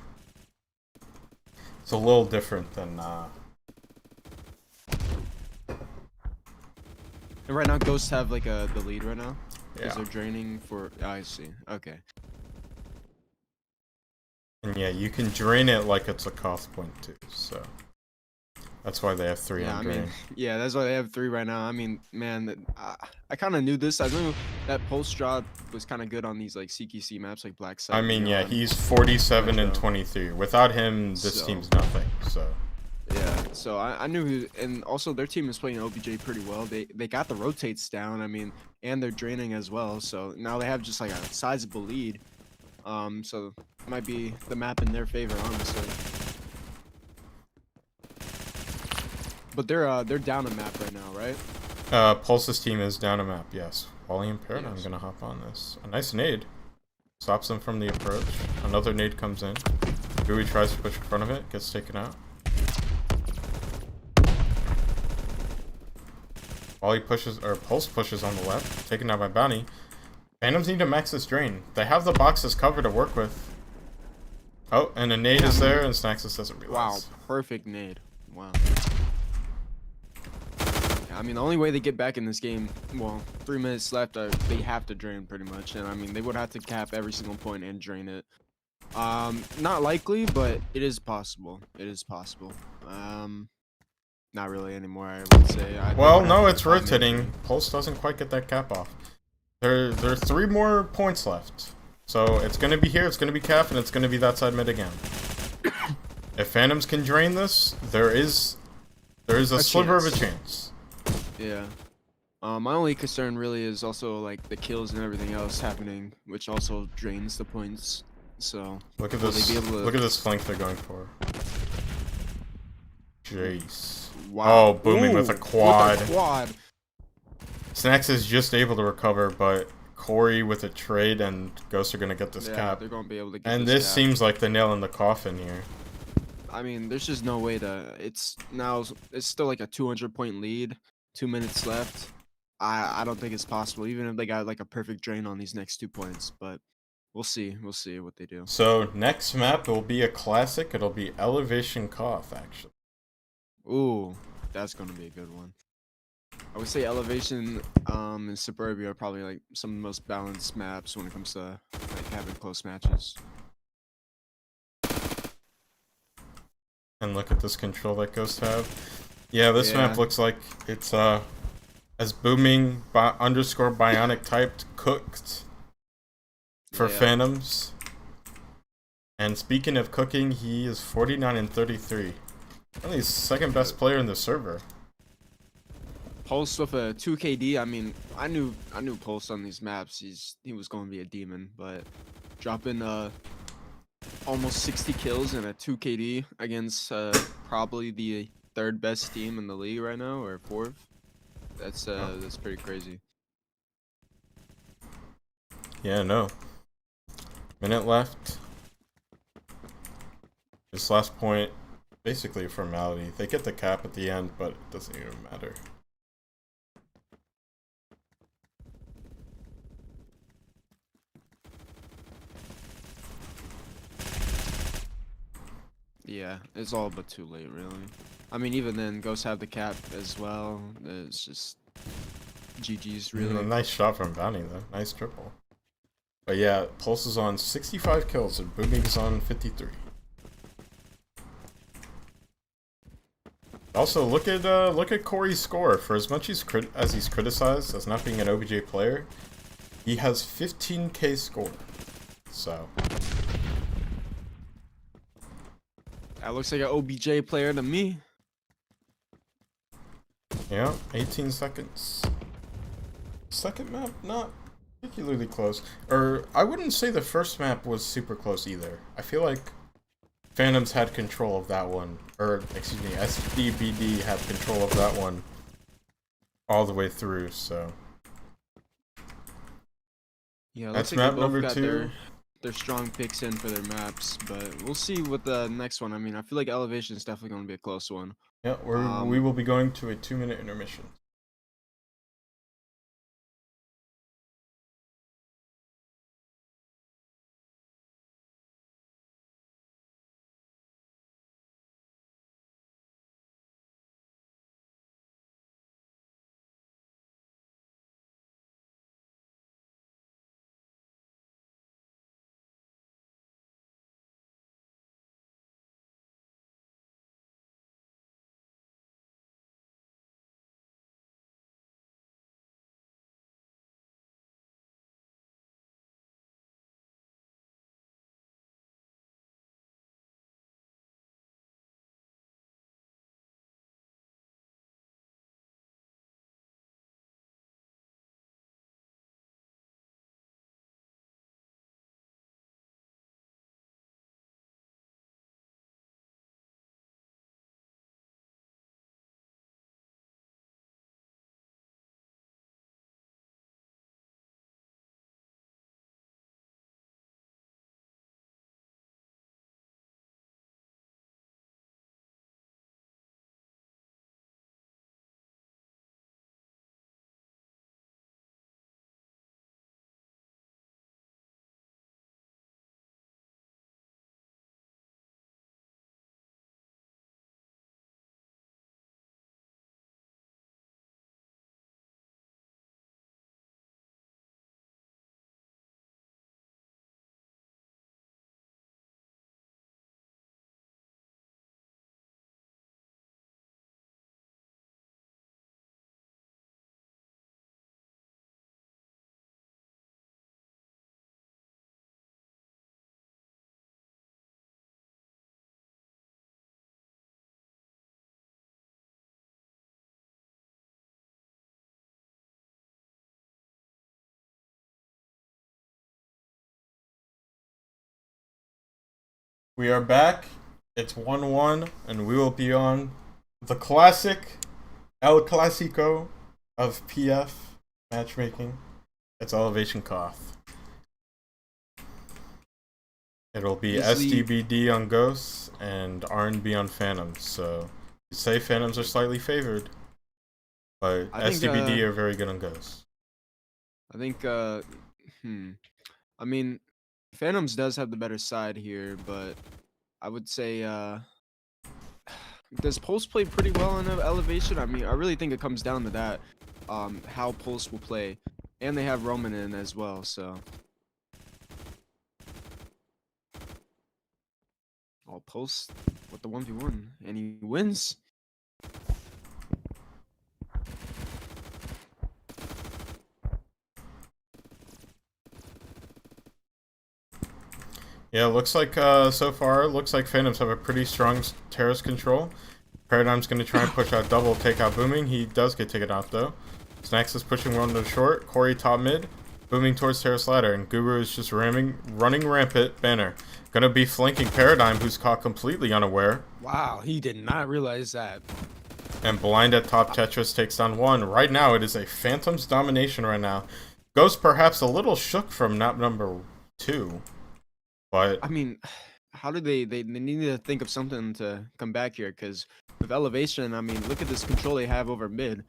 It's a little different than. And right now, Ghosts have like the lead right now. Yeah. Because they're draining for. Oh, I see. Okay. And yeah, you can drain it like it's a cost point too. So that's why they have 3 on drain. Yeah, that's why they have 3 right now. I mean, man, I kind of knew this. I knew that pulse drop was kind of good on these like CQC maps like Black Site. I mean, yeah, he's 47 and 23. Without him, this team's nothing. So. Yeah, so I knew, and also their team is playing OBJ pretty well. They got the rotates down, I mean, and they're draining as well. So now they have just like a sizable lead. So might be the map in their favor, honestly. But they're down a map right now, right? Pulse's team is down a map, yes. Wally impaired, I'm Yes. gonna hop on this. A nice nade. Stops them from the approach. Another nade comes in. Dewey tries to push in front of it, gets taken out. Wally pushes, or Pulse pushes on the left, taken out by Bounty. Phantoms need to max this drain. They have the boxes covered to work with. Oh, and a nade is there, and Snaxus doesn't Wow, realize. perfect nade. Wow. I mean, the only way they get back in this game, well, 3 minutes left, they have to drain pretty much. And I mean, they would have to cap every single point and drain it. Not likely, but it is possible. It is possible. Not really anymore, I would say. Well, no, it's rotating. Pulse doesn't quite get that cap off. There are 3 more points left. So it's going to be here, it's going to be cap, and it's going to be that side mid again. If Phantoms can drain this, there is a sliver of a chance. Yeah. My only concern really is also like the kills and everything else happening, which also drains the points. So Look at this. Look at this flank they're going for. Jace. Wow. Oh, booming with a quad. With a quad. Snax is just able to recover, but Corey with a trade and Ghost are gonna get this cap. They're gonna be able to get and this this cap. seems like the nail in the coffin here. I mean, there's just no way to. It's still like a 200-point lead. 2 minutes left. I don't think it's possible, even if they got like a perfect drain on these next 2 points. But we'll see. We'll see what they do. So next map will be a classic. It'll be Elevation Cough, actually. Ooh, that's gonna be a good one. I would say Elevation and Suburbia are probably like some of the most balanced maps when it comes to like having close matches. And look at this control that Ghosts have. Yeah, this map looks like it's as booming underscore bionic typed cooked for Phantoms. And speaking of cooking, he is 49 and 33. Only second best player in the server. Pulse with a 2 KD. I mean, I knew Pulse on these maps. He was going to be a demon, but dropping almost 60 kills and a 2 KD against probably the 3rd best team in the league right now, or 4th. That's pretty crazy. Yeah, no. Minute left. This last point, basically a formality. They get the cap at the end, but it doesn't even matter. Yeah, it's all but too late, really. I mean, even then, Ghosts have the cap as well. It's just GG's, really. A nice shot from Bounty, though. Nice triple. But yeah, Pulse is on 65 kills and Booming is on 53. Also, look at Corey's score. For as much as he's criticized as not being an OBJ player, he has 15k score. So that looks like an OBJ player to me. yeah, 18 seconds. Second map, not particularly close. Or I wouldn't say the first map was super close either. I feel like Phantoms had control of that one, or excuse me, SDBD had control of that one all the way through. So yeah, that's looks like map number 2. Their strong picks in for their maps, but we'll see what the next one. I mean, I feel like Elevation is definitely going to be a close one. Yeah, we will be going to a 2-minute intermission. We are back. It's 1-1, and we will be on the classic El Clasico of PF matchmaking. It's Elevation Koth. It'll be Easily, SDBD on Ghosts and R&B on Phantoms. So you say Phantoms are slightly favored, but I think, SDBD are very good on Ghosts. I think, I mean, Phantoms does have the better side here, but I would say, does Pulse play pretty well in Elevation? I mean, I really think it comes down to that, how Pulse will play, and they have Roman in as well, so. I'll Pulse with the 1v1, and he wins. Yeah, looks like so far, looks like Phantoms have a pretty strong terrace control. Paradigm's going to try and push out double, take out Booming. He does get taken out though. Snacks is pushing one to the short. Corey top mid. Booming towards terrace ladder. And Guru is just running rampant. Banner. Gonna be flanking Paradigm, who's caught completely unaware. Wow, he did not realize that. And Blind at top Tetris takes down one. Right now, it is a Phantom's domination right now. Ghost perhaps a little shook from map number 2. But I mean, how do they need to think of something to come back here? Because with Elevation, I mean, look at this control they have over mid.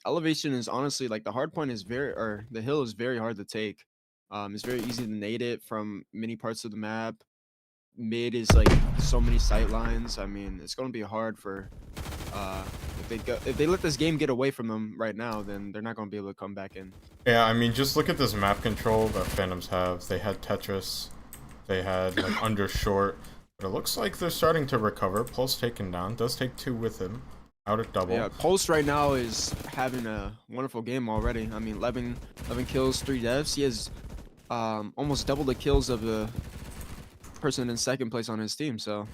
Elevation is honestly like the hard point is or the hill is very hard to take. It's very easy to nade it from many parts of the map. Mid is like so many sight lines. I mean, it's gonna be hard for if they let this game get away from them right now, then they're not gonna be able to come back in. yeah, I mean, just look at this map control that Phantoms have. They had Tetris. They had like under short. But it looks like they're starting to recover. Pulse taken down. Does take 2 with him. Out at double. Yeah, Pulse right now is having a wonderful game already. I mean, 11 kills, 3 deaths. He has almost double the kills of the person in second place on his team, so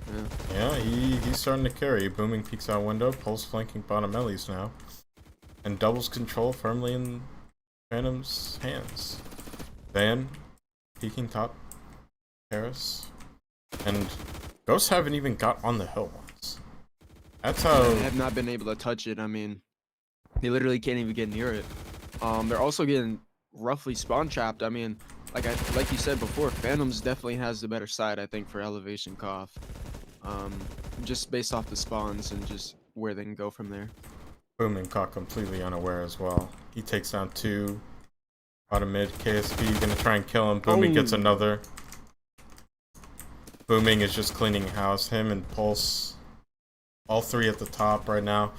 yeah. Yeah, he's starting to carry. Booming peeks out window. Pulse flanking bottom Ellie's now. And doubles control firmly in Phantom's hands. Van peeking top terrace. And Ghosts haven't even got on the hill once. That's how... They have not been able to touch it. I mean, they literally can't even get near it. They're also getting roughly spawn trapped. I mean, like you said before, Phantoms definitely has the better side, I think, for Elevation Koth. Just based off the spawns and just where they can go from there. Booming caught completely unaware as well. He takes down 2. Bottom mid, KSP gonna try and kill him. Booming gets another. Booming is just cleaning house. Him and Pulse, all 3 at the top right now.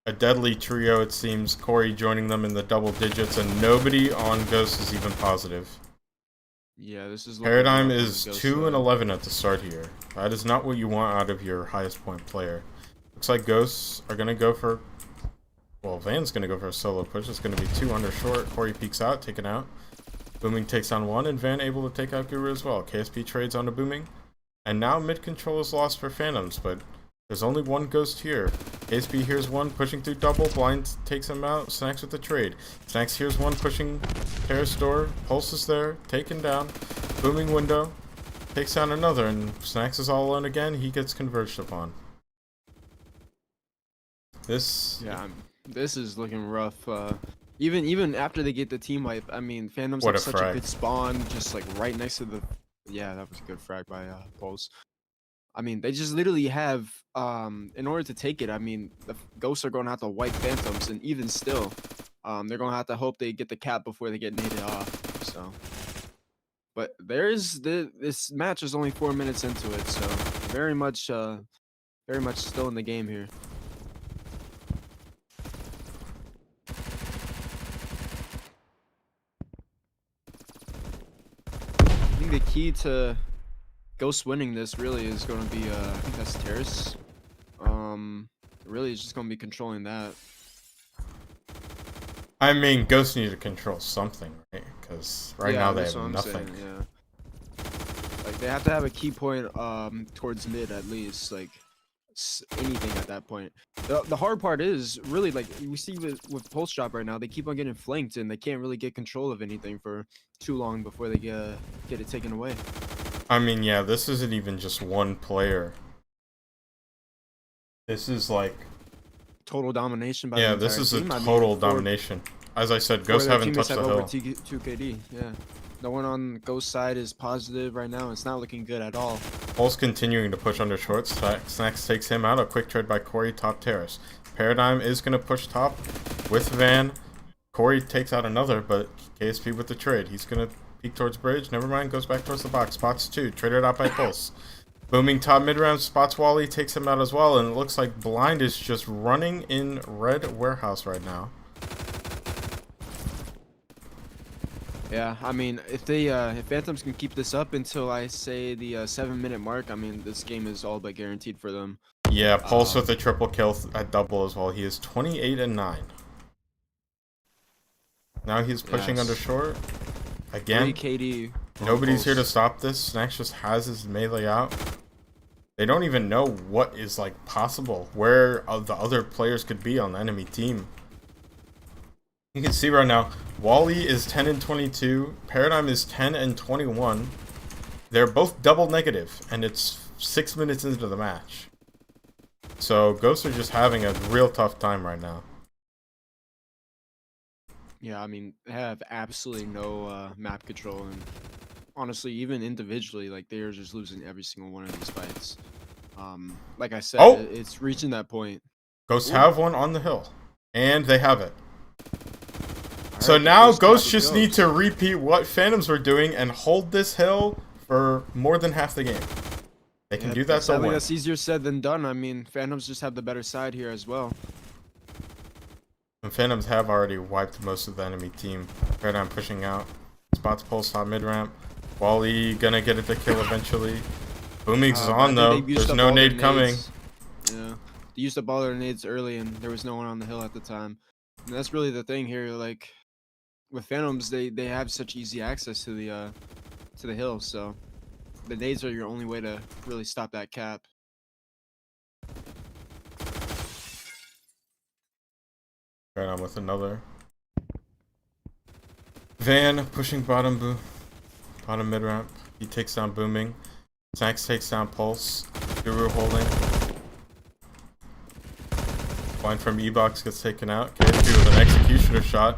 A deadly trio, it seems. Corey joining them in the double digits, and nobody on Ghost is even positive. Yeah, this is Paradigm is 2 and 11 at the start here. That is not what you want out of your highest point player. Looks like Ghosts are gonna go for... Well, Van's gonna go for a solo push. It's gonna be 2 under short. Corey peeks out, taken out. Booming takes on 1, and Van able to take out Guru as well. KSP trades onto Booming. And now mid control is lost for Phantoms, but there's only 1 Ghost here. KSP hears 1, pushing through double. Blind takes him out. Snacks with the trade. Snacks hears 1, pushing terrace door. Pulse is there, taken down. Booming window. Takes down another, and Snacks is all alone again. He gets converged upon. This... Yeah, this is looking rough. Even after they get the team wipe, I mean, Phantoms have such a good spawn, just like right next to the... Yeah, that was a good frag by Pulse. I mean, they just literally have, in order to take it, I mean, the Ghosts are going to have to wipe Phantoms, and even still, they're going to have to hope they get the cap before they get naded off, so. But this match is only 4 minutes into it, so very much still in the game here. I think the key to Ghost winning this really is going to be, I think that's Terrace. Really, it's just going to be controlling that. I mean, Ghosts need to control something, right? Because right now they have nothing. Saying, yeah. Like, they have to have a key point towards mid at least, like anything at that point. The hard part is really, like, we see with Pulse Drop right now, they keep on getting flanked and they can't really get control of anything for too long before they get it taken away. I mean, yeah, this isn't even just one player. This is like, Total domination by the yeah, this entire is a team. I mean, total domination. As I said, 4 of Ghosts their haven't teammates touched have the over hill. 2 KD. Yeah. No one on Ghost side is positive right now. It's not looking good at all. Pulse continuing to push under short. Snacks takes him out. A quick trade by Corey, top terrace. Paradigm is going to push top with Van. Corey takes out another, but KSP with the trade. He's going to peek towards bridge. Never mind, goes back towards the box. Spots 2. Traded out by Pulse. Booming top mid-round. Spots Wally, takes him out as well. And it looks like Blind is just running in red warehouse right now. Yeah, I mean, if Phantoms can keep this up until I say the 7-minute mark, I mean, this game is all but guaranteed for them. Yeah, Pulse with a triple kill at double as well. He is 28 and 9. Now he's pushing under short. Again, 3 KD. Nobody's here to stop this. Snacks just has his melee out. They don't even know what is like possible, where the other players could be on the enemy team. You can see right now, Wally is 10 and 22, Paradigm is 10 and 21. They're both double negative, and it's 6 minutes into the match. So Ghosts are just having a real tough time right now. Yeah, I mean, they have absolutely no map control, and honestly, even individually, like, they're just losing every single one of these fights. Like I said, it's reaching that point. Ghosts have one on the hill, and they have it. All So right, now first Ghosts top just is need Ghost. to repeat what Phantoms were doing and hold this hill for more than half the game. They can do that, so Sadly, win. that's easier said than done. I mean, Phantoms just have the better side here as well. And Phantoms have already wiped most of the enemy team. Paradigm pushing out. Spots Pulse on mid-ramp. Wally gonna get it to kill eventually. Booming's is on though. There's no nade coming. Yeah, they used up all their nades early, and there was no one on the hill at the time. And that's really the thing here. Like with Phantoms, they have such easy access to the hill, so the nades are your only way to really stop that cap. Paradigm with another. Van pushing bottom mid-ramp. He takes down Booming. Snacks takes down Pulse. Guru holding. Blind from E-Box gets taken out. KSB with an executioner shot.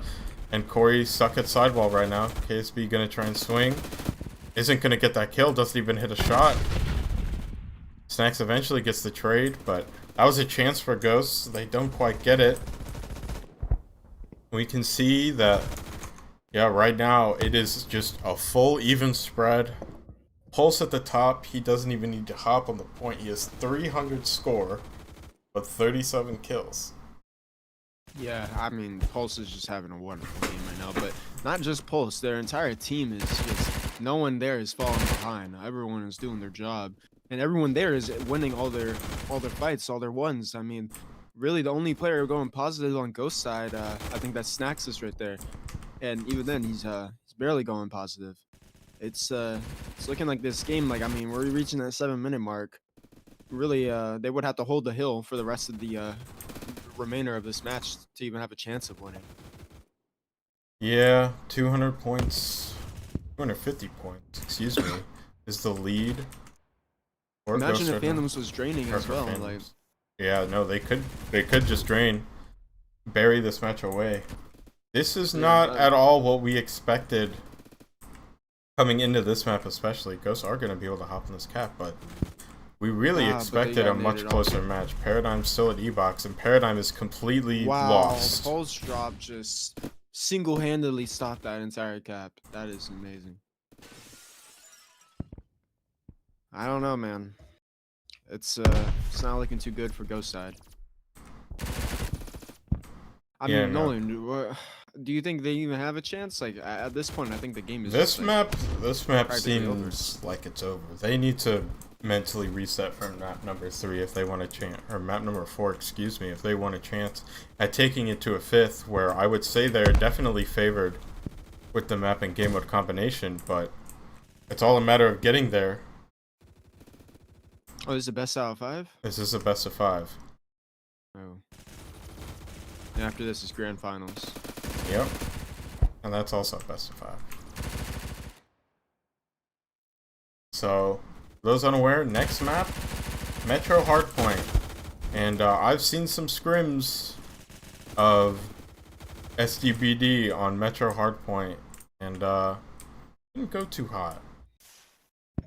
And Corey stuck at sidewall right now. KSB gonna try and swing. Isn't gonna get that kill. Doesn't even hit a shot. Snacks eventually gets the trade, but that was a chance for Ghosts. They don't quite get it. We can see that, yeah, right now it is just a full even spread. Pulse at the top. He doesn't even need to hop on the point. He has 300 score, but 37 kills. Yeah, I mean, Pulse is just having a wonderful game right now, but not just Pulse. Their entire team is just, no one there is falling behind. Everyone is doing their job, and everyone there is winning all their fights, all their ones. I mean, really, the only player going positive on Ghost side, I think that's Snacks is right there, and even then, he's barely going positive. It's looking like this game, like, I mean, we're reaching that 7-minute mark. Really, they would have to hold the hill for the rest of the remainder of this match to even have a chance of winning. Yeah, 200 points, 250 points, excuse me, is the lead. Or Imagine Ghost if Phantoms was draining as well. Like, yeah, no, they could just drain, bury this match away. This is not at all what we expected coming into this map, especially. Ghosts are going to be able to hop in this cap, but we really expected a much closer match. Paradigm's still at E-Box, and Paradigm is completely lost. Pulse drop just single-handedly stopped that entire cap. That is amazing. I don't know, man. It's not looking too good for Ghost side. I mean, Nolan, do you think they even have a chance? Like, at this point, I think the game is this just, map seems over. Like it's over. They need to mentally reset for map number 3 if they want a chance, or map number 4, excuse me, if they want a chance at taking it to a 5th, where I would say they're definitely favored with the map and game mode combination, but it's all a matter of getting there. Oh, this is the best out of 5? This is a best of 5. Oh. And after this is grand finals. Yep. And that's also best of 5. So, those unaware, next map, Metro Hardpoint. And I've seen some scrims of SDBD on Metro Hardpoint, and didn't go too hot.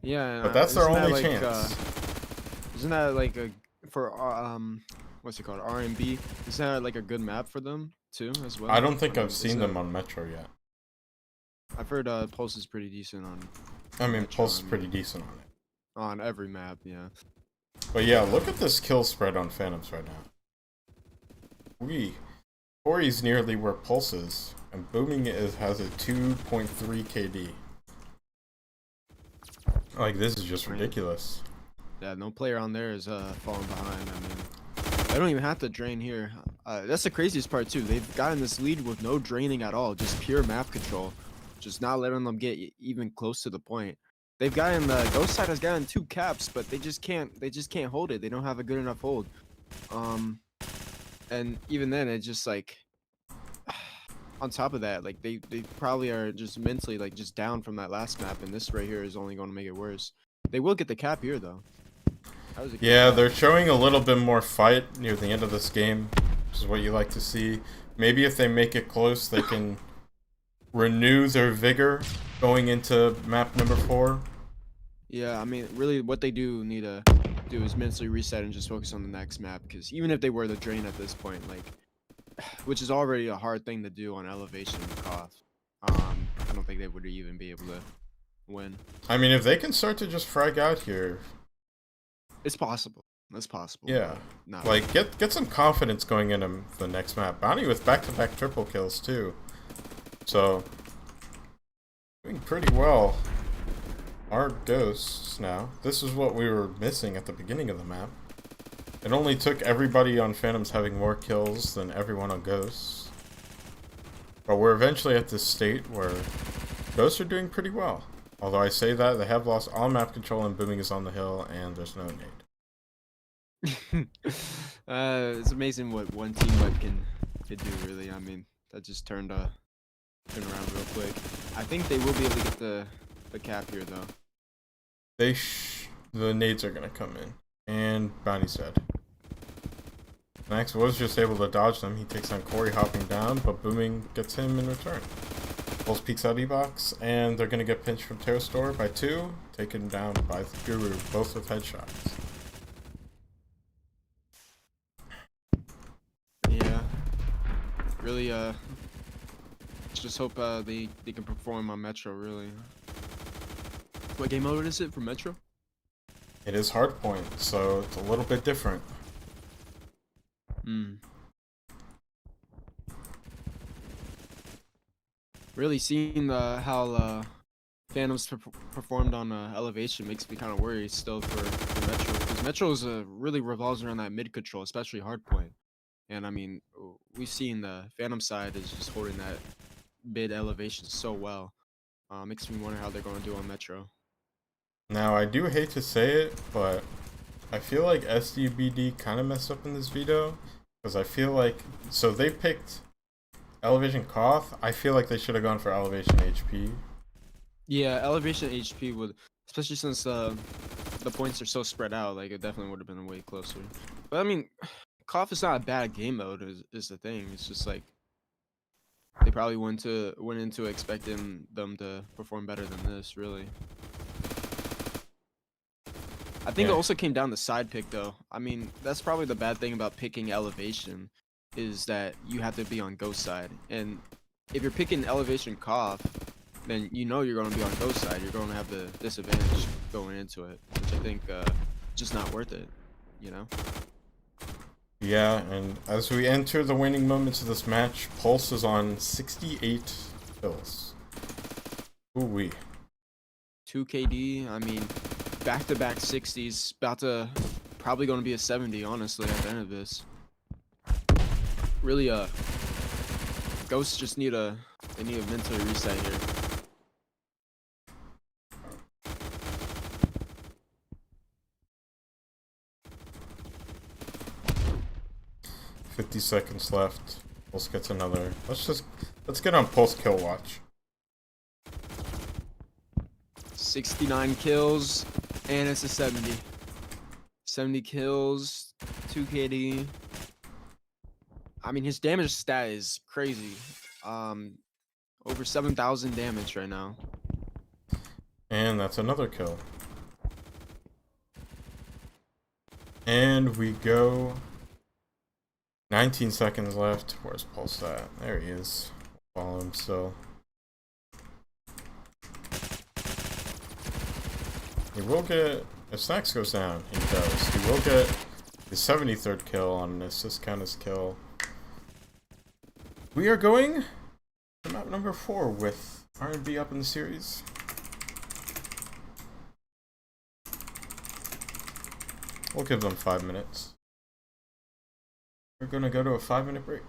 Yeah, But that's their isn't that only like chance. isn't that like a for what's it called, R&B? Isn't that like a good map for them too as well? I don't think I mean, I've seen them on Metro yet. I've heard Pulse is pretty decent on I mean, Metro, Pulse is pretty decent on it. on every map, yeah. But yeah, look at this kill spread on Phantoms right now. Corey's nearly where Pulse is, and Booming has a 2.3 KD. Like, this is just ridiculous. Yeah, no player on there is falling behind. I mean, they don't even have to drain here. That's the craziest part too. They've gotten this lead with no draining at all, just pure map control, just not letting them get even close to the point. They've gotten Ghost Side has gotten 2 caps, but they just can't hold it. They don't have a good enough hold. And even then, it's just like, on top of that, like they probably are just mentally like just down from that last map, and this right here is only going to make it worse. They will get the cap here though. Yeah, they're showing a little bit more fight near the end of this game, which is what you like to see. Maybe if they make it close, they can renew their vigor going into map number 4. Yeah, I mean, really, what they do need to do is mentally reset and just focus on the next map. Because even if they were to drain at this point, like, which is already a hard thing to do on elevation and cough, I don't think they would even be able to win. I mean, if they can start to just frag out here, it's possible. It's possible. Yeah, like get some confidence going into the next map. Bounty with back-to-back triple kills too, so doing pretty well. Our ghosts now. This is what we were missing at the beginning of the map. It only took everybody on Phantoms having more kills than everyone on Ghosts. But we're eventually at this state where Ghosts are doing pretty well. Although I say that, they have lost all map control and Booming is on the hill and there's no nade. It's amazing what one team wipe can do, really. I mean, that just turned around real quick. I think they will be able to get the cap here, though. The nades are gonna come in. And Bounty's dead. Max was just able to dodge them. He takes on Corey hopping down, but Booming gets him in return. Pulse peeks out E-Box, and they're gonna get pinched from Terrastor by 2, taken down by the Guru, both with headshots. Yeah. Really, just hope they can perform on Metro, really. What game mode is it for Metro? It is Hardpoint, so it's a little bit different. Really seeing how Phantoms performed on Elevation makes me kind of worried still for Metro, because Metro is really revolves around that mid control, especially Hardpoint. And I mean, we've seen the Phantom side is just holding that mid elevation so well. Makes me wonder how they're going to do on Metro. Now, I do hate to say it, but I feel like SDBD kind of messed up in this veto, because I feel like, so they picked Elevation Koth. I feel like they should have gone for Elevation HP. Yeah, Elevation HP would, especially since the points are so spread out, like it definitely would have been way closer. But I mean, Koth is not a bad game mode, is the thing. It's just like they probably went into expecting them to perform better than this, really. I think it also came down to side pick, though. I mean, that's probably the bad thing about picking Elevation, is that you have to be on Ghost side. And if you're picking Elevation Koth, then you know you're going to be on Ghost side. You're going to have the disadvantage going into it, which I think just not worth it, you know? Yeah, and as we enter the winning moments of this match, Pulse is on 68 kills. Ooh-wee. 2 KD, I mean, back-to-back 60s, probably going to be a 70, honestly, at the end of this. Really, Ghosts just need a mental reset here. $50 left. Pulse gets another. Let's get on Pulse kill watch. 69 kills, and it's a 70. 70 kills, 2 KD. I mean, his damage stat is crazy. Over 7,000 damage right now. And that's another kill. And we go 19 seconds left. Where's Pulse at? There he is. Follow him still. He will get... If Snacks goes down, he does. He will get his 73rd kill on an assist count as kill. We are going to map number 4 with R&B up in the series. We'll give them 5 minutes. We're going to go to a 5-minute break.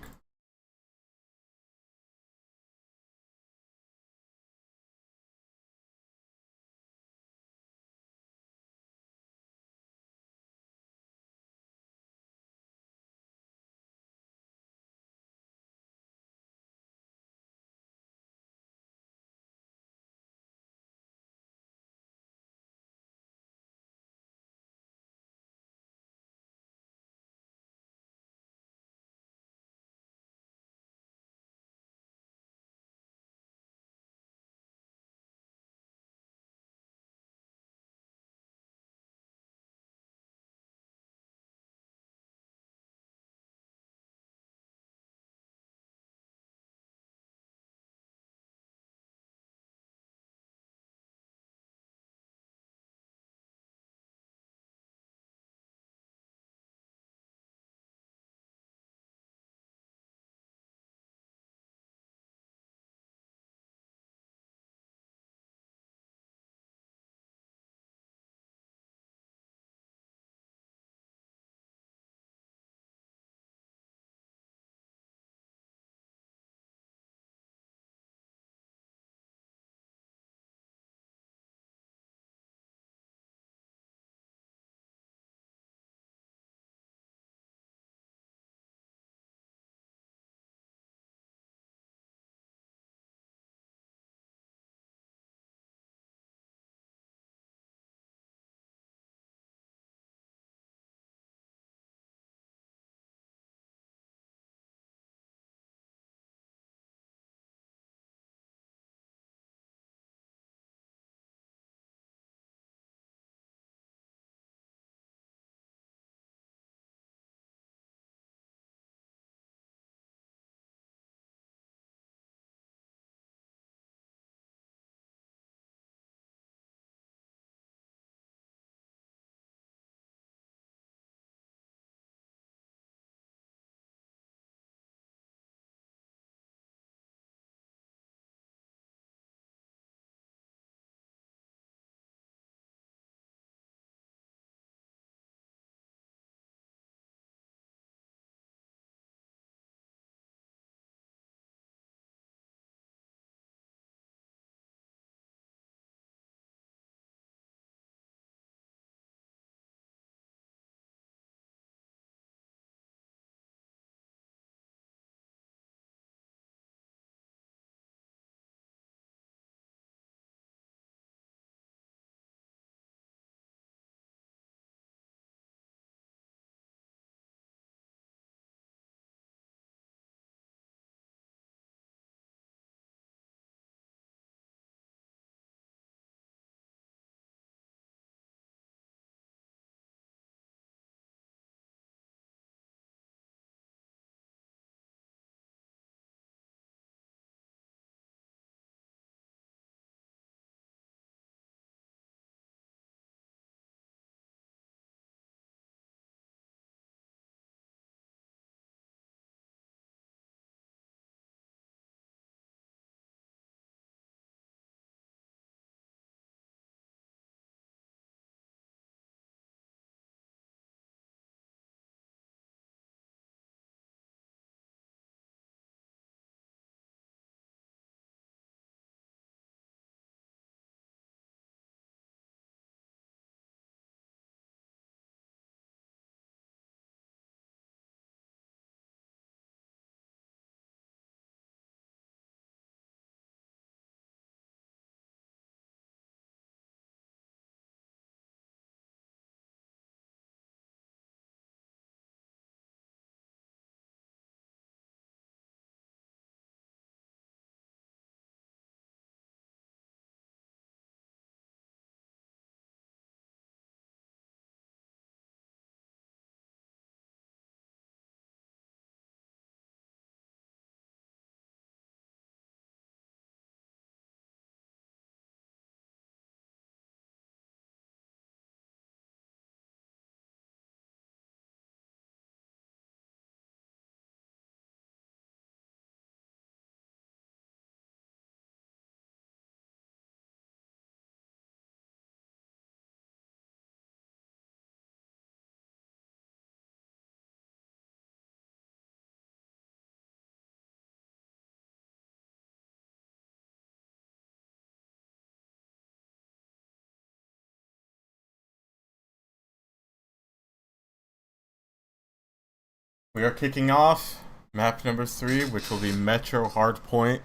We are kicking off map number 3, which will be Metro Hardpoint.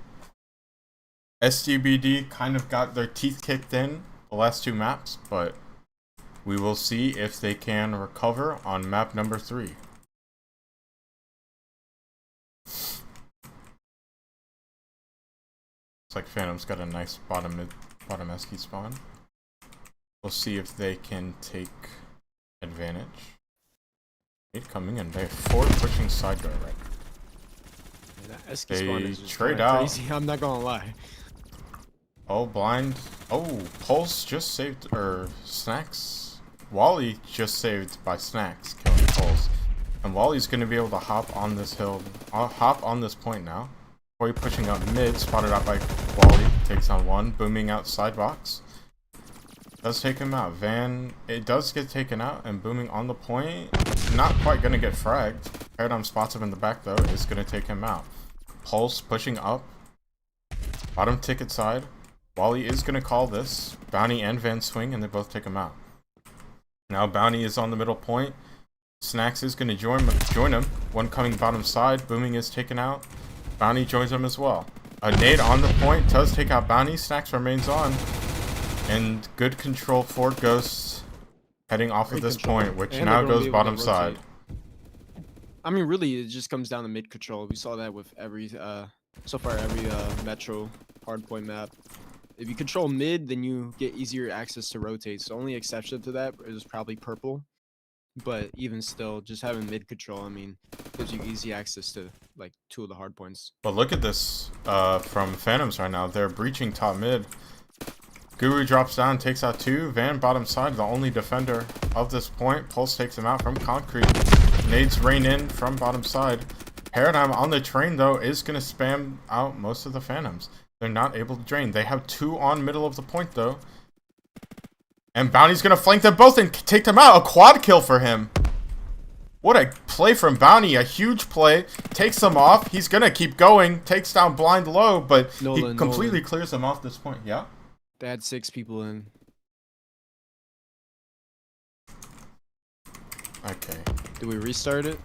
SGBD kind of got their teeth kicked in the last 2 maps, but we will see if they can recover on map number 3. Looks like Phantom's got a nice bottom esky spawn. We'll see if they can take advantage. 8 coming in. They have 4 pushing side door right. Yeah, that esky spawn is just trade out. crazy. I'm not gonna lie. Oh, blind. Oh, Pulse just saved, or Snacks. Wally just saved by Snacks, killing Pulse. And Wally's going to be able to hop on this hill, hop on this point now. Boy pushing up mid, spotted out by Wally, takes on 1, booming out side box. Does take him out. Van, it does get taken out, and booming on the point, not quite going to get fragged. Paradigm spots him in the back though, is going to take him out. Pulse pushing up, bottom ticket side. Wally is going to call this. Bounty and Van swing, and they both take him out. Now Bounty is on the middle point. Snacks is going to join him. 1 coming bottom side. Booming is taken out. Bounty joins him as well. A nade on the point does take out Bounty. Snacks remains on. And good control for Ghosts heading off of this point, which and now goes bottom side. I mean, really, it just comes down to mid control. We saw that with every, so far every Metro hardpoint map. If you control mid, then you get easier access to rotates. The only exception to that is probably purple. But even still, just having mid control, I mean, gives you easy access to like 2 of the hard points. But look at this from Phantoms right now. They're breaching top mid. Guru drops down, takes out 2. Van bottom side, the only defender of this point. Pulse takes him out from concrete. Nades rain in from bottom side. Paradigm on the train though is going to spam out most of the Phantoms. They're not able to drain. They have 2 on middle of the point though. And Bounty's going to flank them both and take them out. A quad kill for him. What a play from Bounty. A huge play. Takes them off. He's going to keep going. Takes down blind low, but he completely clears them off this point. Yeah? They had 6 people in. Okay. Do we restart it?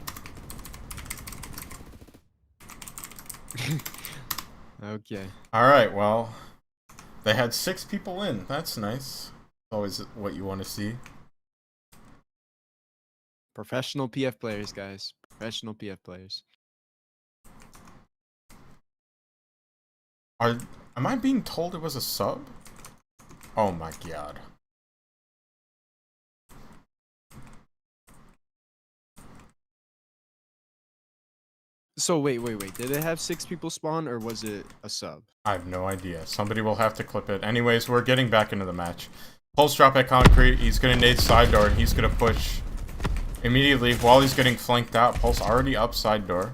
Okay. Alright, well, they had 6 people in. That's nice. Always what you want to see. Professional PF players, guys. Professional PF players. Am I being told it was a sub? Oh my god. So wait. Did it have 6 people spawn, or was it a sub? I have no idea. Somebody will have to clip it. Anyways, we're getting back into the match. Pulse drop at concrete. He's gonna nade side door, and he's gonna push immediately while he's getting flanked out. Pulse already up side door.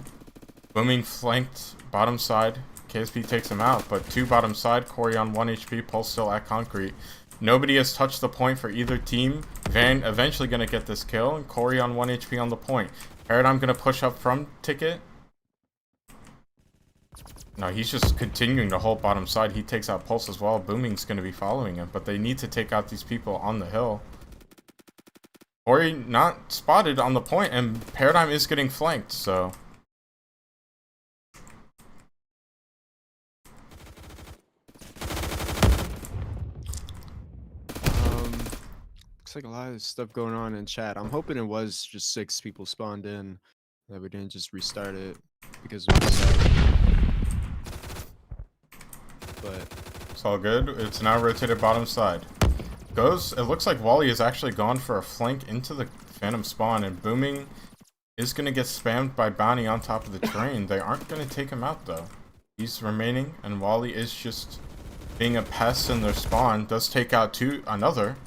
Booming flanked bottom side. KSP takes him out, but 2 bottom side. Corey on 1 HP. Pulse still at concrete. Nobody has touched the point for either team. Van eventually gonna get this kill, and Corey on 1 HP on the point. Paradigm gonna push up from ticket. No, he's just continuing to hold bottom side. He takes out Pulse as well. Booming's going to be following him, but they need to take out these people on the hill. Corey not spotted on the point, and Paradigm is getting flanked, so... Looks like a lot of stuff going on in chat. I'm hoping it was just 6 people spawned in, that we didn't just restart it because of the sub. But it's all good. It's now rotated bottom side. It looks like Wally has actually gone for a flank into the Phantom spawn, and Booming is going to get spammed by Bounty on top of the train. They aren't going to take him out though. He's remaining, and Wally is just being a pest in their spawn. Does take out another,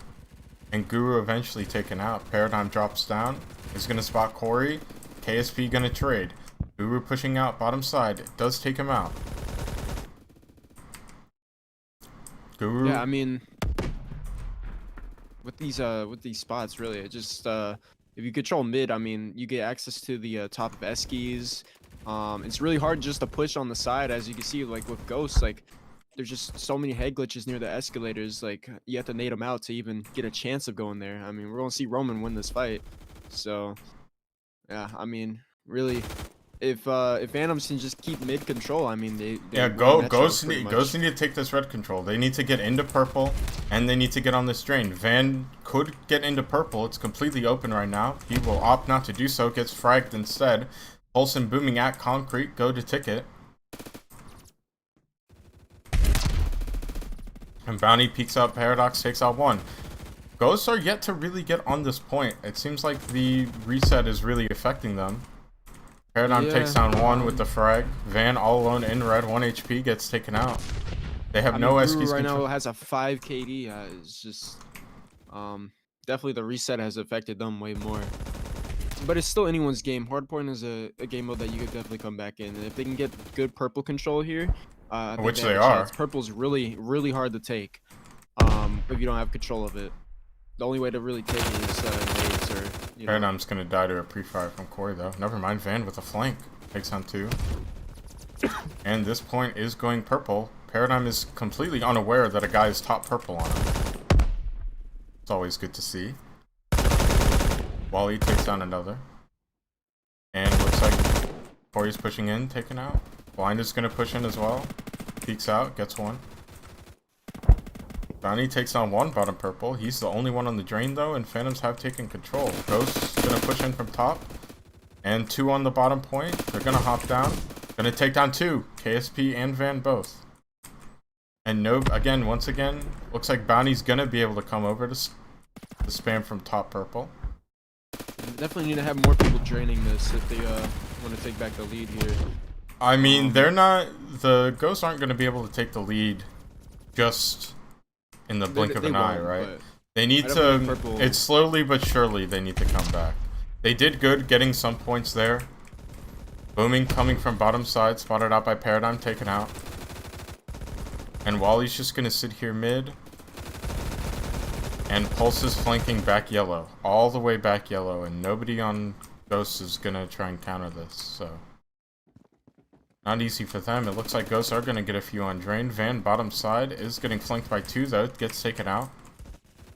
and Guru eventually taken out. Paradigm drops down. He's going to spot Corey. KSP going to trade. Guru pushing out bottom side. It does take him out. Guru. yeah, I mean, with these spots, really, it just if you control mid, I mean, you get access to the top of eskies. It's really hard just to push on the side, as you can see, like with Ghosts, like there's just so many head glitches near the escalators. Like you have to nade them out to even get a chance of going there. I mean, we're gonna see Roman win this fight, so yeah, I mean, really, if Phantoms can just keep mid control, I mean they Yeah, win Metro Ghosts pretty Ghosts much. need to take this red control. They need to get into purple, and they need to get on this drain. Van could get into purple. It's completely open right now. He will opt not to do so. Gets fragged instead. Pulse and booming at concrete. Go to ticket. And Bounty peeks out. Paradox takes out one. Ghosts are yet to really get on this point. It seems like the reset is really affecting them. Paradigm takes down one with the frag. Van all alone in red, 1 HP, gets taken out. They have no Guru SKs right control. now has a 5 KD. It's just definitely the reset has affected them way more. But it's still anyone's game. Hardpoint is a game mode that you could definitely come back in. And if they can get good purple control here, I think Which they have they a are. chance. Purple's really hard to take if you don't have control of it. The only way to really take it is nades or, you know. Paradigm's gonna die to a pre-fire from Corey though. Never mind, Van with a flank. Takes on two. And this point is going purple. Paradigm is completely unaware that a guy is top purple on him. It's always good to see. Wally takes down another. And looks like Corey's pushing in, taken out. Blind is gonna push in as well. Peeks out, gets one. Bounty takes on one bottom purple. He's the only one on the drain though, and Phantoms have taken control. Ghost's gonna push in from top. And two on the bottom point. They're gonna hop down. Gonna take down two. KSP and Van both. And no, again, once again, looks like Bounty's gonna be able to come over to spam from top purple. Definitely need to have more people draining this if they want to take back the lead here. I mean, they're not, the Ghosts aren't gonna be able to take the lead just in the blink of an eye, right? They need to, it's slowly but surely they need to come back. They did good getting some points there. Booming coming from bottom side, spotted out by Paradigm, taken out. And Wally's just gonna sit here mid. And Pulse is flanking back yellow. All the way back yellow, and nobody on Ghosts is gonna try and counter this, so. Not easy for them. It looks like Ghosts are gonna get a few on drain. Van, bottom side, is getting flanked by two though, gets taken out.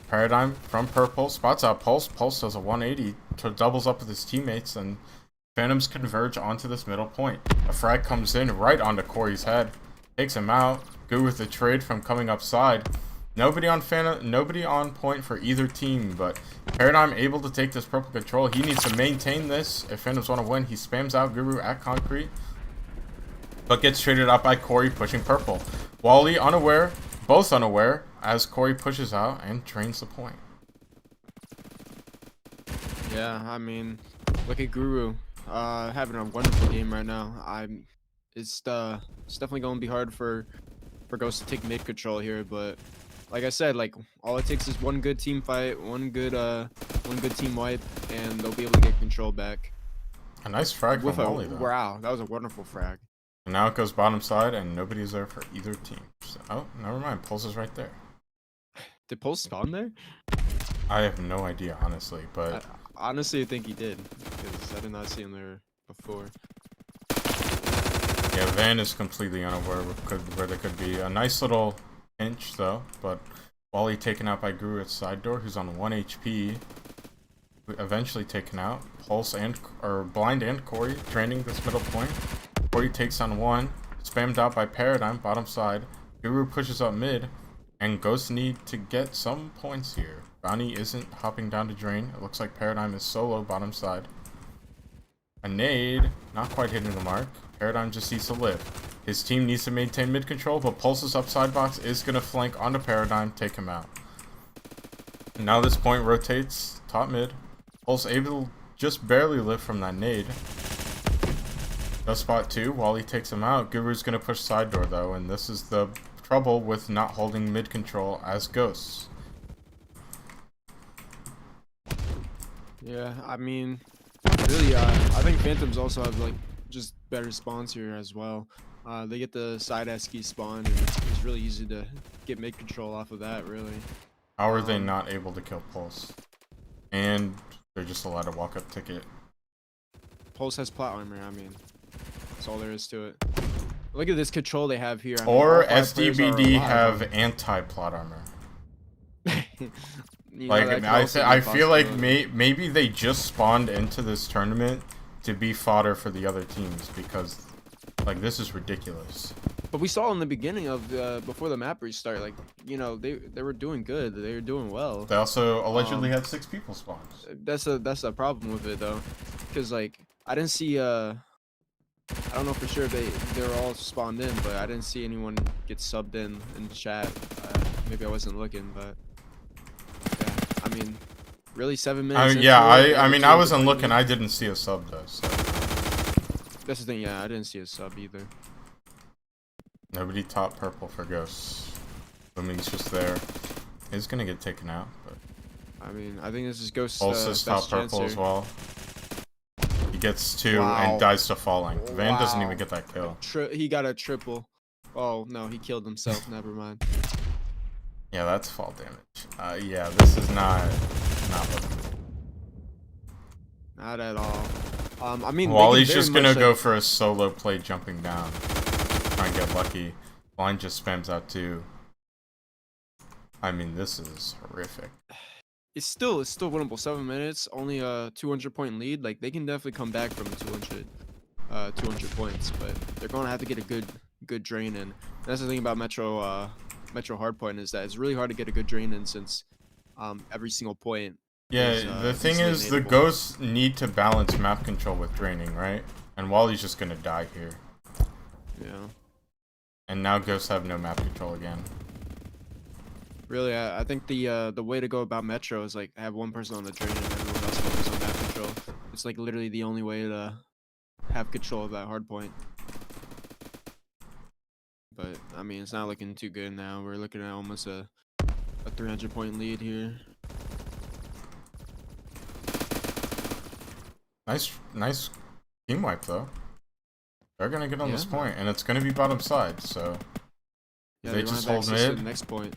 Paradigm from purple, spots out Pulse. Pulse does a 180, doubles up with his teammates, and Phantoms converge onto this middle point. A frag comes in right onto Corey's head, takes him out. Good with the trade from coming up side. Nobody on point for either team, but Paradigm able to take this purple control. He needs to maintain this if Phantoms want to win. He spams out Guru at concrete, but gets traded out by Corey pushing purple. Wally unaware, both unaware, as Corey pushes out and drains the point. Yeah, I mean, look at Guru having a wonderful game right now. It's definitely going to be hard for Ghost to take mid control here, but like I said, like all it takes is one good team fight, one good team wipe, and they'll be able to get control back. A nice frag from Wally though. Wow, that was a wonderful frag. And now it goes bottom side, and nobody's there for either team. So, oh, never mind. Pulse is right there. Did Pulse spawn there? I have no idea, honestly, but honestly, I think he did, because I did not see him there before. Yeah, Van is completely unaware where there could be a nice little inch though, but Wally taken out by Guru at side door, who's on 1 HP. Eventually taken out. Pulse or Blind and Corey draining this middle point. Corey takes on one, spammed out by Paradigm, bottom side. Guru pushes up mid, and Ghosts need to get some points here. Bounty isn't hopping down to drain. It looks like Paradigm is solo bottom side. A nade, not quite hitting the mark. Paradigm just needs to live. His team needs to maintain mid control, but Pulse's upside box is going to flank onto Paradigm, take him out. And now this point rotates, top mid. Pulse able to just barely live from that nade. Does spot two, Wally takes him out. Guru's going to push side door though, and this is the trouble with not holding mid control as Ghosts. Yeah, I mean, really, I think Phantoms also have like just better spawns here as well. They get the side SK spawn, and it's really easy to get mid control off of that, really. How are they not able to kill Pulse? And they're just allowed to walk up ticket. Pulse has plot armor, I mean, that's all there is to it. Look at this control they have here. I or mean, SDBD have anti-plot armor. You like know, I feel like maybe they just spawned into this tournament to be fodder for the other teams because, like, this is ridiculous. But we saw in the beginning of before the map restart, like, you know, they were doing good. They were doing well. They also allegedly had 6 people spawn. That's a problem with it though, because like I didn't see I don't know for sure they were all spawned in, but I didn't see anyone get subbed in the chat. Maybe I wasn't looking, but yeah, I mean, really 7 minutes. Yeah, into it, I and mean, the I team wasn't complaining. looking. I didn't see a sub though. So. That's the thing. Yeah, I didn't see a sub either. Nobody top purple for ghosts. Pfmm's just there. He's gonna get taken out, but. I mean, I think this is Ghost's Pulse's top best chance purple here. as well. He gets 2 Wow. and dies to falling. Van doesn't even get that kill. He got a triple. Oh no, he killed himself. Never mind. Yeah, that's fall damage. Yeah, this is not looking good. Not at all. I mean, Wally's just gonna go for a solo play jumping down. Try and get lucky. Blind just spams out too. I mean, this is horrific. It's still winnable. 7 minutes, only a 200-point lead. Like they can definitely come back from 200 points, but they're gonna have to get a good drain in. And that's the thing about Metro Hardpoint is that it's really hard to get a good drain in since every single point. Yeah, the thing is, the nadeable. ghosts need to balance map control with draining, right? And Wally's just gonna die here. Yeah. And now ghosts have no map control again. Really, I think the way to go about Metro is like have one person on the drain and everyone else focus on map control. It's like literally the only way to have control of that hard point. But I mean, it's not looking too good now. We're looking at almost a 300-point lead here. Nice team wipe though. They're gonna get on this Yeah. point, and it's gonna be bottom side. So Yeah, they don't just have hold access to mid. the next point.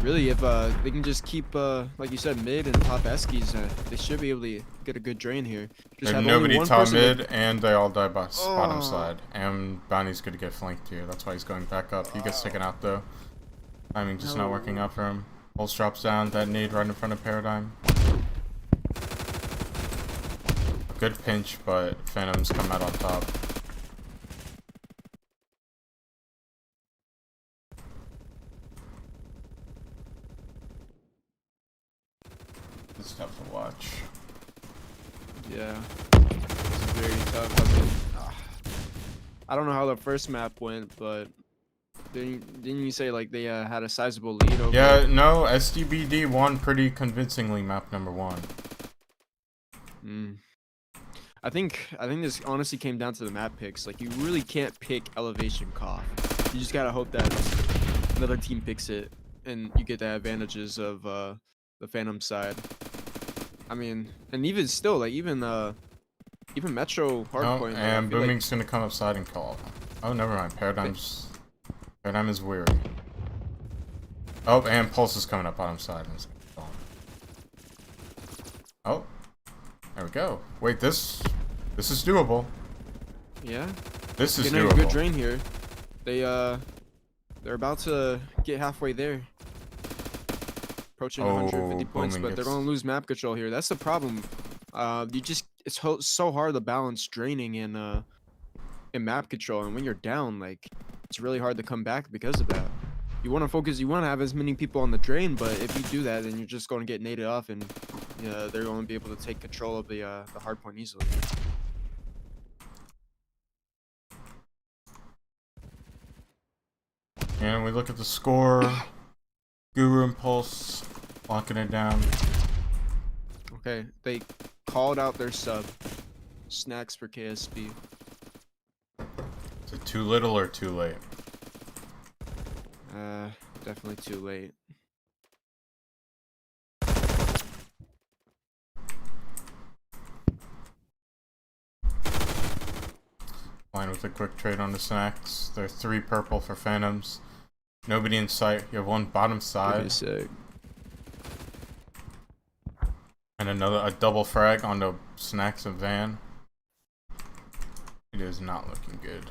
Really, if they can just keep like you said, mid and top eskies, they should be able to get a good drain here. Just There's have nobody only one top person mid, and they all die by bottom Oh. side. And Bounty's gonna get flanked here. That's why he's going back up. He gets taken out though. Timing just not working out for him. Pulse drops down. That nade right in front of Paradigm. Good pinch, but Phantoms come out on top. It's tough to watch. Yeah, it's very tough. I mean, I don't know how the first map went, but didn't you say like they had a sizable lead over? Yeah, no, SDBD won pretty convincingly map number 1. I think this honestly came down to the map picks. Like you really can't pick Elevation Cough. You just gotta hope that another team picks it and you get the advantages of the Phantom side. I mean, and even still, like even Metro Hardpoint. No, and Booming's gonna come upside and call. Oh, never mind. Paradigm is weary. Oh, and Pulse is coming up bottom side. And it's gonna oh, there we go. Wait, this is doable. Yeah. This is Getting doable. a good drain here. They're about to get halfway there. Approaching 150 points, Booming but they're gets- gonna lose map control here. That's the problem. It's so hard to balance draining and map control, and when you're down, like it's really hard to come back because of that. You want to focus. You want to have as many people on the drain, but if you do that, then you're just going to get naded off, and they're going to be able to take control of the hard point easily. And we look at the score. Guru and Pulse locking it down. Okay, they called out their sub. Snacks for KSP. Is it too little or too late? Definitely too late. Line with a quick trade on the snacks. There's 3 purple for Phantoms. Nobody in sight. You have 1 bottom side. Sick. And a double frag on the snacks of Van. It is not looking good.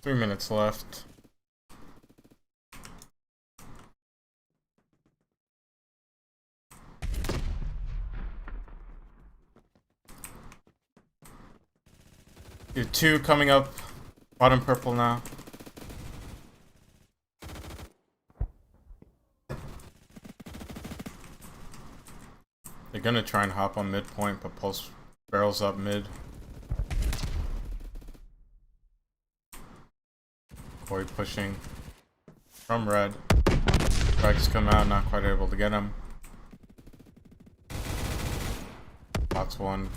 Three minutes left. Your 2 coming up. Bottom purple now. They're gonna try and hop on midpoint, but Pulse barrels up mid. Corey pushing from red. Strikes come out, not quite able to get him. Bots 1.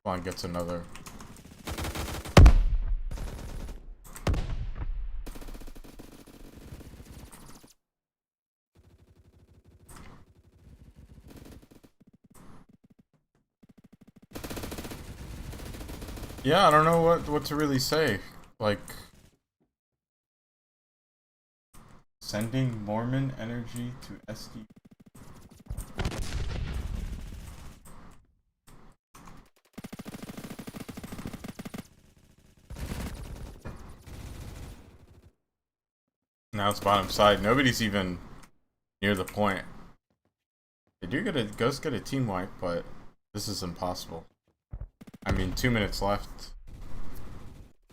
Blonde gets another. Yeah, I don't know what to really say. Like, sending Mormon energy to SD. Now it's bottom side. Nobody's even near the point. They do get a Ghost get a team wipe, but this is impossible. I mean, 2 minutes left.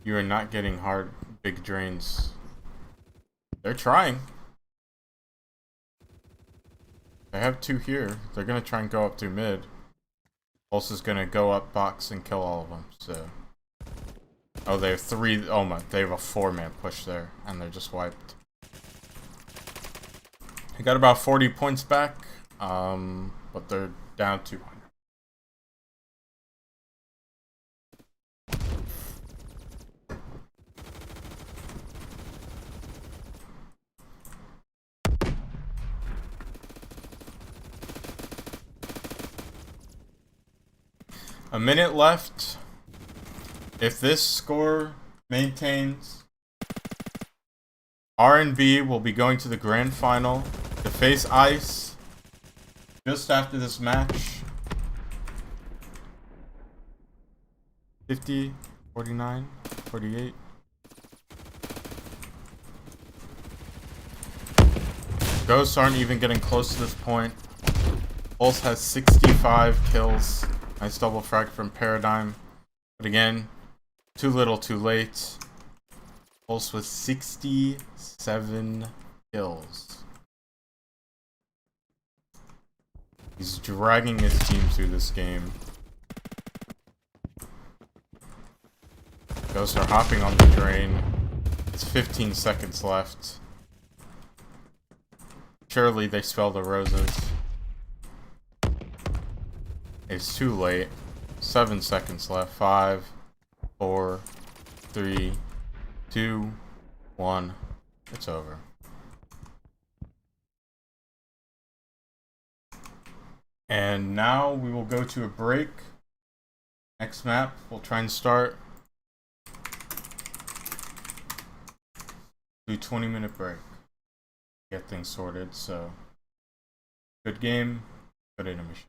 You are not getting hard big drains. They're trying. They have 2 here. They're gonna try and go up through mid. Pulse is gonna go up box and kill all of them. So, oh, they have 3. Oh my, they have a 4-man push there, and they're just wiped. They got about 40 points back, but they're down 200. A minute left. If this score maintains, R&B will be going to the grand final to face Ice just after this match. 50, 49, 48. Ghosts aren't even getting close to this point. Pulse has 65 kills. Nice double frag from Paradigm. But again, too little, too late. Pulse with 67 kills. He's dragging his team through this game. Ghosts are hopping on the drain. It's 15 seconds left. Surely they spell the roses. It's too late. 7 seconds left. 5, 4, 3, 2, 1. It's over. And now we will go to a break. Next map, we'll try and start. Do 20-minute break. Get things sorted, so good game, good intermission.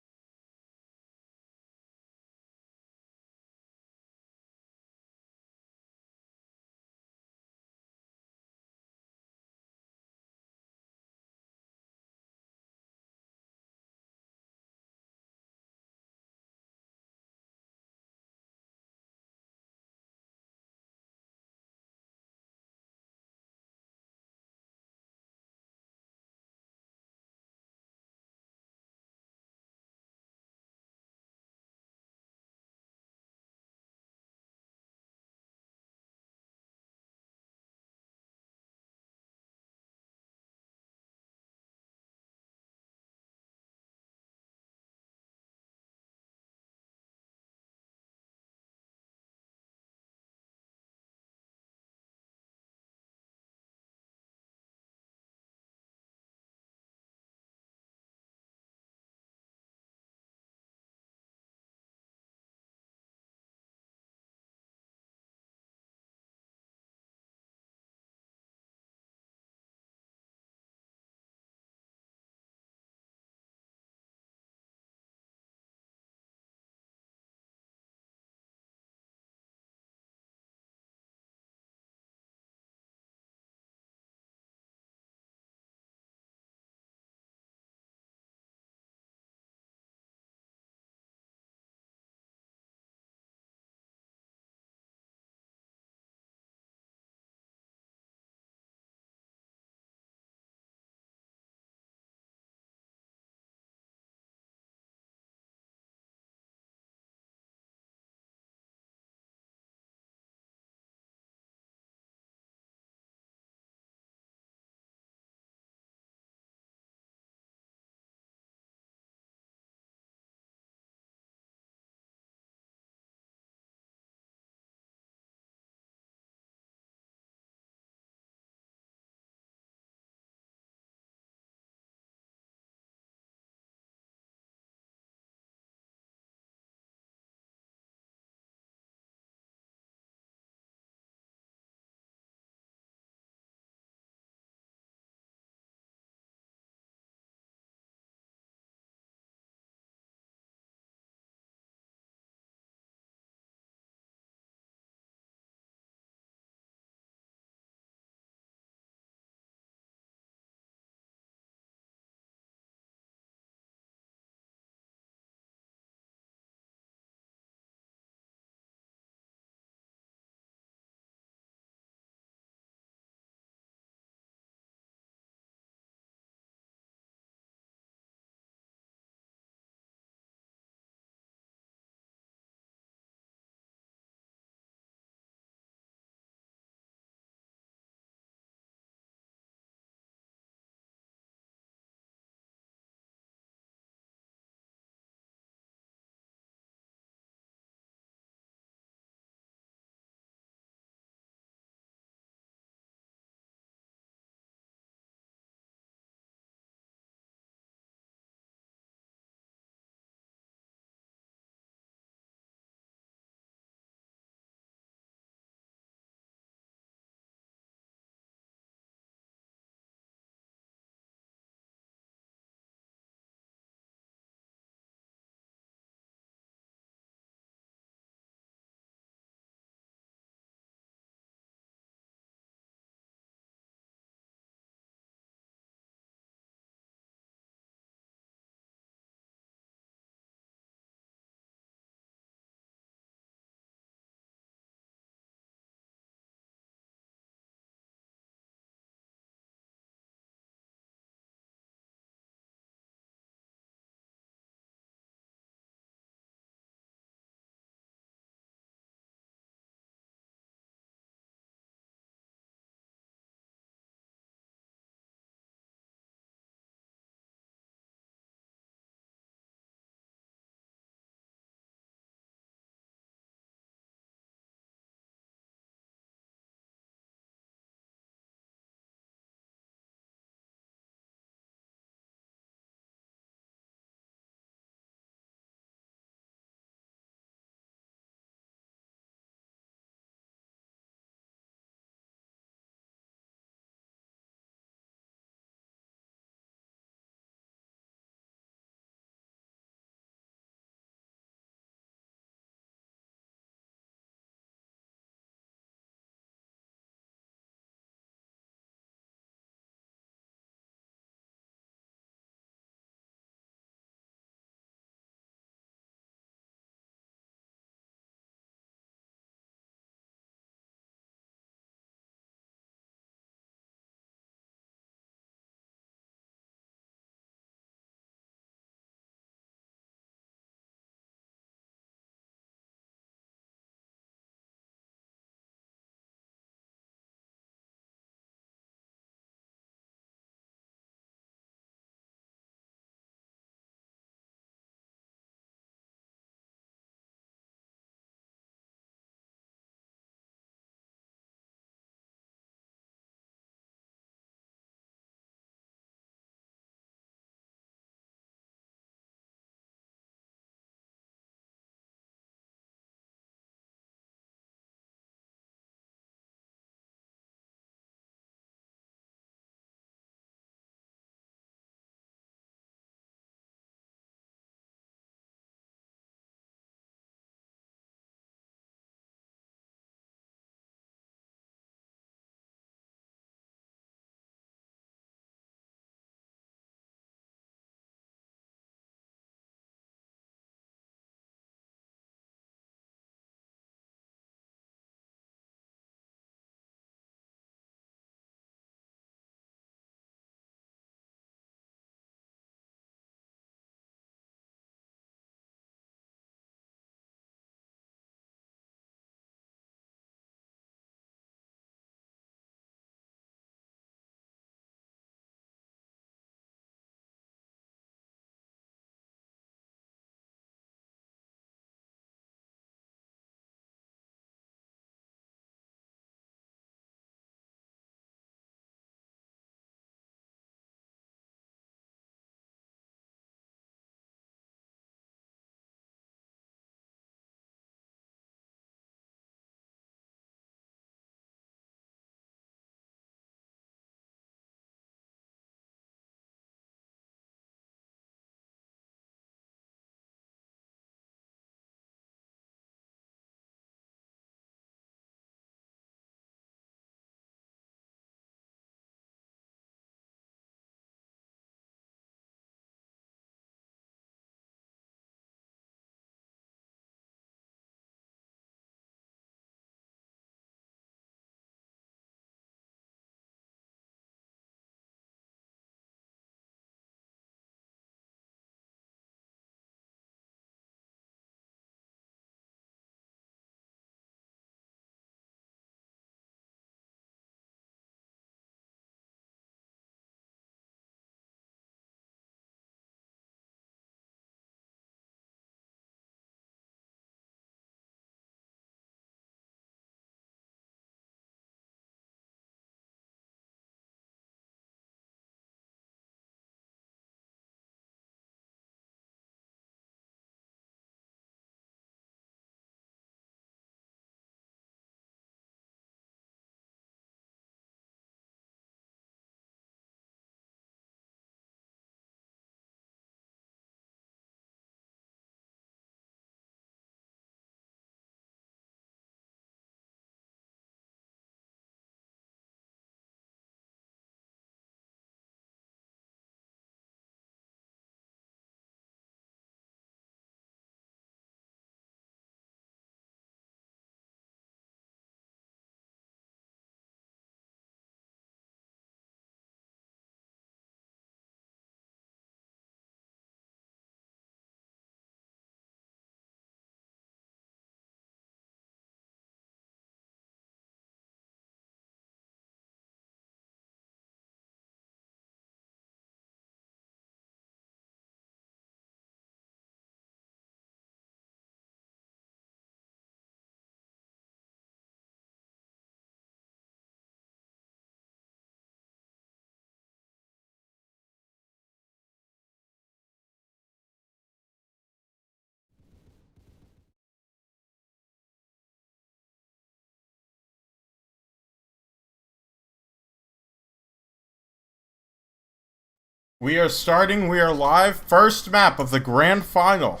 We are starting, we are live. First map of the grand final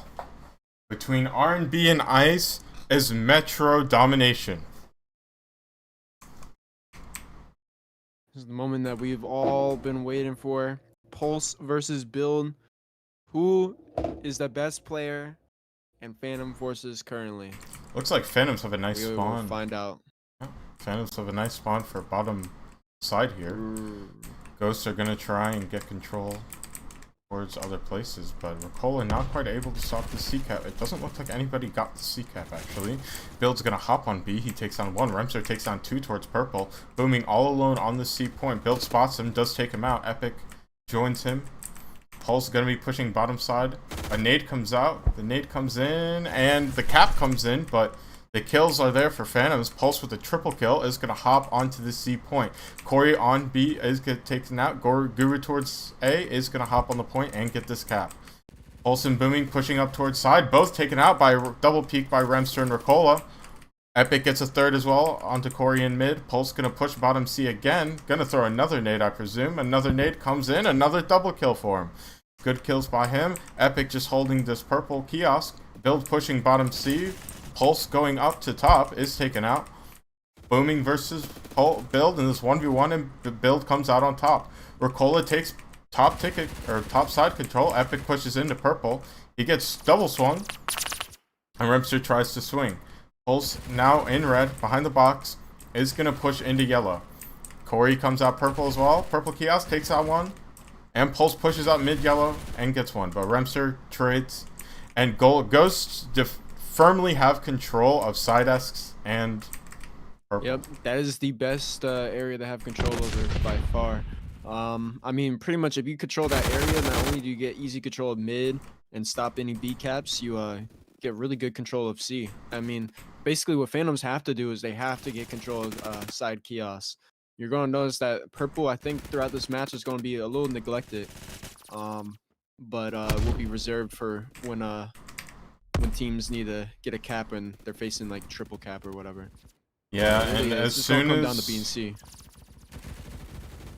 between R&B and Ice is Metro Domination. This is the moment that we've all been waiting for. Pulse versus Build. Who is the best player in Phantom Forces currently? Looks like Phantoms have a nice We will spawn. find out. Phantoms have a nice spawn for bottom side here. Ghosts are gonna try and get control towards other places, but Ricola not quite able to stop the C-cap. It doesn't look like anybody got the C-cap, actually. Build's gonna hop on B. He takes down one. Remser takes down two towards purple. Booming all alone on the C point. Build spots him, does take him out. Epic joins him. Pulse gonna be pushing bottom side. A nade comes out. The nade comes in, and the cap comes in, but the kills are there for Phantoms. Pulse with a triple kill is going to hop onto the C point. Corey on B is going to take it out. Guru towards A is going to hop on the point and get this cap. Pulse and Booming pushing up towards side. Both taken out by double peek by Remster and Ricola. Epic gets a third as well onto Corey in mid. Pulse going to push bottom C again. Going to throw another nade, I presume. Another nade comes in. Another double kill for him. Good kills by him. Epic just holding this purple kiosk. Build pushing bottom C. Pulse going up to top is taken out. Booming versus Build in this 1v1, and the Build comes out on top. Ricola takes top ticket or top side control. Epic pushes into purple. He gets double swung, and Remster tries to swing. Pulse now in red behind the box is gonna push into yellow. Corey comes out purple as well. Purple kiosk takes out one, and Pulse pushes out mid yellow and gets one. But Remster trades, and Ghost firmly have control of side esks and purple. Yep, that is the best area to have control over by far. I mean, pretty much if you control that area, not only do you get easy control of mid and stop any B caps, you get really good control of C. I mean, basically what Phantoms have to do is they have to get control of side kiosks. You're going to notice that purple, I think, throughout this match is going to be a little neglected, but will be reserved for when teams need to get a cap and they're facing like triple cap or whatever. Yeah, and as soon as down to B and C.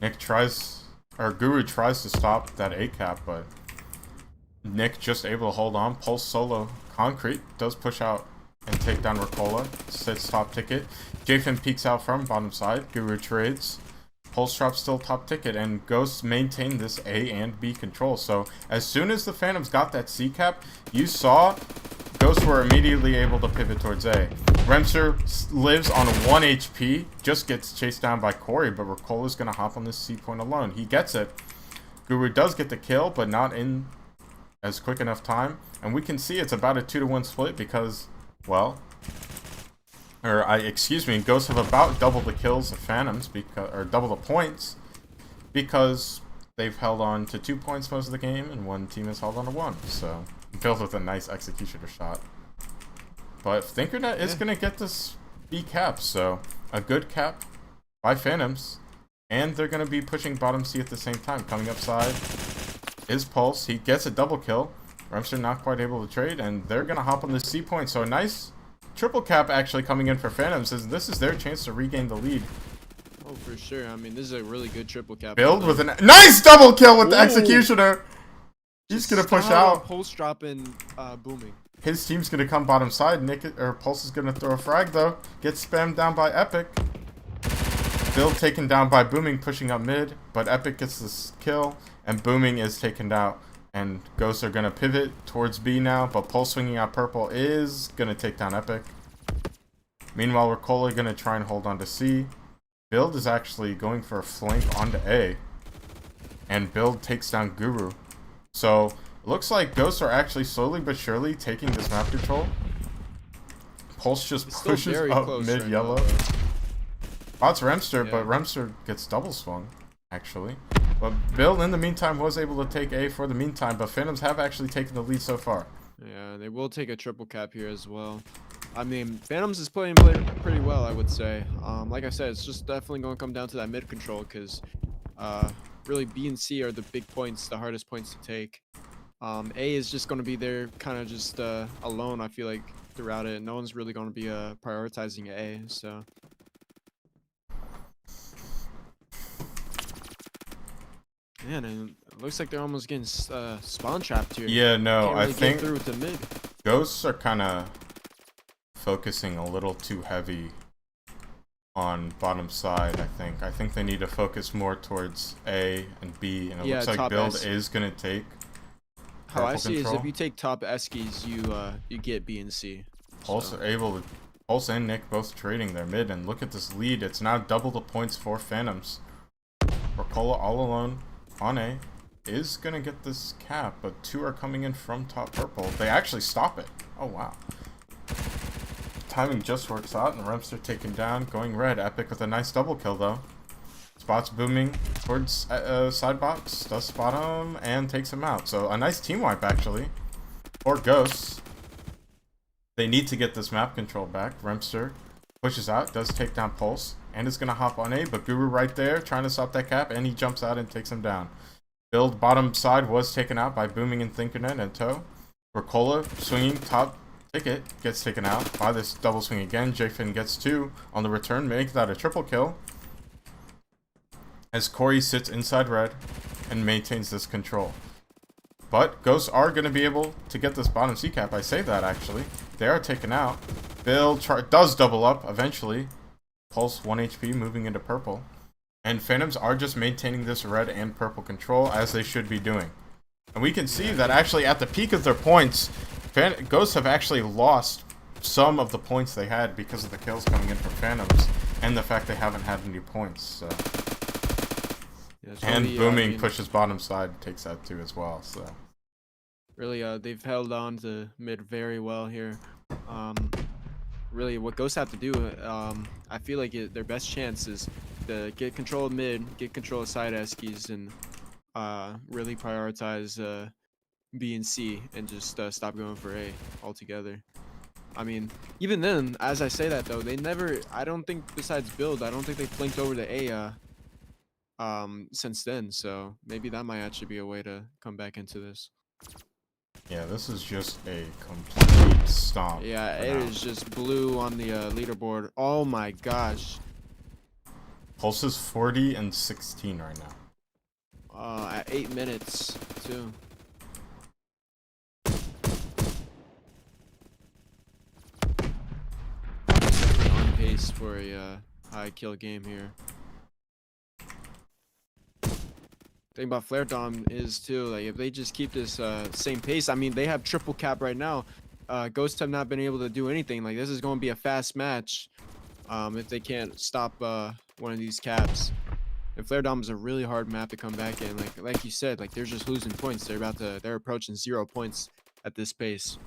Nick tries, or Guru tries to stop that A cap, but Nick just able to hold on. Pulse solo concrete does push out and take down Ricola. Sits top ticket. Jfin peeks out from bottom side. Guru trades. Pulse drop still top ticket, and Ghosts maintain this A and B control. So as soon as the Phantoms got that C cap, you saw Ghosts were immediately able to pivot towards A. Remser lives on 1 HP, just gets chased down by Corey, but Ricola's gonna hop on this C point alone. He gets it. Guru does get the kill, but not in as quick enough time. And we can see it's about a 2-to-1 split because, well, excuse me, Ghosts have about double the kills of Phantoms, or double the points, because they've held on to 2 points most of the game, and one team has held on to 1. So, Built with a nice executioner shot. But Thinkernet is going to get this B cap, so a good cap by Phantoms, and they're going to be pushing bottom C at the same time. Coming upside is Pulse. He gets a double kill. Remster not quite able to trade, and they're going to hop on the C point. So a nice triple cap actually coming in for Phantoms, as this is their chance to regain the lead. Oh, for sure. I mean, this is a really good triple cap. Build with a nice double kill with the executioner. He's going to push out. Pulse dropping, Booming. His team's going to come bottom side. Pulse is going to throw a frag, though. Gets spammed down by Epic. Build taken down by Booming, pushing up mid. But Epic gets this kill, and Booming is taken out. And Ghosts are going to pivot towards B now, but Pulse swinging out purple is going to take down Epic. Meanwhile, Ricola going to try and hold on to C. Build is actually going for a flank onto A. And Build takes down Guru. So, looks like Ghosts are actually slowly but surely taking this map control. Pulse just pushes up mid-yellow. Spots Remster, but Remster gets double swung, actually. But Build, in the meantime, was able to take A for the meantime, but Phantoms have actually taken the lead so far. Yeah, they will take a triple cap here as well. I mean, Phantoms is playing pretty well, I would say. Like I said, it's just definitely going to come down to that mid control, because really B and C are the big points, the hardest points to take. A is just going to be there kind of just alone, I feel like, throughout it. No one's really going to be prioritizing A, so... Man, and it looks like they're almost getting spawn trapped here. Yeah, no, Can't I really get think through to mid. Ghosts are kind of focusing a little too heavy on bottom side. I think they need to focus more towards A and B, and it Yeah, looks like top build S. is gonna take How I purple see it is if control. you take top Eskies, you get B and C. Pulse So are able to. Pulse and Nick both trading their mid, and look at this lead. It's now double the points for Phantoms. Ricola all alone on A is gonna get this cap, but two are coming in from top purple. They actually stop it. Oh wow. Timing just works out, and Remster taken down, going red. Epic with a nice double kill though. Spots booming towards side box, does spot him, and takes him out. So a nice team wipe actually. For Ghosts. They need to get this map control back. Remster pushes out, does take down Pulse, and is going to hop on A, but Guru right there trying to stop that cap, and he jumps out and takes him down. Build bottom side was taken out by Booming and Thinkernet and Toe. Ricola swinging top ticket gets taken out by this double swing again. Jfin gets two on the return, make that a triple kill. As Corey sits inside red and maintains this control. But Ghosts are going to be able to get this bottom C cap. I say that actually. They are taken out. Bill does double up eventually. Pulse 1 HP moving into purple. And Phantoms are just maintaining this red and purple control as they should be doing. And we can see that actually at the peak of their points, Ghosts have actually lost some of the points they had because of the kills coming in from Phantoms and the fact they haven't had any points. So. yeah, And really, Booming pushes bottom side, takes that too as well. So. Really, they've held on to mid very well here. Really, what Ghosts have to do, I feel like their best chance is to get control of mid, get control of side Eskies, and really prioritize B and C, and just stop going for A altogether. I mean, even then, as I say that though, they never. I don't think besides build, I don't think they flinked over to A since then. So maybe that might actually be a way to come back into this. Yeah, this is just a complete stomp. Yeah, it is just blue on the leaderboard. Oh my gosh. Pulse is 40 and 16 right now. At 8 minutes too. On pace for a high kill game here. Thing about Flare Dom is too, like if they just keep this same pace, I mean they have triple cap right now. Ghosts have not been able to do anything. Like this is going to be a fast match if they can't stop one of these caps. And Flare Dom is a really hard map to come back in. Like you said, like they're just losing points. They're approaching 0 points at this pace.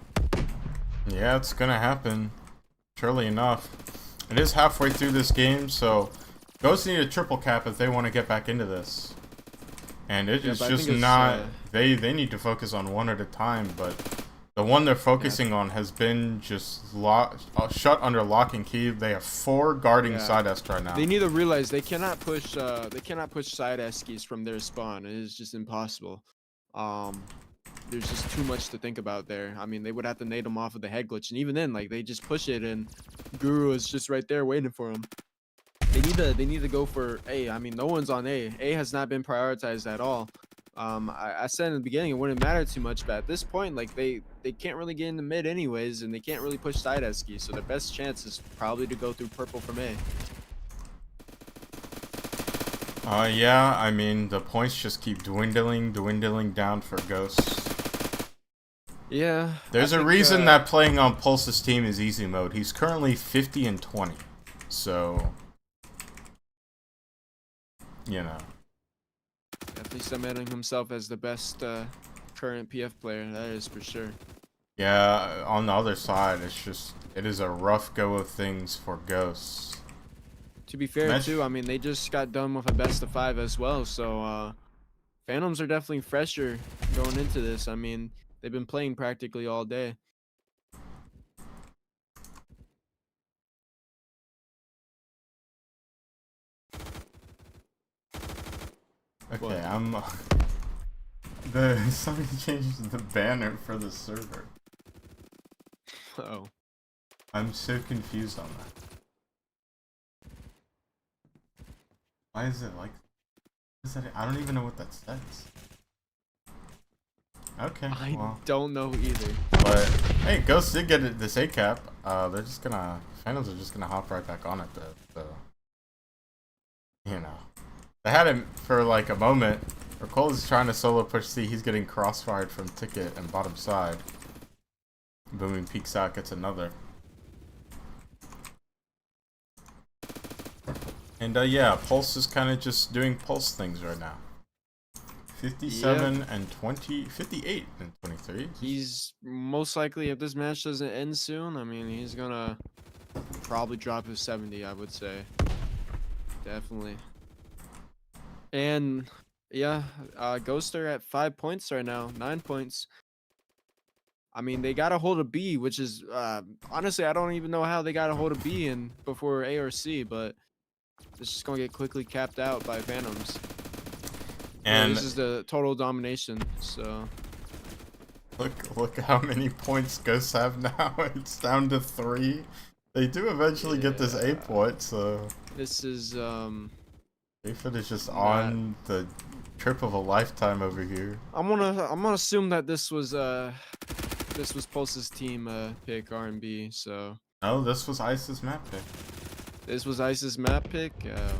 Yeah, it's gonna happen. Surely enough. It is halfway through this game, so Ghosts need a triple cap if they want to get back into this. And it is just not. They need to focus on one at a time, but the one they're focusing on has been just shut under lock and key. They have 4 guarding side S right now. They need to realize they cannot push side Eskies from their spawn. It is just impossible. There's just too much to think about there. I mean, they would have to nade them off of the head glitch, and even then, like they just push it, and Guru is just right there waiting for them. They need to go for A. I mean, no one's on A. A has not been prioritized at all. I said in the beginning it wouldn't matter too much, but at this point, like they can't really get into mid anyways, and they can't really push side Eski. So their best chance is probably to go through purple from A. Yeah, I mean the points just keep dwindling down for Ghosts. Yeah. There's a reason that playing on Pulse's team is easy mode. He's currently 50 and 20. So, you know. Definitely cementing himself as the best current PF player, that is for sure. Yeah, on the other side, it is a rough go of things for Ghosts. To be fair, too, I mean, they just got done with a best of 5 as well, so Phantoms are definitely fresher going into this. I mean, they've been playing practically all day. Okay, somebody changed the banner for the server. Oh. I'm so confused on that. Why is it like I don't even know what that says. Okay, I well. don't know either. But, hey, Ghost did get this A cap. They're just gonna... Phantoms are just gonna hop right back on it, though. So, you know. They had him for, like, a moment. Cole is trying to solo push C. He's getting crossfired from Ticket and bottom side. Booming peeks out, gets another. And, yeah, Pulse is kind of just doing Pulse things right now. 57 and 20, 58 and 23. He's most likely, if this match doesn't end soon, I mean, he's gonna probably drop his 70, I would say. Definitely. And yeah, Ghoster at 5 points right now, 9 points. I mean, they got a hold of B, which is honestly, I don't even know how they got a hold of B in before A or C, but it's just gonna get quickly capped out by Phantoms. Really, And this is the total domination. So look how many points Ghosts have now. It's down to 3. They do eventually get this A point, so this is Aphid is just not, on the trip of a lifetime over here. I'm gonna assume that this was Pulse's team pick R&B. So No, this was Ice's map pick. this was Ice's map pick. To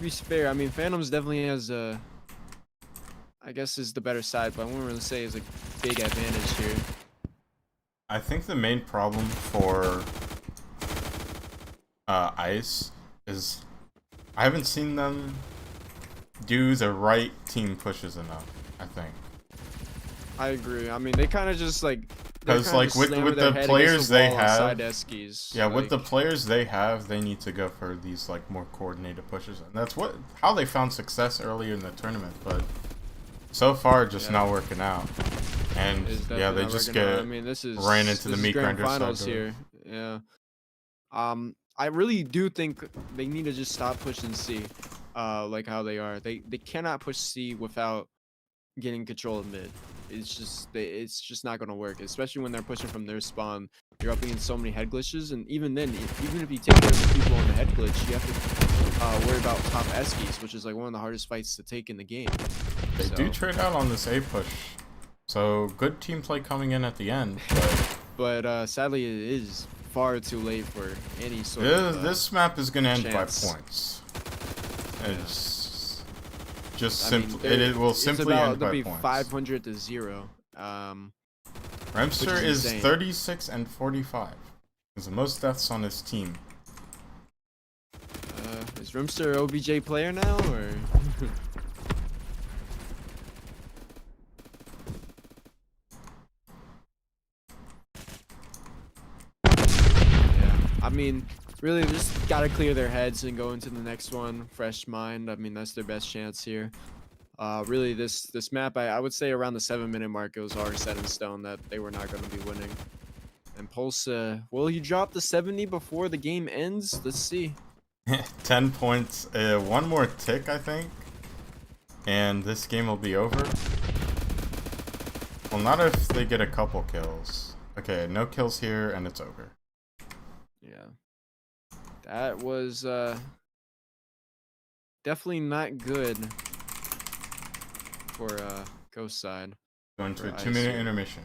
be fair, I mean, Phantoms definitely has I guess is the better side, but I wouldn't really say is a big advantage here. I think the main problem for Ice is I haven't seen them do the right team pushes enough, I think. I agree. I mean, they kind of just like because like with the players they have, yeah, like, with the players they have, they need to go for these like more coordinated pushes, and that's how they found success earlier in the tournament. But so far, just not working out. And yeah, they just get I mean, this is ran into the meat grand grinder finals here. Yeah. I really do think they need to just stop pushing C, like how they are. They cannot push C without getting control of mid. It's just not gonna work, especially when they're pushing from their spawn. You're up against so many head glitches, and even then, even if you take care of the people on the head glitch, you have to worry about top Eskies, which is like one of the hardest fights to take in the game. They do trade out on this A push, so good team play coming in at the end. But sadly, it is far too late for any sort of this map is gonna end chance. by points. It's just I mean, simply it will simply end by be points. 500 to 0. Remster is insane. 36 and 45. He's the most deaths on his team. Is Remster OBJ player now, or? Yeah, I mean, really, just gotta clear their heads and go into the next one, fresh mind. I mean, that's their best chance here. Really, this map, I would say around the 7-minute mark, it was already set in stone that they were not going to be winning. And Pulse, will he drop the 70 before the game ends? Let's see. 10 points, one more tick, I think, and this game will be over. Well, not if they get a couple kills. Okay, no kills here, and it's over. Yeah. That was, definitely not good for, Ghost side. Going to a 2-minute intermission.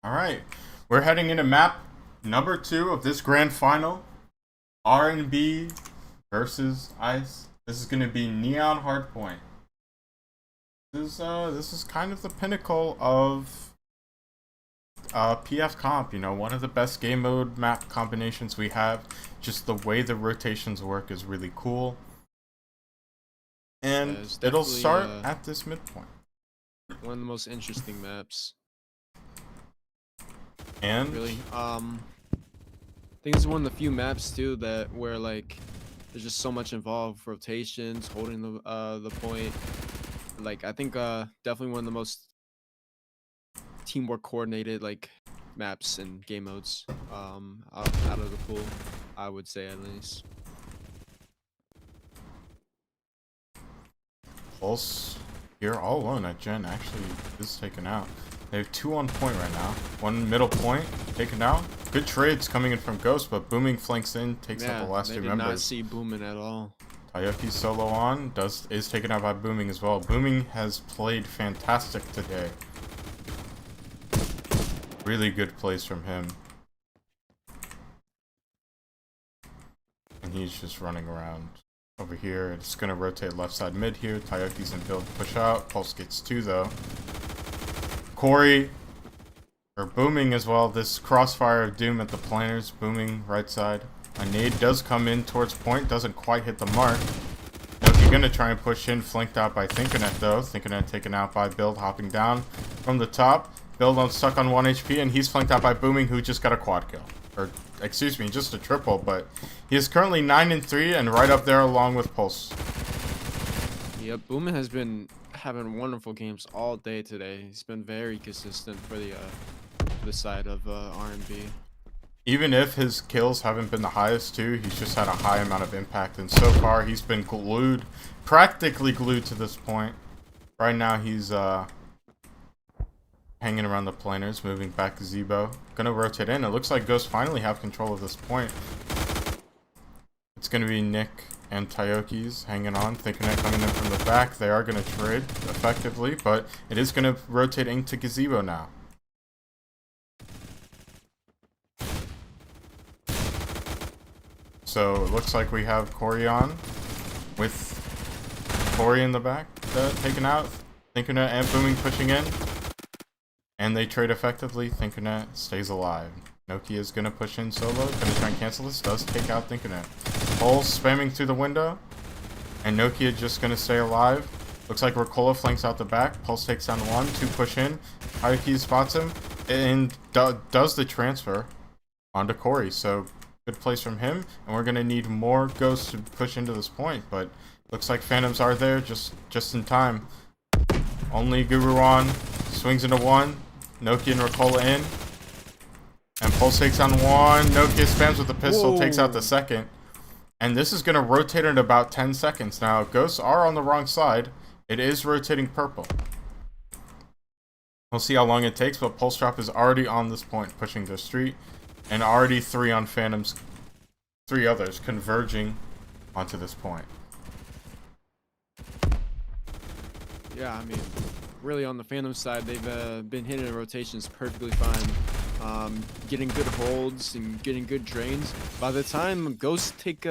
Alright, we're heading into map number 2 of this grand final. R&B versus Ice. This is going to be Neon Hardpoint. This is kind of the pinnacle of PF Comp, you know, one of the best game mode map combinations we have. Just the way the rotations work is really cool. And it'll start at this midpoint. One of the most interesting maps. And really, I think it's one of the few maps too that where like there's just so much involved, rotations, holding the point. Like I think definitely one of the most teamwork coordinated like maps and game modes out of the pool, I would say at least. Pulse here all alone at Gen actually is taken out. They have 2 on point right now. 1 middle point taken out. Good trades coming in from Ghost, but Booming flanks in, takes out the last 2 members. Did not see Booming at all. Tayoki's solo on, is taken out by Booming as well. Booming has played fantastic today. Really good plays from him. And he's just running around over here. It's gonna rotate left side mid here. Tayoki's in build push out. Pulse gets 2 though. Corey, or Booming as well. This crossfire of doom at the planners. Booming right side. A nade does come in towards point. Doesn't quite hit the mark. Noki gonna try and push in. Flanked out by Thinkanet though. Thinkanet taken out by Build hopping down from the top. Build on stuck on 1 HP and he's flanked out by Booming who just got a quad kill. Or, excuse me, just a triple, but he is currently 9-3 and right up there along with Pulse. Yep, Booming has been having wonderful games all day today. He's been very consistent for the side of R&B. Even if his kills haven't been the highest too, he's just had a high amount of impact, and so far he's been glued, practically glued to this point. Right now he's hanging around the planners, moving back to Zebo. Gonna rotate in. It looks like Ghost finally have control of this point. It's gonna be Nick and Tayoki's hanging on. Thinkanet coming in from the back. They are gonna trade effectively, but it is gonna rotate into Gazebo now. So it looks like we have Corey on with Corey in the back taken out. Thinkanet and Booming pushing in. And they trade effectively. Thinkanet stays alive. Noki is going to push in solo. Going to try and cancel this. Does take out Thinkanet. Pulse spamming through the window. And Nokia just going to stay alive. Looks like Ricola flanks out the back. Pulse takes down 1. 2 push in. Hayaki spots him. And does the transfer onto Corey. So good plays from him. And we're going to need more Ghosts to push into this point. But looks like Phantoms are there just in time. Only Guru on. Swings into 1. Nokia and Ricola in. And Pulse takes on 1. Nokia spams with the pistol, takes out the second. And this is going to rotate in about 10 seconds. Now, Ghosts are on the wrong side. It is rotating purple. We'll see how long it takes, but Pulse Drop is already on this point, pushing the street. And already 3 on Phantoms. 3 others converging onto this point. Yeah, I mean, really on the Phantom side, they've been hitting the rotations perfectly fine, getting good holds and getting good drains. By the time Ghosts take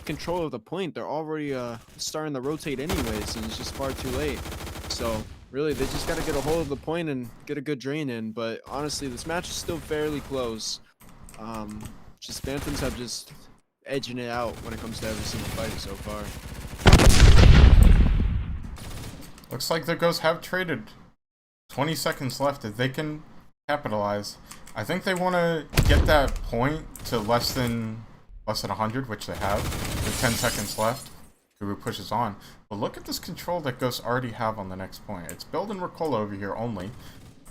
control of the point, they're already starting to rotate anyways, and it's just far too late. So really, they just got to get a hold of the point and get a good drain in. But honestly, this match is still fairly close. Just Phantoms have just edging it out when it comes to every single fight so far. Looks like the Ghosts have traded. 20 seconds left if they can capitalize. I think they want to get that point to less than 100, which they have. With 10 seconds left, Guru pushes on. But look at this control that Ghosts already have on the next point. It's Build and Ricola over here only.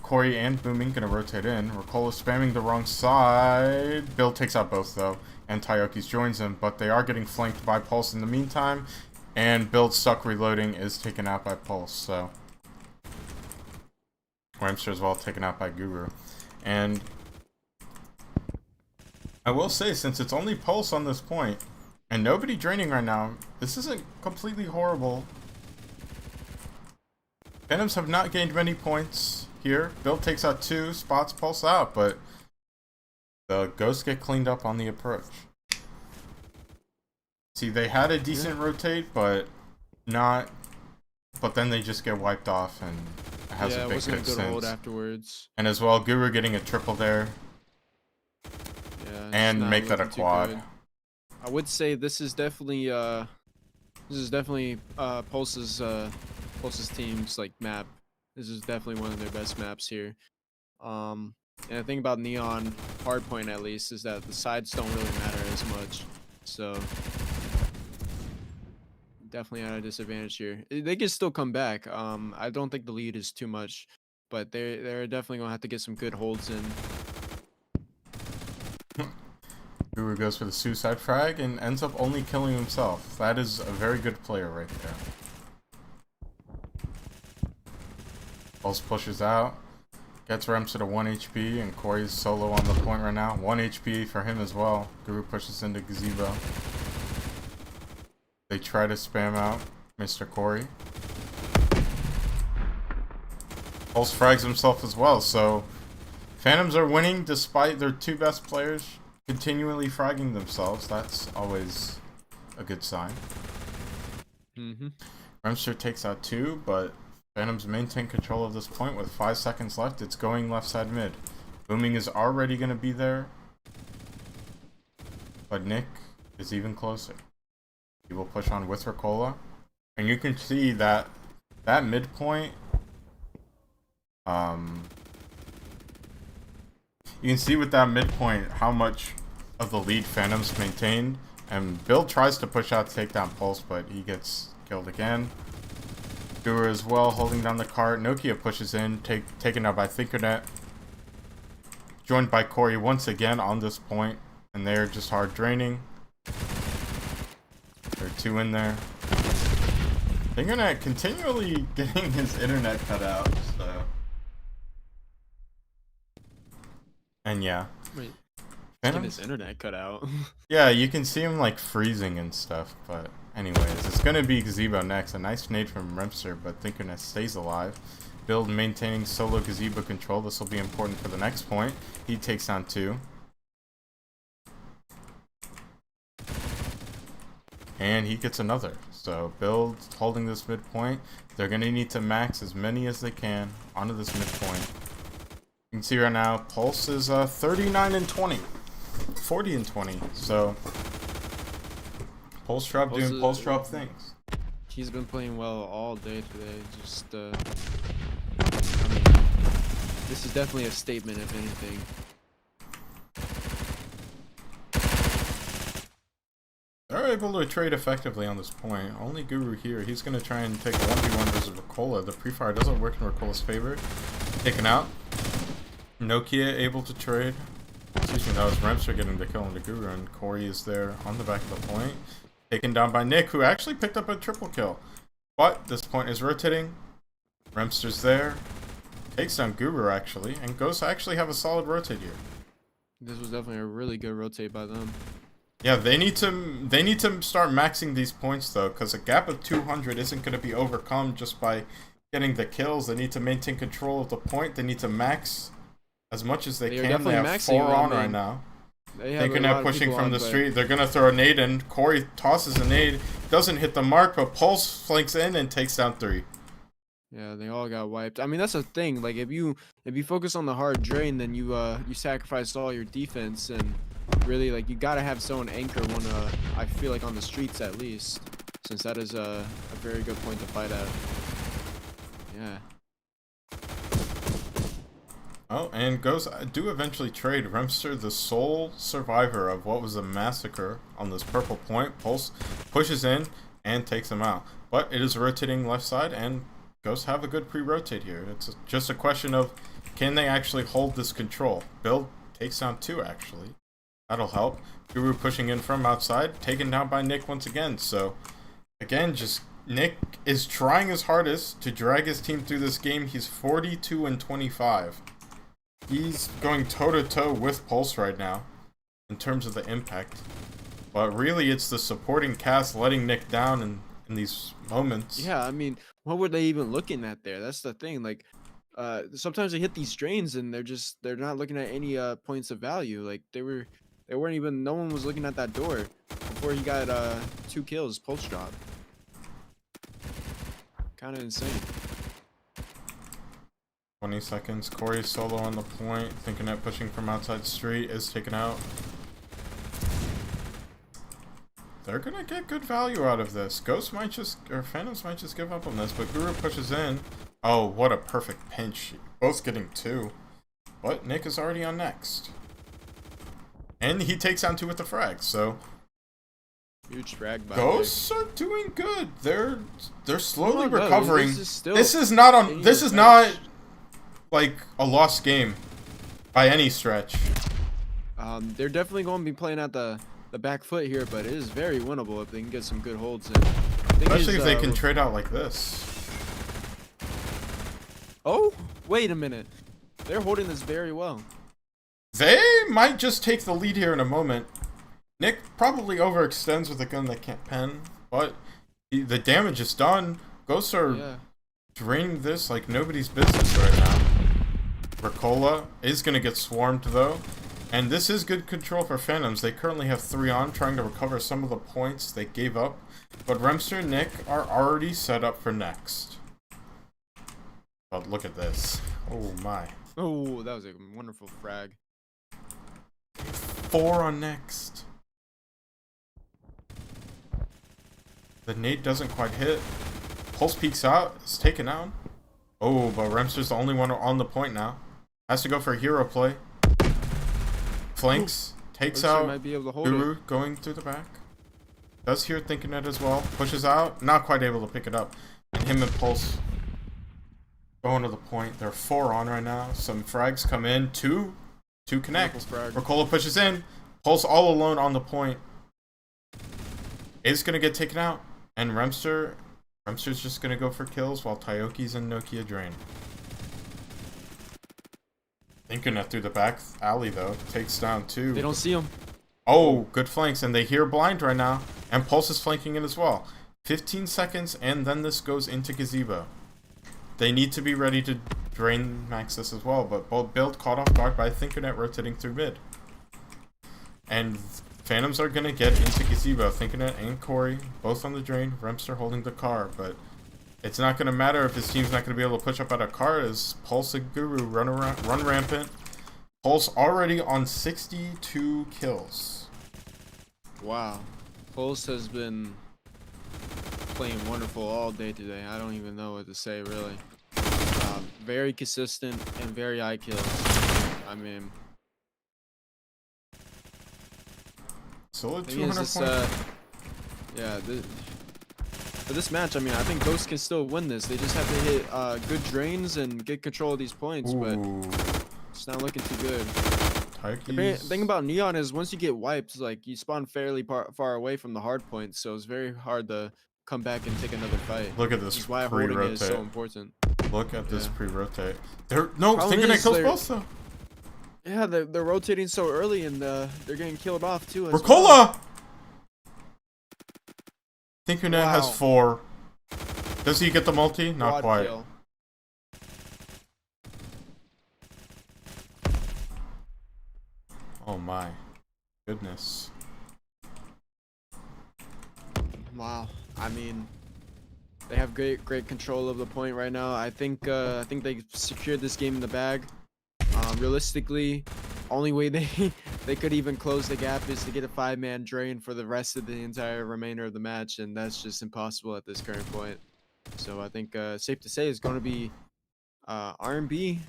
Corey and Booming gonna rotate in. Ricola spamming the wrong side. Build takes out both though, and Tayoki's joins him, but they are getting flanked by Pulse in the meantime. And Build stuck reloading is taken out by Pulse, so Ramster as well taken out by Guru. And I will say, since it's only Pulse on this point, and nobody draining right now, this isn't completely horrible. Phantoms have not gained many points. here. Build takes out 2, spots Pulse out, but the Ghosts get cleaned up on the approach. See, they had a decent rotate, but not. But then they just get wiped off, and it has a big wasn't hit a good hold since. afterwards. And as well, Guru getting a triple there. Yeah, And make that a quad. I would say this is definitely Pulse's team's like map. This is definitely one of their best maps here. And the thing about Neon Hardpoint at least is that the sides don't really matter as much. So definitely at a disadvantage here. They can still come back. I don't think the lead is too much, but they're definitely gonna have to get some good holds in. Guru goes for the suicide frag and ends up only killing himself. That is a very good player right there. Pulse pushes out, gets Rems to 1 HP, and Corey's solo on the point right now. 1 HP for him as well. Guru pushes into Gazebo. They try to spam out Mr. Corey. Pulse frags himself as well, so Phantoms are winning despite their 2 best players continually fragging themselves. That's always a good sign. Remster takes out 2, but Phantoms maintain control of this point with 5 seconds left. It's going left side mid. Booming is already going to be there, but Nick is even closer. He will push on with Ricola, and you can see that midpoint. You can see with that midpoint how much of the lead Phantoms maintained, and Bill tries to push out to take down Pulse, but he gets killed again. Guru as well, holding down the cart. Nokia pushes in, taken out by Thinkernet. Joined by Corey once again on this point, and they're just hard draining. There are 2 in there. Thinkernet continually getting his internet cut out, so. And yeah. Wait. Getting his internet cut out. Yeah, you can see him like freezing and stuff, but anyways, it's gonna be Gazebo next. A nice nade from Remster, but Thinkernet stays alive. Build maintaining solo Gazebo control. This will be important for the next point. He takes down 2. And he gets another. So Build holding this midpoint. They're gonna need to max as many as they can onto this midpoint. You can see right now, Pulse is 39 and 20. 40 and 20. So Pulse Drop doing Pulse Drop things. He's been playing well all day today. Just I mean, this is definitely a statement if anything. They're able to trade effectively on this point. Only Guru here. He's going to try and take a 1v1 versus Ricola. The pre-fire doesn't work in Ricola's favor. Taken out. Nokia able to trade. Excuse me, that was Remster getting the kill on the Guru, and Corey is there on the back of the point. Taken down by Nick, who actually picked up a triple kill. But this point is rotating. Remster's there. Takes down Guru actually, and Ghosts actually have a solid rotate here. This was definitely a really good rotate by them. Yeah, they need to start maxing these points though, because a gap of 200 isn't going to be overcome just by getting the kills. They need to maintain control of the point. They need to max as much as they can. They have 4 on right now. Thinkernet pushing from the street. They're going to throw a nade in. Corey tosses a nade. Doesn't hit the mark, but Pulse flanks in and takes down 3. Yeah, they all got wiped. I mean, that's the thing. Like, if you focus on the hard drain, then you sacrifice all your defense, and really, like, you gotta have someone anchor one. I feel like on the streets at least, since that is a very good point to fight at. Yeah. Oh, and Ghosts do eventually trade. Remster, the sole survivor of what was a massacre on this purple point. Pulse pushes in and takes him out. But it is rotating left side, and Ghosts have a good pre-rotate here. It's just a question of, can they actually hold this control? Build takes down 2 actually. That'll help. Guru pushing in from outside, taken down by Nick once again. So, again, just Nick is trying his hardest to drag his team through this game. He's 42 and 25. He's going toe-to-toe with Pulse right now in terms of the impact. But really, it's the supporting cast letting Nick down in these moments. Yeah, I mean, what were they even looking at there? That's the thing. Like, sometimes they hit these drains and they're not looking at any points of value. Like they weren't even no one was looking at that door before he got 2 kills pulse drop. Kind of insane. 20 seconds. Corey solo on the point. Thinking that pushing from outside street is taken out. They're gonna get good value out of this. Ghost might just, or Phantoms might just give up on this, but Guru pushes in. Oh, what a perfect pinch. Both getting 2. But Nick is already on next. And he takes down 2 with the frag, so Huge frag by Ghosts are doing good. They're slowly No, recovering. this is not like a lost game by any stretch. They're definitely going to be playing at the back foot here, but it is very winnable if they can get some good holds in. Especially if they can trade out like this. Oh, wait a minute. They're holding this very well. They might just take the lead here in a moment. Nick probably overextends with a gun that can't pen, but the damage is done. Ghosts are draining this like nobody's business right now. Ricola is going to get swarmed though. And this is good control for Phantoms. They currently have 3 on, trying to recover some of the points they gave up. But Remster and Nick are already set up for next. But look at this. Oh my. Oh, that was a wonderful frag. 4 on next. The nade doesn't quite hit. Pulse peeks out. It's taken out. Oh, but Remster's the only one on the point now. Has to go for a hero play. Flanks. Takes out might be able to hold Guru it. going through the back. Does hear thinking it as well. Pushes out. Not quite able to pick it up. And him and Pulse going to the point. They're 4 on right now. Some frags come in. 2 connect. Ricola pushes in. Pulse all alone on the point. Is going to get taken out. And Remster's just going to go for kills while Taioki's and Nokia drain. Thinking that through the back alley though. Takes down 2. They don't see him. Oh, good flanks. And they hear blind right now. And Pulse is flanking in as well. 15 seconds and then this goes into Gazebo. They need to be ready to drain Maxis as well. But both build caught off guard by Thinkernet rotating through mid. And Phantoms are going to get into Gazebo. Thinkernet and Corey both on the drain. Remster holding the car. But it's not going to matter if his team's not going to be able to push up at a car as Pulse and Guru run rampant. Pulse already on 62 kills. Wow. Pulse has been playing wonderful all day today. I don't even know what to say, really. Very consistent and very high kills. I mean... Solid 200 points. For this match, I mean, I think Ghost can still win this. They just have to hit good drains and get control of these points, but it's not looking too good. The thing about Neon is once you get wiped, like you spawn fairly far away from the hard points, so it's very hard to come back and take another fight. Look at this Which is why holding it is so important. Look at this pre-rotate. Thinkernet kills both though. Yeah, they're rotating so early and they're getting killed off too. Ricola! Thinkernet has 4. Does he get the multi? Not quite. Kill. Oh my goodness. Wow. I mean, they have great control of the point right now. I think they secured this game in the bag. Realistically, only way they could even close the gap is to get a 5-man drain for the rest of the entire remainder of the match, and that's just impossible at this current point. So I think safe to say it's going to be R&B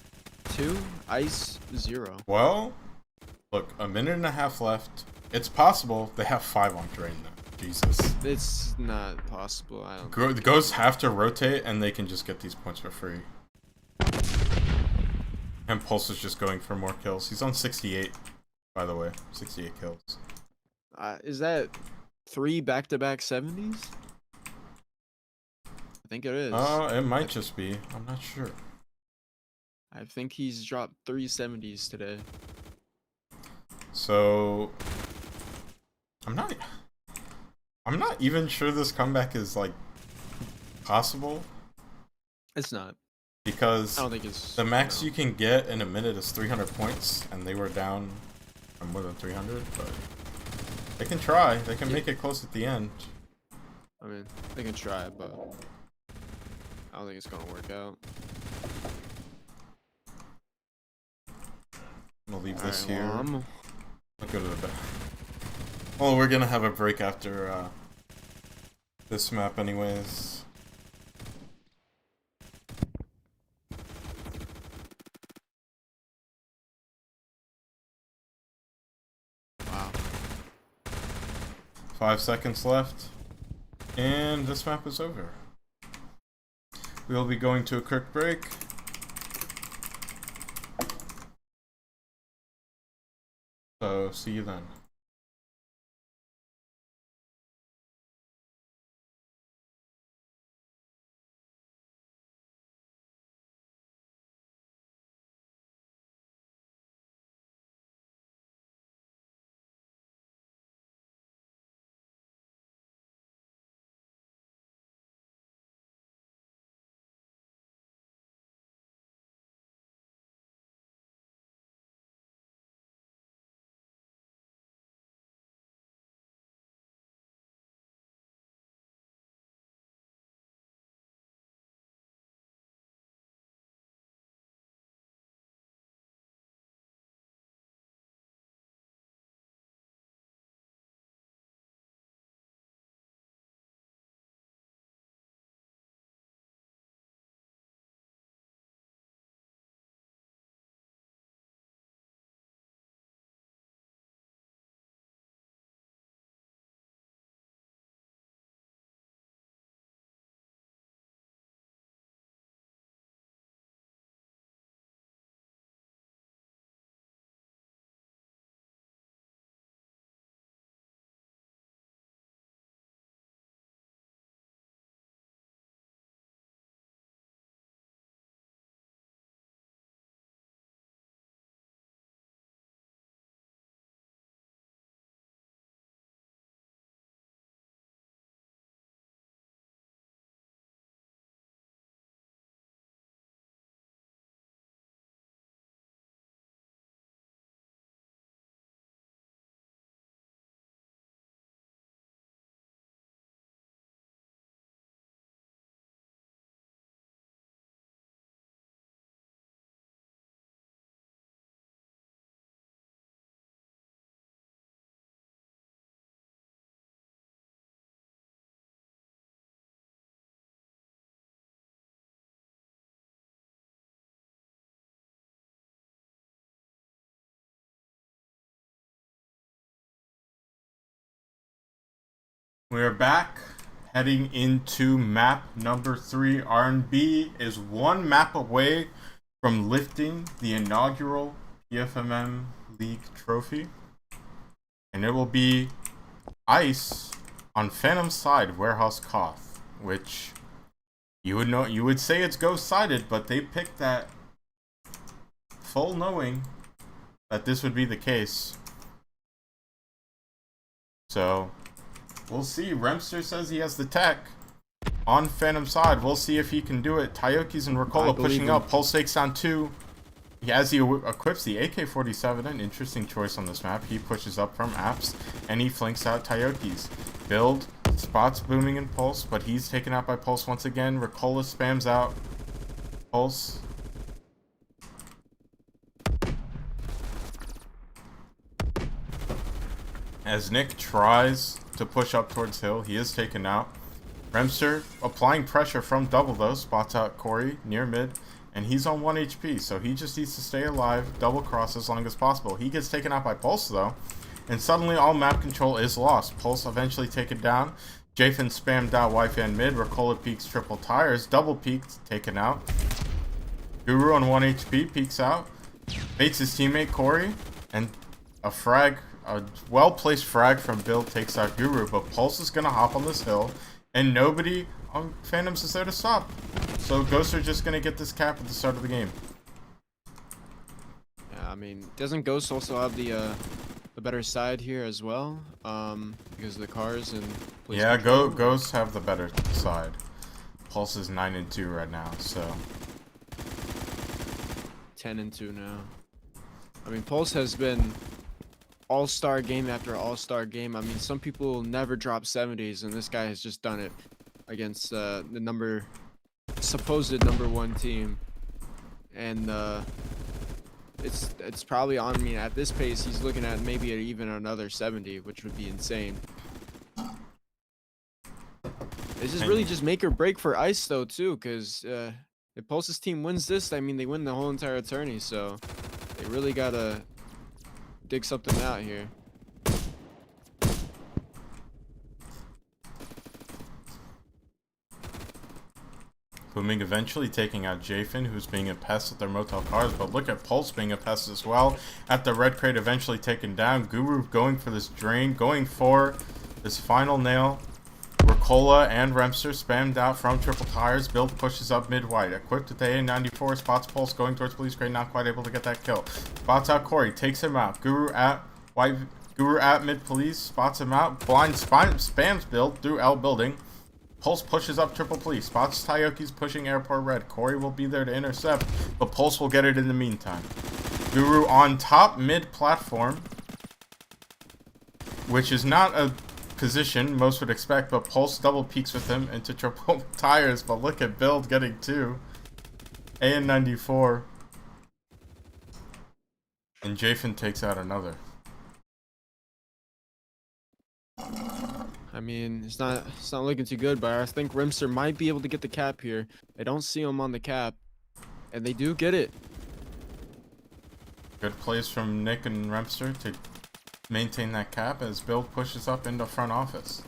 2, Ice 0. Well, look, a minute and a half left. It's possible they have 5 on drain though. Jesus. It's not possible. I don't The Ghosts have to rotate and they can just get these points for free. And Pulse is just going for more kills. He's on 68, by the way. 68 kills. Is that 3 back-to-back 70s? I think it is. It might just be. I'm not sure. I think he's dropped 3 70s today. So I'm not even sure this comeback is like possible. It's not. Because I don't think it's the max no. you can get in a minute is 300 points, and they were down for more than 300, but they can try. They can make it close at the end. I mean, they can try, but I don't think it's gonna work out. I'm gonna leave All this right, here. well, I'll go to the back. Well, we're gonna have a break after this map anyways. wow. 5 seconds left. And this map is over. We'll be going to a quick break. So, see you then. We're back, heading into map number 3. R&B is one map away from lifting the inaugural PFMM League trophy. And it will be Ice on Phantom's side, Warehouse Koth, which you would say it's ghost-sided, but they picked that full knowing that this would be the case. So we'll see. Remster says he has the tech on Phantom's side. We'll see if he can do it. Tayoki's and Ricola pushing up. Pulse takes down 2. As he equips the AK-47, an interesting choice on this map. He pushes up from Apps, and he flanks out Tayoki's. Build, spots booming in Pulse, but he's taken out by Pulse once again. Ricola spams out Pulse. As Nick tries to push up towards Hill, he is taken out. Remster applying pressure from double though, spots out Corey near mid, and he's on 1 HP, so he just needs to stay alive, double cross as long as possible. He gets taken out by Pulse though, and suddenly all map control is lost. Pulse eventually taken down. Jafin spammed out Wi-Fi mid, Ricola peeks triple tires, double peeked, taken out. Guru on 1 HP, peeks out, baits his teammate Corey, and a well-placed frag from Bill takes out Guru, but Pulse is going to hop on this hill, and nobody on Phantoms is there to stop. So Ghosts are just going to get this cap at the start of the game. Yeah, I mean, doesn't Ghost also have the better side here as well? Because of the cars and... Yeah, Ghosts have the better side. Pulse is 9-2 right now, so... 10-2 now. I mean, Pulse has been all-star game after all-star game. I mean, some people never drop 70s, and this guy has just done it against the supposed number 1 team. And it's probably on. I mean, at this pace, he's looking at maybe even another 70, which would be insane. This is really just make or break for Ice, though, too, because if Pulse's team wins this, I mean, they win the whole entire tourney, so they really gotta dig something out here. Pfmm eventually taking out Jafin, who's being a pest at their motel cars, but look at Pulse being a pest as well. At the red crate eventually taken down. Guru going for this drain, going for this final nail. Ricola and Remster spammed out from triple tires. Build pushes up mid-white. Equipped with the A94, spots Pulse going towards police crate, not quite able to get that kill. Spots out Corey, takes him out. Guru at white. Guru at mid-police, spots him out. Blind spams build through L building. Pulse pushes up triple police. Spots Tayoki's pushing airport red. Corey will be there to intercept, but Pulse will get it in the meantime. Guru on top mid-platform, which is not a position most would expect, but Pulse double peeks with him into triple tires, but look at Build getting 2. AN94. And Jafin takes out another. I mean, it's not looking too good, but I think Rimster might be able to get the cap here. I don't see him on the cap, and they do get it. Good plays from Nick and Remster to maintain that cap as Build pushes up into front office.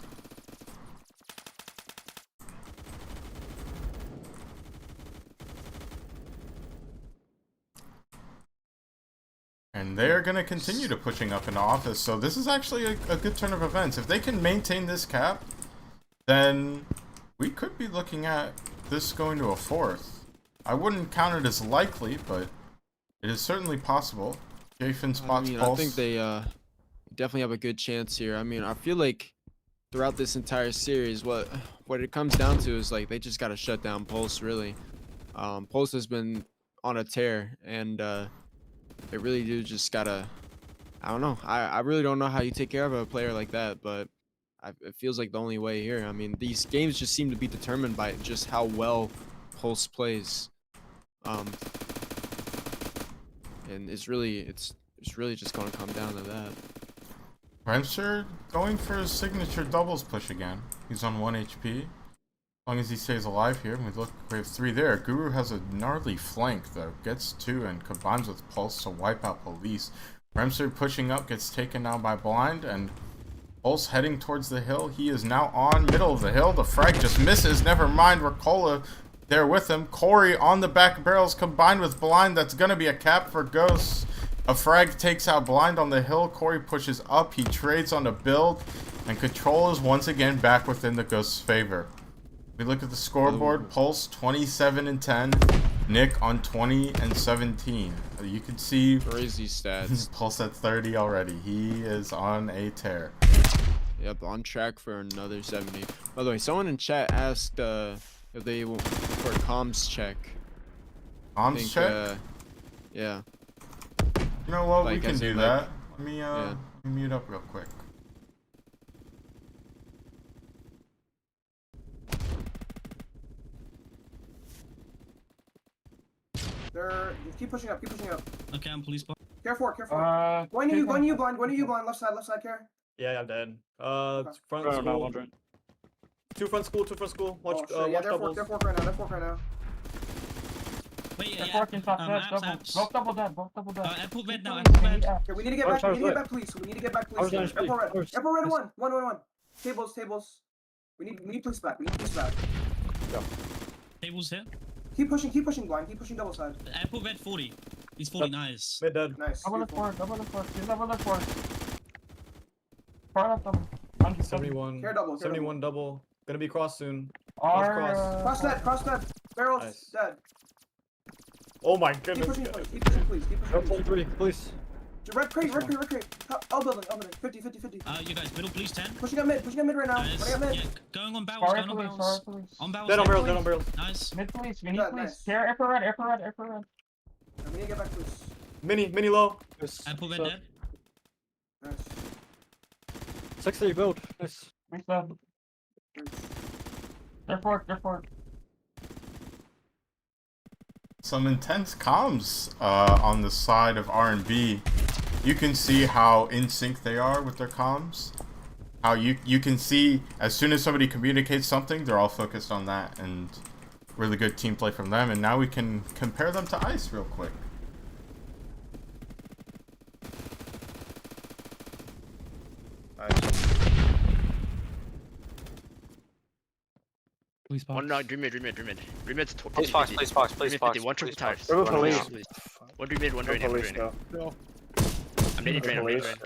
And they're going to continue to pushing up into office, so this is actually a good turn of events. If they can maintain this cap, then we could be looking at this going to a 4th. I wouldn't count it as likely, but it is certainly possible. Jafin spots Pulse. I think they definitely have a good chance here. I mean, I feel like throughout this entire series, what it comes down to is like they just got to shut down Pulse, really. Pulse has been on a tear, and they really do just gotta, I don't know. I really don't know how you take care of a player like that, but it feels like the only way here. I mean, these games just seem to be determined by just how well Pulse plays. And it's really just gonna come down to that. Remster going for his signature doubles push again. He's on 1 HP. As long as he stays alive here, and we have 3 there. Guru has a gnarly flank though. Gets 2 and combines with Pulse to wipe out police. Remster pushing up, gets taken now by Blind, and Pulse heading towards the hill. He is now on middle of the hill. The frag just misses. Never mind, Ricola there with him. Corey on the back barrels combined with Blind. That's gonna be a cap for Ghosts. A frag takes out Blind on the hill. Corey pushes up. He trades on the build, and control is once again back within the Ghost's favor. We look at the scoreboard. Pulse 27 and 10. Nick on 20 and 17. You can see crazy stats. Pulse at 30 already. He is on a tear. Yep, on track for another 70. By the way, someone in chat asked if they want for a comms check. Comms check? Yeah. You know what? Like, we can do that. Let me let me mute up real quick. Just keep pushing up, keep pushing up. Okay, I'm police box. Careful. Going to you, blind, left side, care. Yeah, I'm dead. Front No, school. not wondering. Two front school. Watch, Yeah, watch they're doubles. fork right now. Wait, They're yeah. forking top dead, Apps. both double dead. Apple red now, Apple red. Okay, we need to get back, please. We need to get back, please. Apple red, one. Tables. We need police back, Tables here. Keep pushing blind, keep pushing double side. Apple red 40. He's 40, nice. Mid dead. Nice. Double left fork. He's double left fork. Far left double. 71. Care double. 71 double. Gonna be cross soon. Watch cross. Cross dead. Barrels Nice. dead. Oh my Keep goodness. pushing, please. Keep pushing, please. Please. Red crate. L building. 50. You guys, middle police 10. Pushing up mid right now. Nice. Running up mid. Yeah, going on barrels, Far police. On barrels. Dead on here. barrels. Nice. Mid police. We need Dead, police. nice. Care, upper red. I'm We need to get back, please. Mini low. Apple vent dead. Nice. 6-3 build. Nice. Reset. Nice. They're forward. Some intense comms on the side of R&B. You can see how in sync they are with their comms. How you can see as soon as somebody communicates something, they're all focused on that, and really good team play from them. And now we can compare them to Ice real quick. Police box. One dream mid. Dream mid's Please box. Please box. One triple tires. Go police. One dream mid, one drain. Police I'm go. nading drain. I'm nading Police. drain.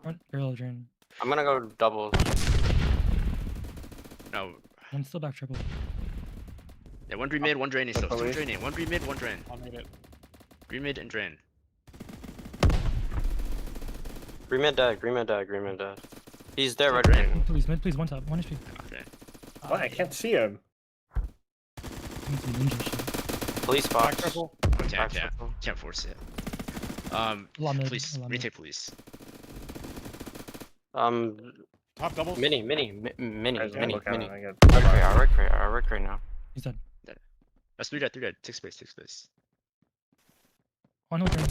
One barrel drain. I'm gonna go double. No. One still back triple. Yeah, one dream mid, one draining still. Two Police. draining. One dream mid, one drain. I'll need it. Dream mid and drain. Green mid dead. He's there, red Drain. drain. Please, mid, please, one top, one HP. Okay. What? I can't see him. Need some ninja shit. Police box. Okay, Back can't triple. force it. Lot mid, Please, a lot mid. retake please. Top doubles. Mini. I get I'll wreck right now. He's dead. That's 3 dead. Take space. Oh, no drain.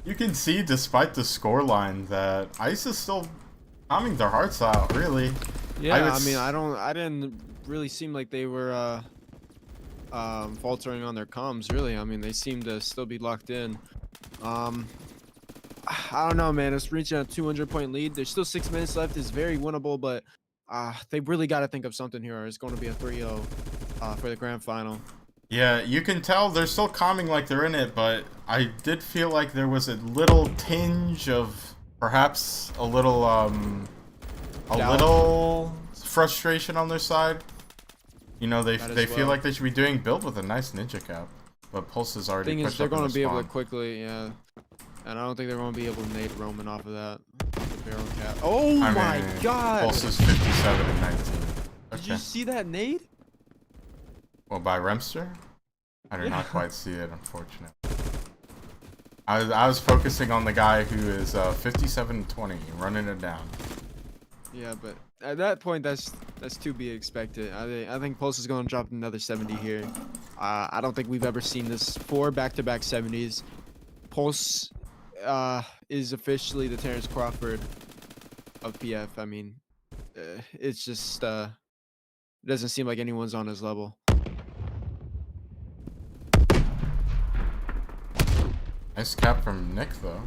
You can see, despite the scoreline, that Ice is still calming their hearts out, really. Yeah, would I mean, s- I didn't really seem like they were faltering on their comms, really. I mean, they seem to still be locked in. I don't know, man. It's reaching a 200-point lead. There's still 6 minutes left. It's very winnable, but they really got to think of something here, or it's going to be a 3-0 for the grand final. Yeah, you can tell they're still calming like they're in it, but I did feel like there was a little tinge of perhaps a little frustration on their side. You know, they Might as feel well. like they should be doing build with a nice ninja cap, but Pulse is already Thing is, pushed they're up in going the to be able to spawn. quickly, yeah. And I don't think they're going to be able to nade Roman off of that. The barrel cap. Oh I my mean, god! Pulse is 57 and 19. Did you Okay. see that nade? Well, by Remster? I did not quite see it, unfortunately. I was focusing on the guy who is 57 and 20, running it down. Yeah, but at that point, that's to be expected. I think Pulse is going to drop another 70 here. I don't think we've ever seen this 4 back-to-back 70s. Pulse is officially the Terrence Crawford of PF. I mean, it's just it doesn't seem like anyone's on his level. Nice cap from Nick, though.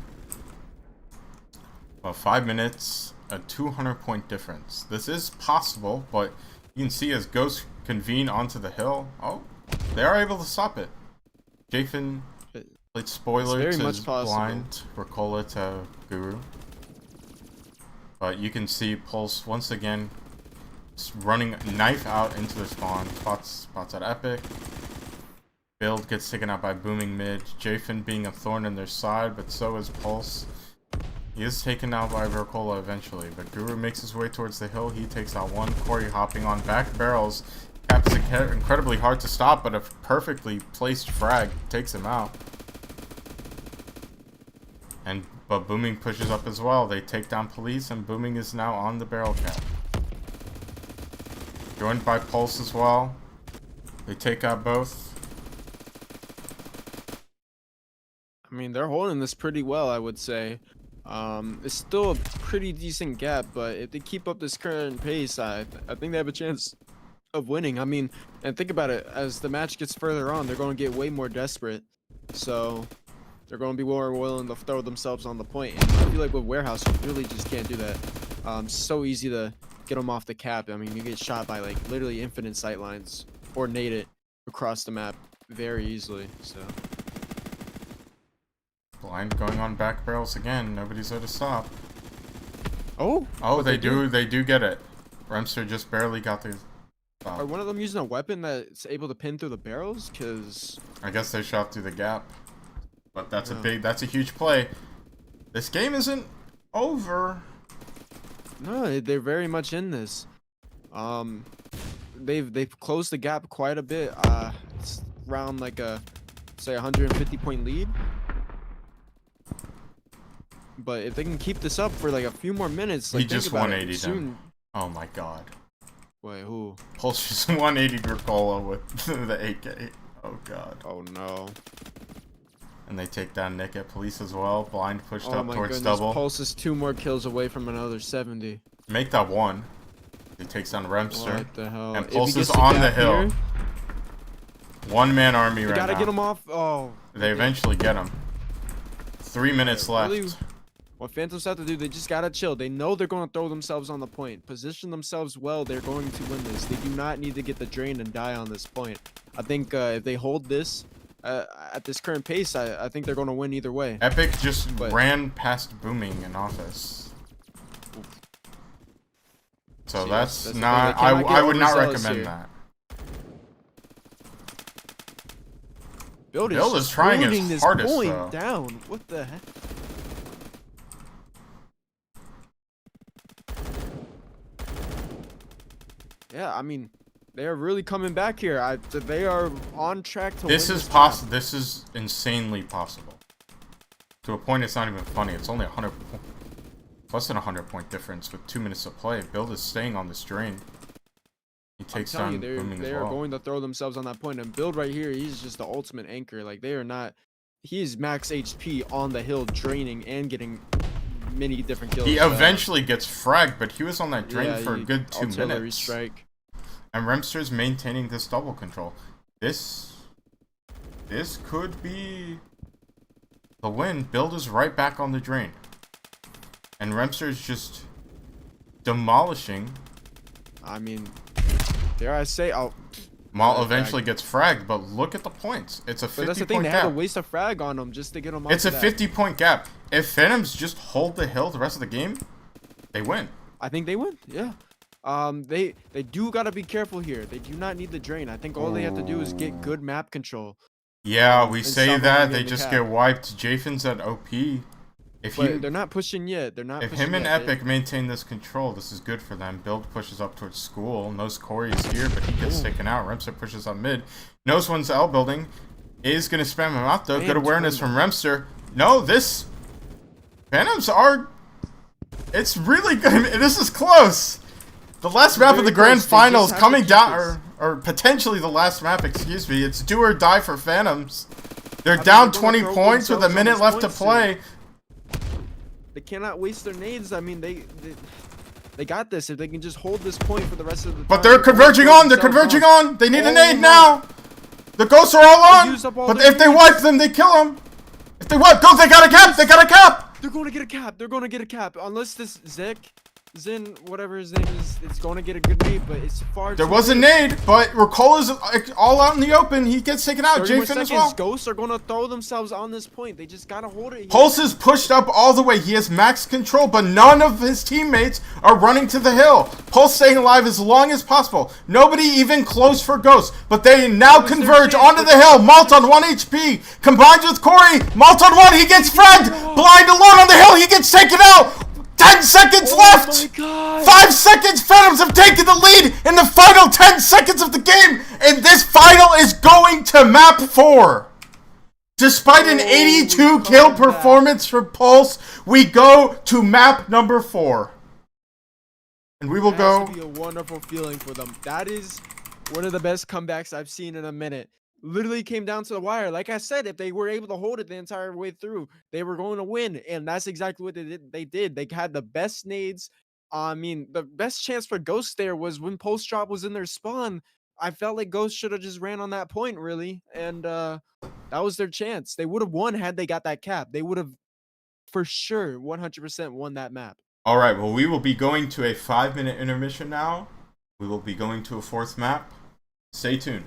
Well, 5 minutes, a 200-point difference. This is possible, but you can see as Ghosts convene onto the hill. Oh, they are able to stop it. Jafin played spoiler very to much his possible. blind, Ricola to Guru. But you can see Pulse once again running knife out into the spawn. Spots at Epic. Build gets taken out by Booming mid. Jafin being a thorn in their side, but so is Pulse. He is taken out by Ricola eventually, but Guru makes his way towards the hill. He takes out one. Corey hopping on back barrels. Cap is incredibly hard to stop, but a perfectly placed frag takes him out. But Booming pushes up as well. They take down Police, and Booming is now on the barrel cap. Joined by Pulse as well. They take out both. I mean, they're holding this pretty well, I would say. It's still a pretty decent gap, but if they keep up this current pace, I think they have a chance of winning. I mean, and think about it, as the match gets further on, they're going to get way more desperate. So they're going to be more willing to throw themselves on the point. And I feel like with Warehouse, you really just can't do that. So easy to get them off the cap. I mean, you get shot by like literally infinite sight lines or nade it across the map very easily. So. Blind going on back barrels again. Nobody's there to stop. Oh, They do get it. Remster just barely got the stop. are one of them using a weapon that's able to pin through the barrels? Cause I guess they shot through the gap. But that's Yeah. that's a huge play. This game isn't over. no, they're very much in this. they've closed the gap quite a bit. It's around like a say 150 point lead. But if they can keep this up for like a few more minutes, like He just think about 180'd it, soon. him. Oh my god. Wait, who? Pulse just 180 Gricola with the AK. Oh god. Oh no. And they take down Nick at police as well. Blind pushed Oh up my towards goodness. double. Pulse is 2 more kills away from another 70. Make that 1. He takes down Remster. What the hell? And If he Pulse gets is on the gap hill. here, 1-man army you right gotta now. get him off. Oh. They eventually get him. 3 minutes left. Really, what Phantoms have to do, they just gotta chill. They know they're gonna throw themselves on the point. Position themselves well, they're going to win this. They do not need to get the drain and die on this point. I think if they hold this at this current pace, I think they're gonna win either way. Epic just But- ran past Booming in office. So See, that's the thing, not. they cannot I get would not overzealous recommend here. that. Build Build is just trying his holding this hardest, point though. down. What the heck? Yeah, I mean, they are really coming back here. They are on track to This win is this possible. map. This is insanely possible. To a point, it's not even funny. It's only 100, less than 100-point difference with 2 minutes to play. Build is staying on this drain. He takes I'm down telling you, Booming as they are well. going to throw themselves on that point. And Build right here, he's just the ultimate anchor. Like, they are not. He is max HP on the hill, draining and getting many different kills. He eventually gets fragged, but he was on that drain yeah, for a good 2 artillery minutes. strike. And Remster's maintaining this double control. This could be the win. Build is right back on the drain. And Remster's just demolishing. I mean, dare I say, Mal Yeah, eventually gets fragged, but look at the points. It's a 50 but that's the thing, point they had to gap. waste a frag on him just to get him It's a that. 50-point gap. If Phantoms just hold the hill the rest of the game, they win. I think they win. Yeah. They do gotta be careful here. They do not need the drain. I think all they have to do is get good map control. Yeah, we And say stop them that from they getting the just cap. get wiped. Jafin's at OP. If But they're not pushing yet. They're not. If pushing him and yet. Epic maintain this control, this is good for them. Build pushes up towards school. Knows Corey is here, but he gets taken out. Remster pushes on mid. Knows one's L building. Is going to spam him out, though. Man, Good awareness from Remster. No, this... Phantoms are... It's really good. This is close. The last map of the very grand close. They finals just have to coming keep down... this. Or potentially the last map, excuse me. It's do or die for Phantoms. They're mean, down they're gonna 20 throw points with a themselves on minute this left to point soon. play. They cannot waste their nades. I mean, they got this. If they can just hold this point for the rest of the time. But they're going to converging throw on. They're themselves converging on. They need a Oh nade my- now. The ghosts are all They on. used up all But their if they nades. wipe them, they kill them. If they wipe, go. They got a cap. They got a cap. They're going to get a cap. They're going to get a cap. Unless this Zin, whatever his name is going to get a good nade, but it's far There too was a late. nade, but Recola's all out in the open. He gets taken out. 30 more Jfin as seconds. well. Ghosts are going to throw themselves on this point. They just got to hold it here. Pulse is pushed up all the way. He has max control, but none of his teammates are running to the hill. Pulse staying alive as long as possible. Nobody even close for Ghost, but they now was their converge chance, onto but- the hill. Malt on 1 HP. Combines with Corey. Malt on 1. He gets fragged. Blind alone on the hill. He gets taken out. 10 seconds left. Oh my God. 5 seconds. Phantoms have taken the lead in the final 10 seconds of the game. And this final is going to map 4. Despite an 82 kill coming back. performance from Pulse, we go to map number 4. And we will That go... has to be a wonderful feeling for them. That is one of the best comebacks I've seen in a minute. Literally came down to the wire. Like I said, if they were able to hold it the entire way through, they were going to win. And that's exactly what they did. They had the best nades. I mean, the best chance for Ghost there was when Post Drop was in their spawn. I felt like Ghost should have just ran on that point, really. And that was their chance. They would have won had they got that cap. They would have, for sure, 100% won that map. All right, well, we will be going to a 5-minute intermission now. We will be going to a 4th map. Stay tuned.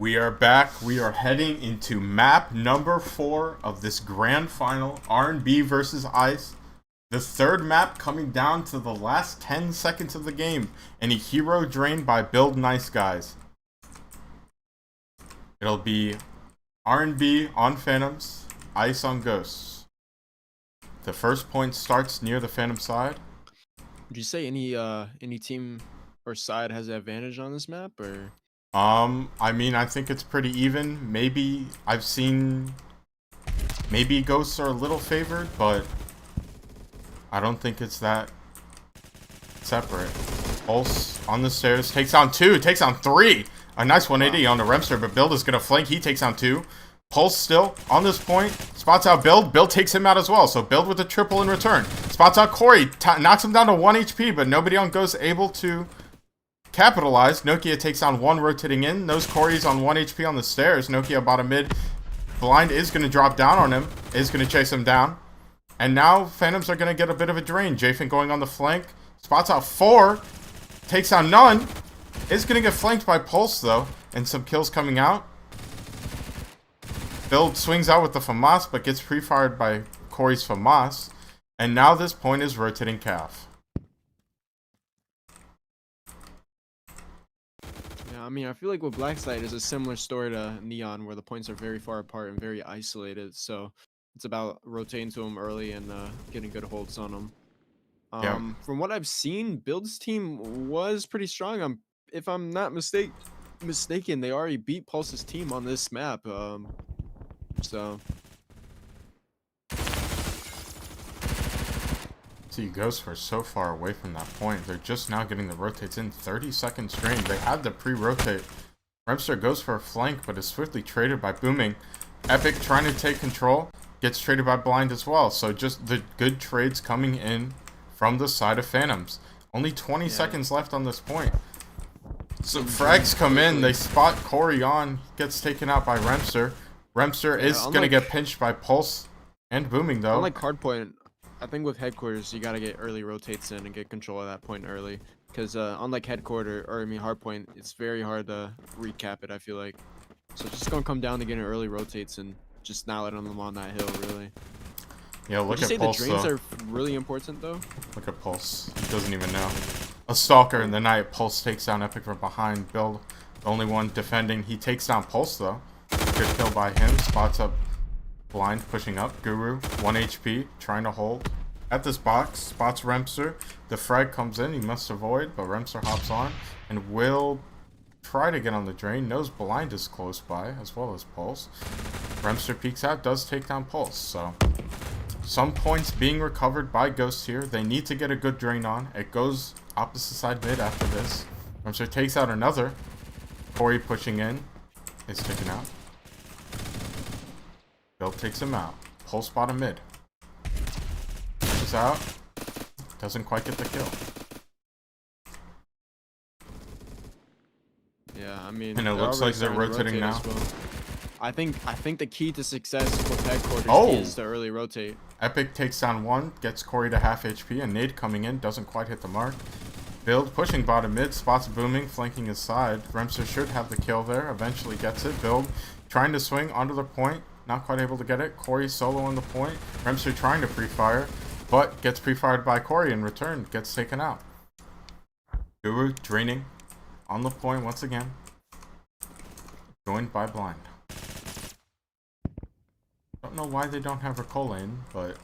We are back. We are heading into map number 4 of this grand final, R&B versus Ice. The third map coming down to the last 10 seconds of the game, and a hero drained by Build Nice Guys. It'll be R&B on Phantoms, Ice on Ghosts. The first point starts near the Phantom side. Would you say any team or side has the advantage on this map, or? I mean, I think it's pretty even. Maybe I've seen maybe Ghosts are a little favored, but I don't think it's that separate. Pulse on the stairs, takes on 2, takes on 3. A nice 180 on the Remster, but Build is gonna flank. He takes on 2. Pulse still on this point, spots out Build. Build takes him out as well, so Build with a triple in return. Spots out Corey, knocks him down to 1 HP, but nobody on Ghost able to capitalize. Nokia takes on 1 rotating in. Knows Corey's on 1 HP on the stairs. Nokia bottom mid. Blind is going to drop down on him. Is going to chase him down. And now Phantoms are going to get a bit of a drain. Jafin going on the flank. Spots out 4. Takes on none. Is going to get flanked by Pulse though. And some kills coming out. Build swings out with the FAMAS, but gets pre-fired by Corey's FAMAS. And now this point is rotating calf. I mean, I feel like with Black Site is a similar story to Neon, where the points are very far apart and very isolated. So it's about rotating to them early and getting good holds on them. From what I've seen, Build's team was pretty strong. If I'm not mistaken, they already beat Pulse's team on this map. So. See, Ghosts were so far away from that point. They're just now getting the rotates in. 30 seconds drain. They had the pre-rotate. Remster goes for a flank, but is swiftly traded by Booming. Epic trying to take control. Gets traded by Blind as well. So just the good trades coming in from the side of Phantoms. Only 20 seconds left on this point. So frags come in. They spot Corey on. Gets taken out by Remster. Remster is going to get pinched by Pulse and Booming though. Unlike Hardpoint, I think with Headquarters, you gotta get early rotates in and get control of that point early. Because unlike Hardpoint, it's very hard to recap it, I feel like. So it's just gonna come down to getting early rotates and just not letting them on that hill, really. Yeah, look at Pulse. Would you say the drains are really important, though? Look at Pulse. He doesn't even know. A Stalker in the night. Pulse takes down Epic from behind. Build, the only one defending. He takes down Pulse, though. Good kill by him. Spots up Blind, pushing up. Guru, 1 HP, trying to hold. At this box, spots Remster. The frag comes in, he must avoid, but Remster hops on and will try to get on the drain. Knows Blind is close by, as well as Pulse. Remster peeks out, does take down Pulse, so some points being recovered by Ghost here. They need to get a good drain on. It goes opposite side mid after this. Remster takes out another. Corey pushing in is taken out. Build takes him out. Pulse bottom mid. Pushes out. Doesn't quite get the kill. Yeah, I mean, and it looks like they're rotating now. Well. I think the key to success with Headquarters is to early rotate. Epic takes down 1, gets Corey to half HP. A nade coming in, doesn't quite hit the mark. Build pushing bottom mid, spots Booming, flanking his side. Remster should have the kill there, eventually gets it. Build trying to swing onto the point, not quite able to get it. Corey solo on the point. Remster trying to pre-fire, but gets pre-fired by Corey in return, gets taken out. Guru draining on the point once again. Joined by Blind. Don't know why they don't have Ricola in, but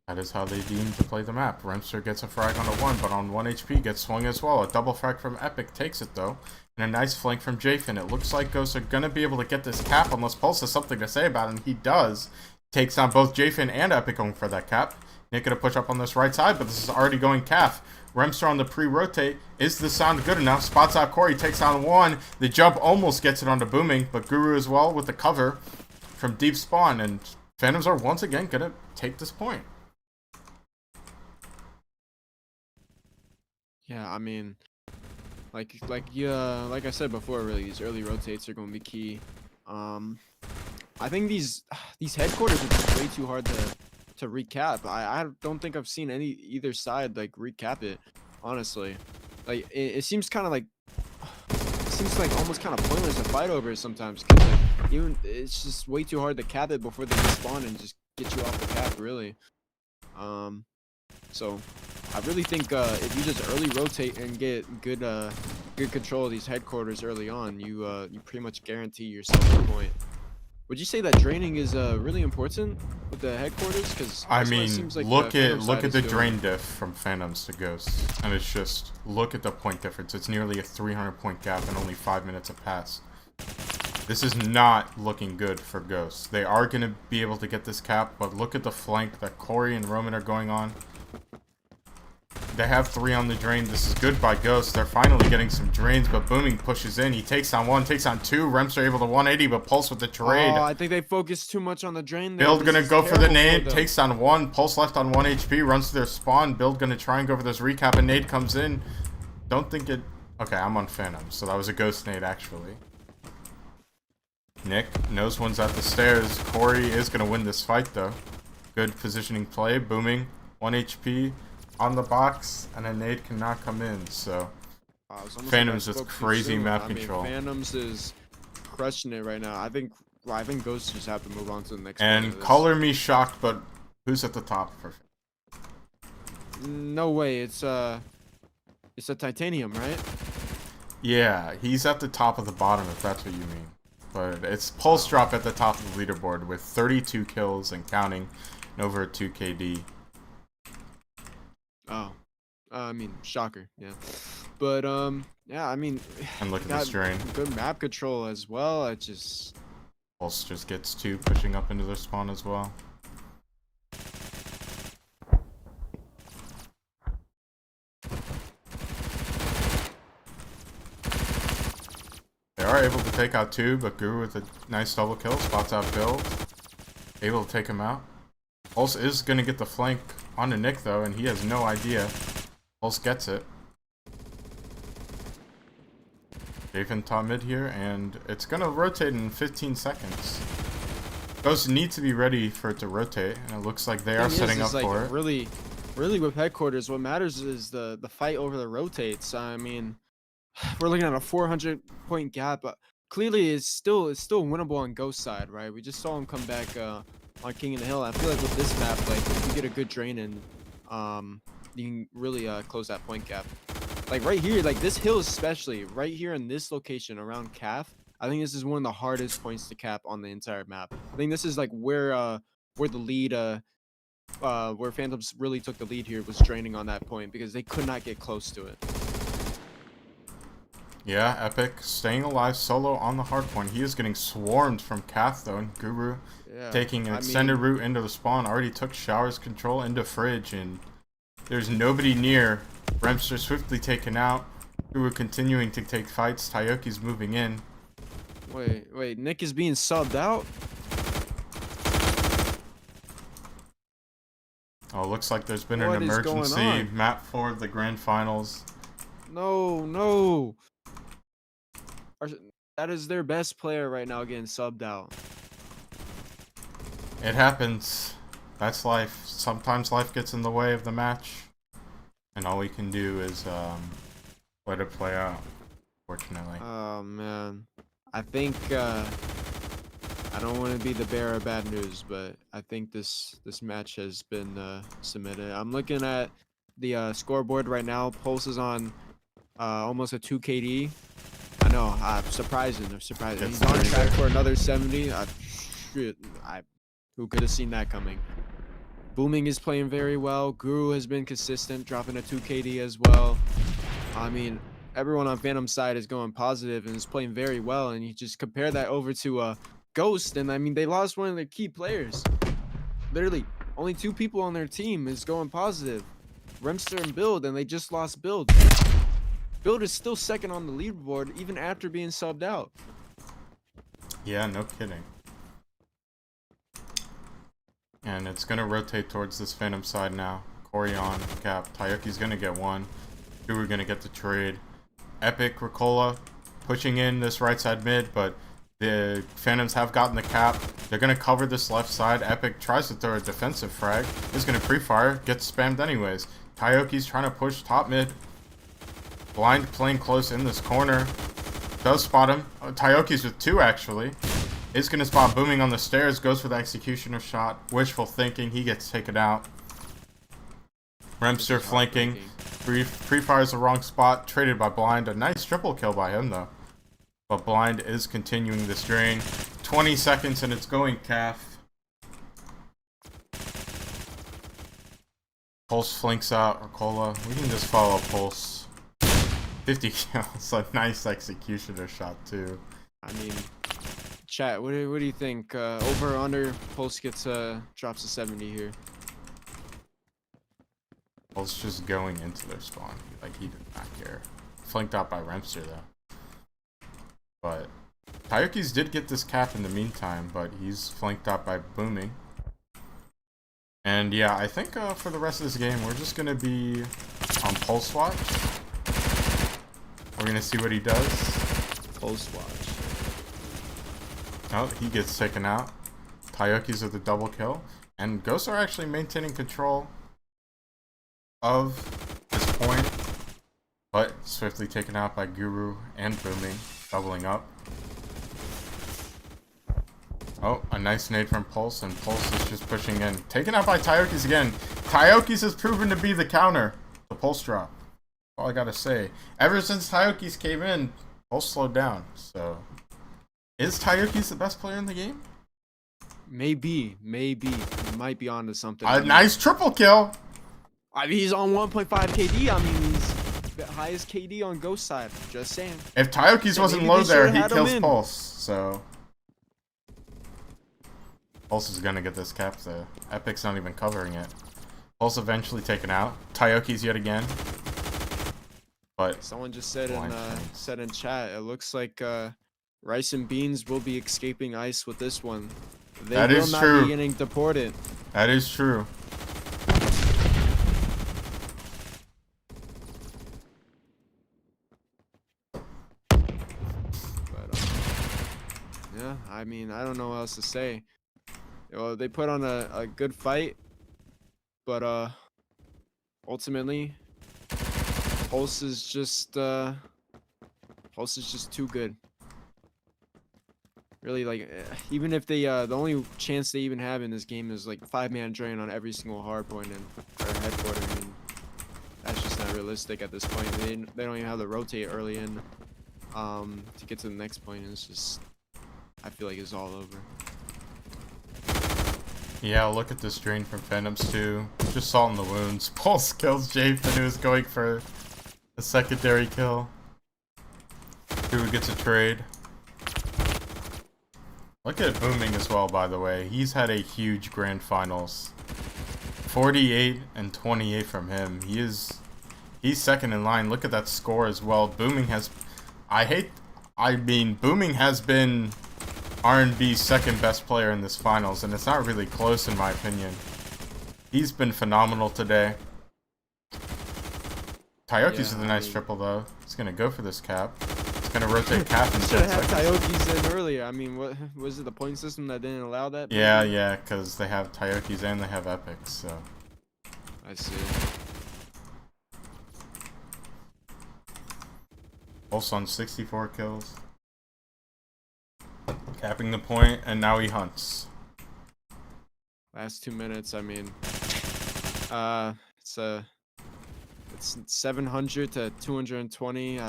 that is how they deem to play the map. Remster gets a frag on a 1, but on 1 HP gets swung as well. A double frag from Epic takes it though. And a nice flank from Jafin. It looks like Ghosts are going to be able to get this cap unless Pulse has something to say about it, and he does. Takes on both Jafin and Epic going for that cap. Nick gonna push up on this right side, but this is already going calf. Remster on the pre-rotate. Is the sound good enough? Spots out Corey, takes on 1. The jump almost gets it onto Booming, but Guru as well with the cover from deep spawn, and Phantoms are once again gonna take this point. Yeah, I mean, like I said before, really, these early rotates are going to be key. I think these Headquarters are just way too hard to recap. I don't think I've seen either side like recap it, honestly. Like it seems kind of like seems like almost kind of pointless to fight over it sometimes. 'Cause like, even it's just way too hard to cap it before they respawn and just get you off the cap, really. So I really think if you just early rotate and get good control of these headquarters early on, you pretty much guarantee yourself a point. Would you say that draining is really important with the headquarters? Because I mean, like look the at the drain diff from Phantoms to Ghosts, and it's just look at the point difference. It's nearly a 300-point gap and only 5 minutes have passed. This is not looking good for Ghosts. They are going to be able to get this cap, but look at the flank that Corey and Roman are going on. They have 3 on the drain. This is good by Ghost. They're finally getting some drains, but Booming pushes in. He takes on 1, takes on 2. Remster able to 180, but Pulse with the trade. Oh, I think they focused too much on the drain there. Build gonna go for the nade, takes on 1. Pulse left on 1 HP, runs to their spawn. Build gonna try and go for this recap, and nade comes in. Don't think it... Okay, I'm on Phantom, so that was a Ghost nade, actually. Nick knows one's at the stairs. Corey is gonna win this fight, though. Good positioning play. Booming, 1 HP. On the box, and a nade cannot come in, so Phantoms just crazy map control. Phantoms is crushing it right now. I think Ghosts just have to move on to the next. And color me shocked, but who's at the top? No way, it's a Titanium, right? Yeah, he's at the top of the bottom, if that's what you mean. But it's Pulse Drop at the top of the leaderboard with 32 kills and counting, and over a 2 KD. Oh, I mean, shocker, yeah. But yeah, I mean, and look at this drain. Good map control as well. I just Pulse just gets 2 pushing up into their spawn as well. They are able to take out 2, but Guru with a nice double kill spots out Build. Able to take him out. Pulse is going to get the flank onto Nick, though, and he has no idea. Pulse gets it. Javen top mid here, and it's going to rotate in 15 seconds. Those need to be ready for it to rotate, and it looks like they are setting up for it. Really with headquarters, what matters is the fight over the rotates. I mean, we're looking at a 400-point gap, but clearly it's still winnable on Ghost side, right? We just saw him come back on King of the Hill. I feel like with this map, like if you get a good drain in, you can really close that point gap. Like right here, like this hill especially, right here in this location around Calf, I think this is one of the hardest points to cap on the entire map. I think this is like where the lead, where Phantoms really took the lead here was draining on that point because they could not get close to it. Yeah, Epic staying alive solo on the hard point. He is getting swarmed from Kath though, and Guru taking an extended route into the spawn. Already took Shower's control into Fridge, and there's nobody near. Remster swiftly taken out. Guru continuing to take fights. Tayoki's moving in. Wait, Nick is being subbed out? Oh, looks like there's been an emergency. Map for the grand finals. No. That is their best player right now getting subbed out. It happens. That's life. Sometimes life gets in the way of the match. And all we can do is let it play out, fortunately. Oh, man. I think, I don't want to be the bearer of bad news, but I think this match has been submitted. I'm looking at the scoreboard right now. Pulse is on almost a 2 KD. I know, surprising. He's on track for another 70. Who could have seen that coming? Booming is playing very well. Guru has been consistent, dropping a 2 KD as well. I mean, everyone on Phantom's side is going positive and is playing very well. And you just compare that over to Ghost, and I mean, they lost one of their key players. Literally, only 2 people on their team is going positive. Remster and Build, and they just lost Build. Build is still second on the leaderboard, even after being subbed out. Yeah, no kidding. And it's going to rotate towards this Phantom side now. Corey on, cap. Tayoki's going to get 1. We're going to get the trade. Epic, Ricola pushing in this right side mid, but the Phantoms have gotten the cap. They're going to cover this left side. Epic tries to throw a defensive frag. He's going to pre-fire, gets spammed anyways. Tayoki's trying to push top mid. Blind playing close in this corner. Does spot him. Tayoki's with 2, actually. Is going to spot Booming on the stairs. Goes for the executioner shot. Wishful thinking. He gets taken out. Remster flanking. Pre-fires the wrong spot. Traded by Blind. A nice triple kill by him, though. But Blind is continuing this drain. 20 seconds and it's going calf. Pulse flanks out Ricola. We can just follow Pulse. 50 kills. A nice executioner shot, too. I mean, chat, what do you think? Over or under? Pulse gets drops to 70 here. Pulse just going into their spawn. Like, he did not care. Flanked out by Remster, though. But Tayoki's did get this cap in the meantime, but he's flanked out by Booming. And yeah, I think for the rest of this game, we're just going to be on Pulse Watch. We're going to see what he does. Pulse Watch. Oh, he gets taken out. Tayoki's with a double kill. And Ghosts are actually maintaining control of this point. But swiftly taken out by Guru and Booming. Doubling up. Oh, a nice nade from Pulse, and Pulse is just pushing in. Taken out by Tayoki's again. Tayoki's has proven to be the counter. The Pulse drop. All I gotta say. Ever since Tayoki's came in, Pulse slowed down. So, is Tayoki's the best player in the game? Maybe. He might be onto something. A nice triple kill! I mean, he's on 1.5 KD. I mean, he's the highest KD on Ghost side. Just saying. If Tayoki's wasn't maybe low they there, should've he had him kills in. Pulse. So, Pulse is gonna get this cap though. Epic's not even covering it. Pulse eventually taken out. Tayoki's yet again. But Someone just said Blind in chat, it looks like Rice and Beans will be escaping ice with this one. They That will is not true. be getting deported. that is true. But yeah, I mean, I don't know what else to say. Well, they put on a good fight, but ultimately, Pulse is just too good. Really, like, even if they the only chance they even have in this game is like 5-man drain on every single hard point and or headquarter. I mean, that's just not realistic at this point. They don't even have to rotate early in to get to the next point. It's just, I feel like it's all over. Yeah, look at this drain from Phantoms too. Just salt in the wounds. Pulse kills Japhon, who is going for a secondary kill. Who gets a trade. Look at Booming as well, by the way. He's had a huge grand finals. 48 and 28 from him. He's second in line. Look at that score as well. Booming has Booming has been R&B's second best player in this finals, and it's not really close in my opinion. He's been phenomenal today. Tayoki's with a nice triple though. He's gonna go for this cap. Gonna rotate cap and Should have had Tayoki's in earlier. I mean, what was it, the point system that didn't allow that? Yeah, because they have Tayoki's and they have Epics, so. I see. Pulse on 64 kills. Capping the point, and now he hunts. Last 2 minutes, I mean, it's 700 to 220.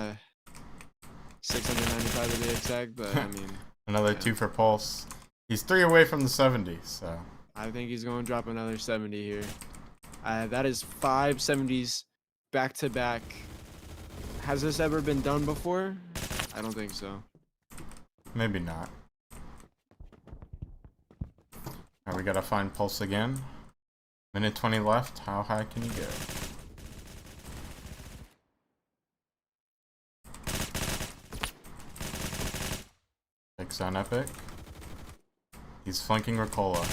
695 to be exact, but I mean, Another 2 for Pulse. He's 3 away from the 70, so. I think he's going to drop another 70 here. That is 5 70s back to back. Has this ever been done before? I don't think so. Maybe not. Alright, we gotta find Pulse again. Minute 20 left. How high can you go? Picks on Epic. He's flanking Ricola.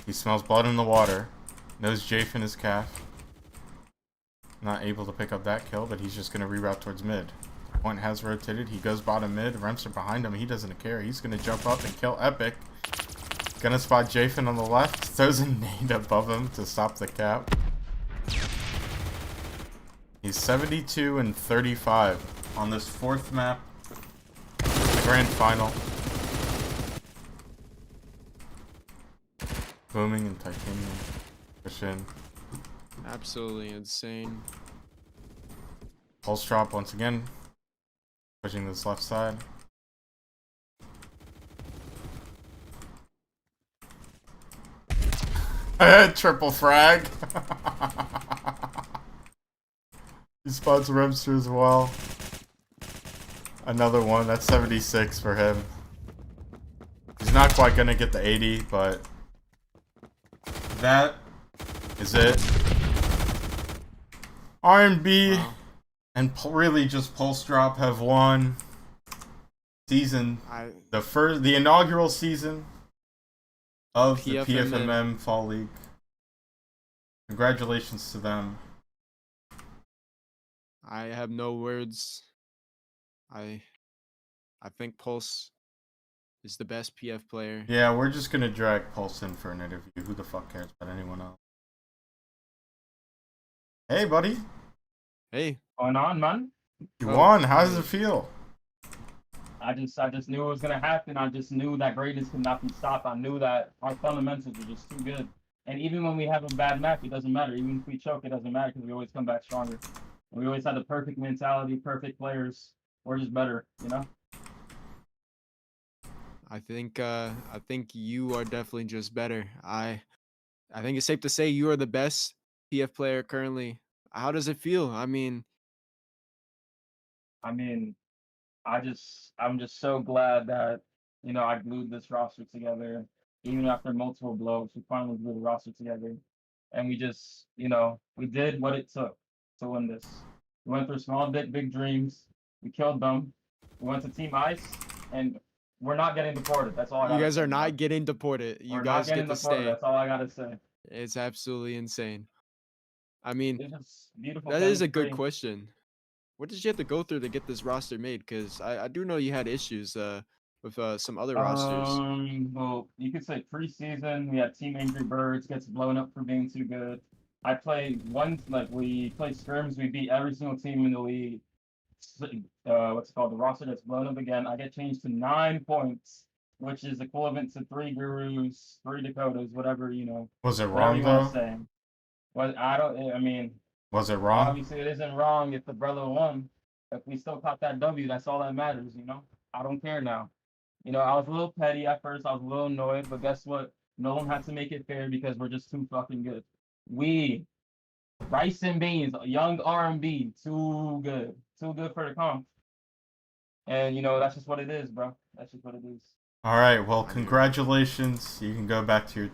He smells blood in the water. Knows Japhon is calf. Not able to pick up that kill, but he's just gonna reroute towards mid. Point has rotated. He goes bottom mid. Remster behind him. He doesn't care. He's gonna jump up and kill Epic. Gonna spot Japhon on the left. Throws a nade above him to stop the cap. He's 72 and 35 on this 4th map grand final. Booming and titanium. Push in. Absolutely insane. Pulse drop once again. Pushing this left side. Triple frag. He spots Remster as well. Another one. That's 76 for him. He's not quite gonna get the 80, but that is it. R&B and really just Pulse Drop have won season, the inaugural season of the PFMM Fall League. Congratulations to them. I have no words. I think Pulse is the best PF player. Yeah, we're just gonna drag Pulse in for an interview. Who the fuck cares about anyone else? Hey, buddy. Hey. Going on, man? You won. How does it feel? I just knew it was gonna happen. I just knew that greatness could not be stopped. I knew that our fundamentals were just too good. And even when we have a bad match, it doesn't matter. Even if we choke, it doesn't matter because we always come back stronger. And we always have the perfect mentality, perfect players. We're just better, you know? I think you are definitely just better. I think it's safe to say you are the best PF player currently. How does it feel? I mean, I'm just so glad that, you know, I glued this roster together. Even after multiple blows, we finally glued the roster together. And we just, you know, we did what it took to win this. We went through small, big dreams. We killed them. We went to Team Ice, and we're not getting deported. That's all I got. you guys are not getting deported. You guys get to stay. That's all I gotta say. It's absolutely insane. I mean, beautiful. that is a good question. What did you have to go through to get this roster made? Because I do know you had issues with some other rosters. Well, you could say preseason, we had Team Angry Birds gets blown up for being too good. I played we played scrims, we beat every single team in the league. What's it called? The roster gets blown up again. I get changed to 9 points, which is equivalent to 3 Gurus, 3 Dakotas, whatever, you know. Was it wrong though? Was it wrong? Obviously, it isn't wrong if the brother won. If we still caught that W, that's all that matters, you know? I don't care now. You know, I was a little petty at first. I was a little annoyed, but guess what? No one had to make it fair because we're just too fucking good. Rice and beans, young R&B, too good for the comp. And you know, that's just what it is, bro. That's just what it is. All right. Well, congratulations. You can go back to your team.